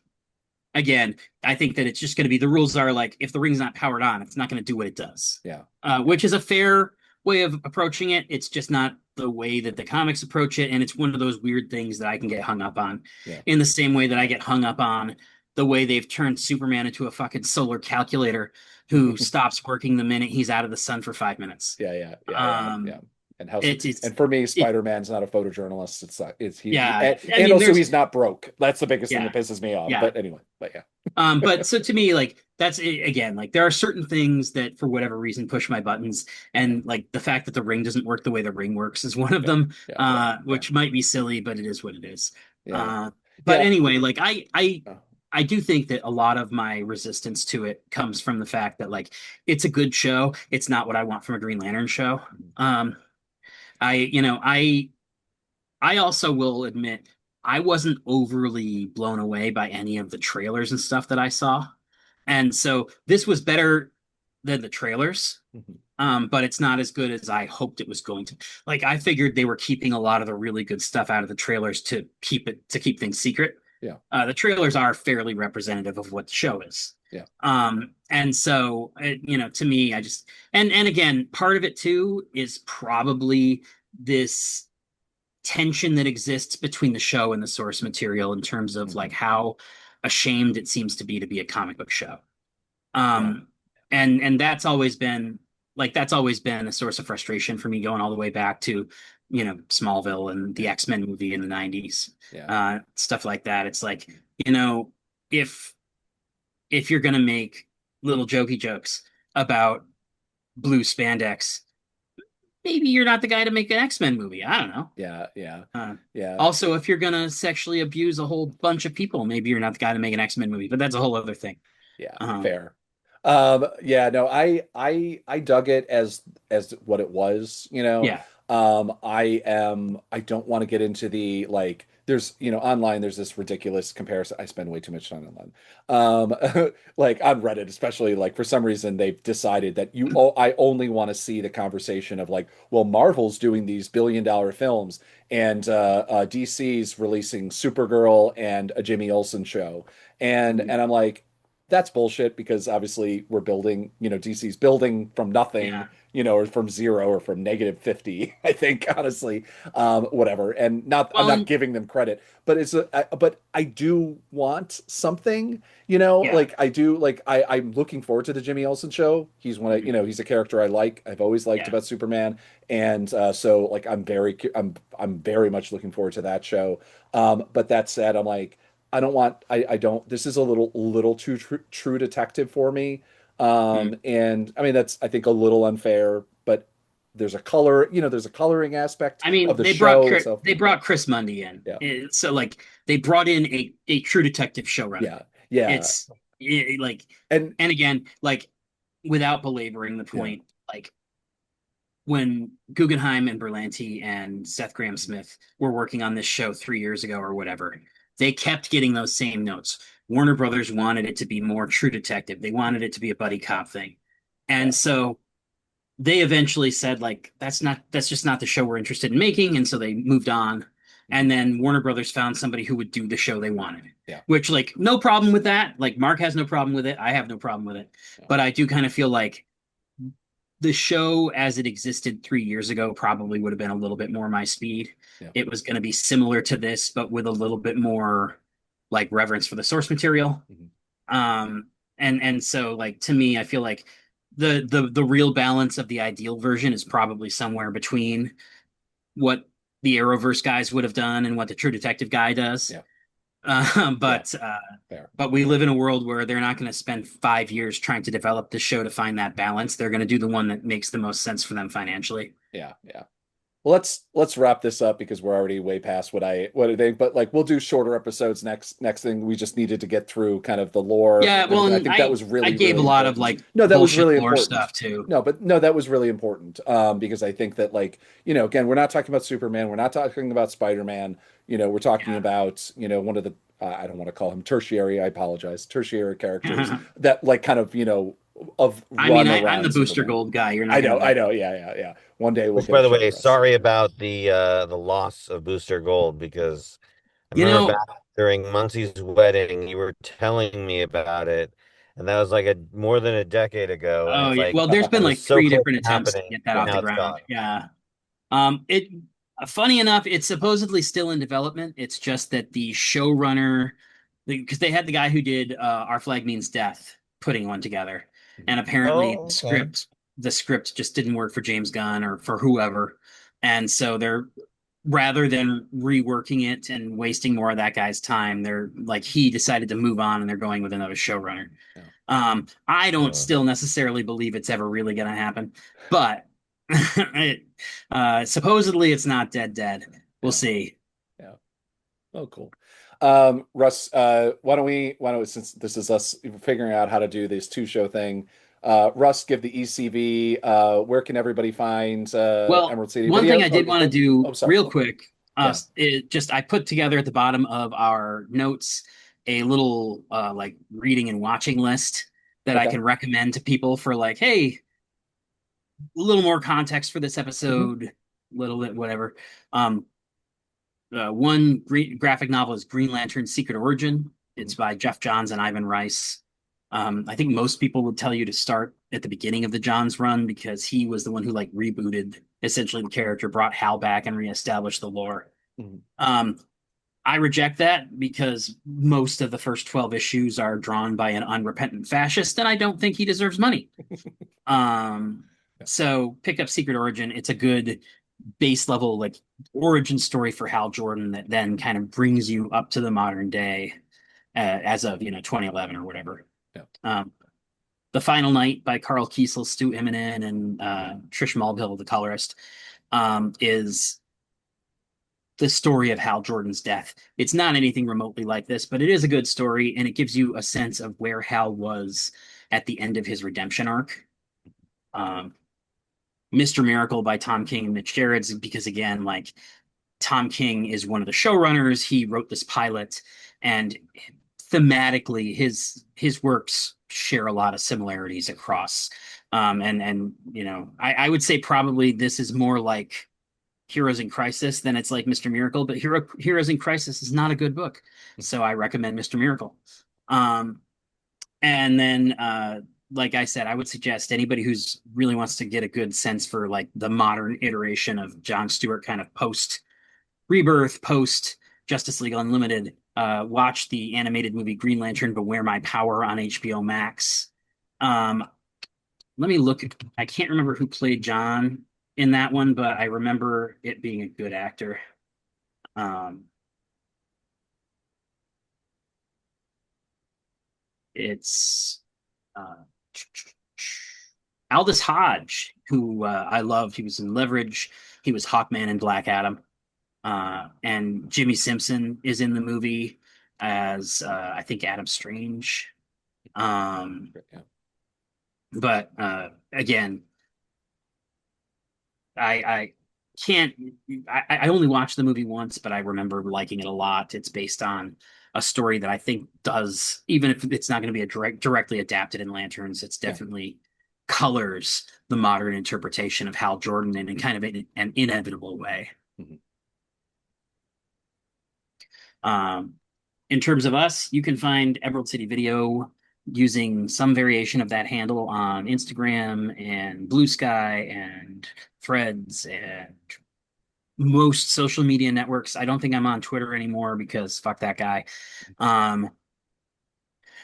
again, I think that it's just going to be the rules are like if the ring's not powered on, it's not going to do what it does, yeah, which is a fair way of approaching it. It's just not the way that the comics approach it, and it's one of those weird things that I can get hung up on, yeah. in the same way that I get hung up on the way they've turned Superman into a fucking solar calculator who stops working the minute he's out of the sun for 5 minutes. Yeah, yeah, yeah, yeah, Um, yeah. And how it's and for me, it Spider-Man's not a photojournalist. It's yeah. I and mean, also there's he's not broke. That's the biggest thing that yeah, pisses me off. yeah. But anyway, but yeah. But so to me, like again, like there are certain things that for whatever reason push my buttons, Yeah. and like the fact that the ring doesn't work the way the ring works is one of Yeah. them, Yeah. Yeah. Yeah. which might be silly, but it is what it is. Yeah. Uh, but Yeah. anyway, like Oh, I do think that a lot of my resistance to it comes from the fact that like it's a good show. It's not what I want from a Green Lantern show. mhm. Um, I also will admit I wasn't overly blown away by any of the trailers and stuff that I saw. And so this was better than the trailers, Mhm. but it's not as good as I hoped it was going to. Like I figured they were keeping a lot of the really good stuff out of the trailers to keep things secret. Yeah. The trailers are fairly representative of what the show is. Yeah. And so to me, I just and again, part of it too is probably this tension that exists between the show and the source material in terms of like Mhm. how ashamed it seems to be a comic book show. Yeah. Um, and that's always been a source of frustration for me going all the way back to, Smallville and the Yeah. X-Men movie in the 90s, Yeah. stuff like that. It's like, you know, if if you're gonna make little jokey jokes about blue spandex, maybe you're not the guy to make an X-Men movie. I don't know. Yeah. Yeah. Uh, Yeah. Also, if you're gonna sexually abuse a whole bunch of people, maybe you're not the guy to make an X-Men movie. But that's a whole other thing. Yeah. Um, Fair. Yeah, no, I dug it as what it was, you know. yeah, I don't want to get into the like there's, online there's this ridiculous comparison. I spend way too much time online. Like on Reddit, especially like for some reason they've decided that I only want to see the conversation of like, well, Marvel's doing these billion-dollar films and DC's releasing Supergirl and a Jimmy Olsen show. And I'm like, that's bullshit because obviously we're building, DC's building from nothing, yeah. or from zero or from negative 50, I think, honestly, whatever. And I'm Well, not giving them credit, but but I do want something, yeah, like I do, like I'm looking forward to the Jimmy Olsen show. He's one of, mhm, he's a character I like. I've always liked yeah. about Superman. And so like I'm very much looking forward to that show. But that said, I'm like, I don't, this is a little too true detective for me. Mm. And I mean, that's, I think a little unfair, but there's a coloring aspect I of mean, the show itself. they brought Chris Mundy in, Yeah. so like they brought in a true detective showrunner. Yeah. Yeah. It's like, And and again, like without belaboring the yeah. point, like when Guggenheim and Berlanti and Seth Graham Smith were working on this show 3 years ago or whatever, they kept getting those same notes. Warner Brothers wanted it to be more true detective. They wanted it to be a buddy cop thing. Yeah. And so they eventually said, like, that's just not the show we're interested in making. And so they moved on. Mhm. And then Warner Brothers found somebody who would do the show they wanted. Yeah. Which, like, no problem with that. Like, Mark has no problem with it. I have no problem with it. Yeah. But I do kind of feel like the show as it existed 3 years ago probably would have been a little bit more my speed. Yeah. It was going to be similar to this, but with a little bit more like reverence for the source material. Mhm. And so like to me, I feel like the real balance of the ideal version is probably somewhere between what the Arrowverse guys would have done and what the True Detective guy does. Yeah. Uh, Yeah. but uh, Fair. but we live in a world where they're not going to spend 5 years trying to develop the show to find that balance. They're going to do the one that makes the most sense for them financially. Yeah. Yeah. Well, let's wrap this up because we're already way past what I think. But like, we'll do shorter episodes next thing. We just needed to get through kind of the lore. Yeah, And well, I and think that was I really, gave a really lot of important. like No, that was bullshit really lore important. stuff too. No, but no, that was really important. Because I think that like, again, we're not talking about Superman. We're not talking about Spider-Man. We're talking Yeah. about, one of the, I don't want to call him tertiary. I apologize. Tertiary characters that like kind of, of I mean, run I'm the around Booster Superman. Gold guy. You're I not know, gonna I get know. Yeah, yeah, yeah. One day we'll Which, get by a the show way, for us. sorry about the loss of Booster Gold because I you remember know. back during Muncie's wedding, you were telling me about it, and that was like a more than a decade ago, and Oh it's yeah. like Well, there's it been was like so three close different to attempts to happening, get that and off the now it's ground. gone. Yeah. It funny enough, it's supposedly still in development. It's just that the showrunner, because they had the guy who did Our Flag Means Death putting one together, and apparently Oh, okay. the script just didn't work for James Gunn or for whoever. And so they're rather than reworking it and wasting more of that guy's time, they're like he decided to move on and they're going with another showrunner. Yeah. I don't Uh, still necessarily believe it's ever really going to happen, but supposedly it's not dead. We'll Yeah. see. Yeah. Oh, cool. Russ, why don't we, since this is us figuring out how to do this two show thing, Russ, give the ECV, where can everybody find Well, Emerald City one thing Video? I Oh, did you want to did? do Oh, sorry. real quick, Yeah. it just I put together at the bottom of our notes a little like reading and watching list that I Okay. can recommend to people for like, hey, a little more context for this Hmm. episode, little bit whatever. Um, one graphic novel is Green Lantern: Secret Origin. Hmm. It's by Jeff Johns and Ivan Rice. I think most people would tell you to start at the beginning of the Johns run because he was the one who like rebooted essentially the character, brought Hal back, and reestablished the lore. Hmm. Um, I reject that because most of the first 12 issues are drawn by an unrepentant fascist, and I don't think he deserves money. Um, Yeah. so pick up Secret Origin. It's a good base level like origin story for Hal Jordan that then kind of brings you up to the modern day as of 2011 or whatever. Yeah. Um, the Final Night by Carl Kiesel, Stu Immonen, and Trish Mulvihill, the colorist, is the story of Hal Jordan's death. It's not anything remotely like this, but it is a good story, and it gives you a sense of where Hal was at the end of his redemption arc. Um, Mr. Miracle by Tom King and Mitch Gerads, because again, like Tom King is one of the showrunners. He wrote this pilot, and thematically, his works share a lot of similarities across. And I would say probably this is more like Heroes in Crisis than it's like Mr. Miracle, but Heroes in Crisis is not a good book, so I recommend Mr. Miracle. Um, and then like I said, I would suggest anybody who's really wants to get a good sense for like the modern iteration of John Stewart, kind of post Rebirth, post Justice League Unlimited, watch the animated movie Green Lantern: Beware My Power on HBO Max. Um, Let me look. I can't remember who played John in that one, but I remember it being a good actor. Um, it's uh, Aldous Hodge, who I loved. He was in Leverage. He was Hawkman and Black Adam. And Jimmy Simpson is in the movie as I think Adam Strange. Um, Yeah. but again, I can't. I only watched the movie once, but I remember liking it a lot. It's based on a story that I think does, even if it's not going to be directly adapted in Lanterns, it's Yeah. definitely colors the modern interpretation of Hal Jordan in kind of an inevitable way. Mhm. Um, in terms of us, you can find Emerald City Video using some variation of that handle on Instagram and Blue Sky and Threads and most social media networks. I don't think I'm on Twitter anymore because fuck that guy. Um,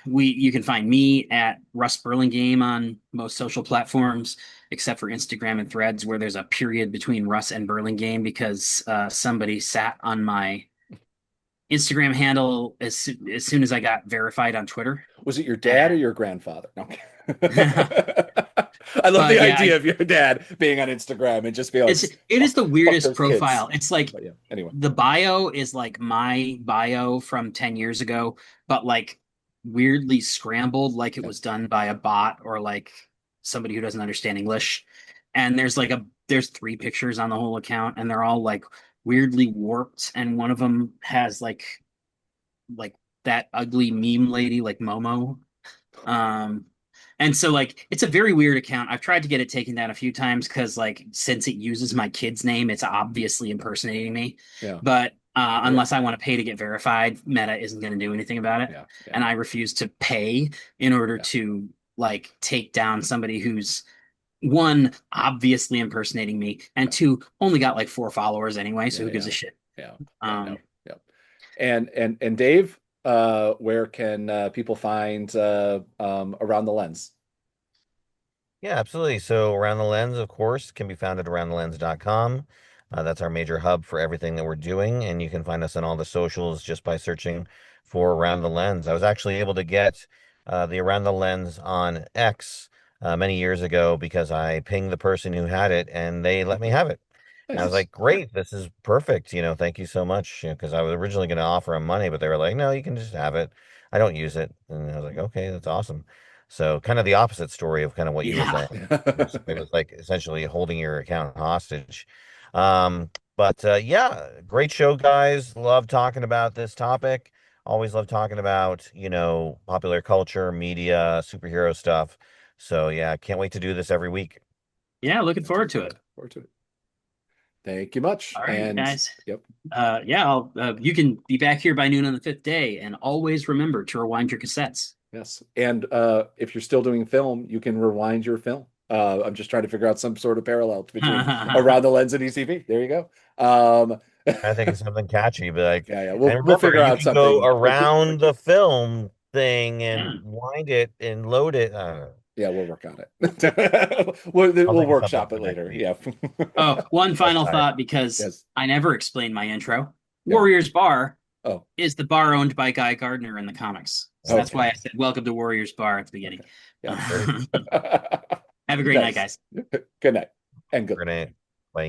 you can find me at Russ Burlingame on most social platforms, except for Instagram and Threads, where there's a period between Russ and Burlingame because somebody sat on my Instagram handle as soon as I got verified on Twitter. Was it your dad or And your grandfather? No. but I love the yeah, idea of your dad being on Instagram and just be like, it is fuck, the fuck weirdest those kids. profile. It's like But yeah, anyway. the bio is like my bio from 10 years ago, but like weirdly scrambled, like it Yeah. was done by a bot or like somebody who doesn't understand English. And there's three pictures on the whole account, and they're all like weirdly warped, and one of them has like that ugly meme lady like Momo. Um, and so like it's a very weird account. I've tried to get it taken down a few times because like since it uses my kid's name, it's obviously impersonating me. Yeah. But Yeah. unless I want to pay to get verified, Meta isn't going to do anything about it. Yeah. Yeah. And I refuse to pay in order Yeah. to like take down somebody who's one obviously impersonating me and Yeah. two only got like 4 followers anyway. So Yeah. who gives Yeah. a shit? Yeah. Yeah. Um, No. Yeah. And Dave, where can people find Around the Lens? Yeah, absolutely. So Around the Lens, of course, can be found at aroundthelens.com. That's our major hub for everything that we're doing, and you can find us on all the socials just by searching for Around the Lens. I was actually able to get the Around the Lens on X many years ago because I pinged the person who had it, and they let me have it. And I was Nice. like, great, this is perfect. Thank you so much. Because I was originally going to offer them money, but they were like, no, you can just have it. I don't use it. And I was like, okay, that's awesome. So kind of the opposite story of kind of what you were Yeah. saying. It was like essentially holding your account hostage. But yeah, great show, guys. Love talking about this topic. Always love talking about, popular culture, media, superhero stuff. So yeah, can't wait to do this every week. Yeah, looking forward to it. Forward to it. Thank you much. All right, And guys. yep. Yeah, you can be back here by noon on the fifth day, and always remember to rewind your cassettes. Yes. And if you're still doing film, you can rewind your film. I'm just trying to figure out some sort of parallel between Around the Lens and ECV. There you go. I think it's something catchy, but like, Yeah, and we'll remember, figure you out can go something. around the film thing Yeah. and wind it and load it. I don't know. Yeah, we'll work on it. We'll, I'll we'll think of something workshop for it next later. week. Yeah. Oh, one Less final tired. thought because Yes. I never explained my intro. Yeah. Warriors Bar Oh, is the bar owned by Guy Gardner in the comics. So that's okay. why I said welcome to Warriors Bar at the beginning. Okay. Yeah. Great. Have a great night, Nice. guys. Good night and good. Grenade.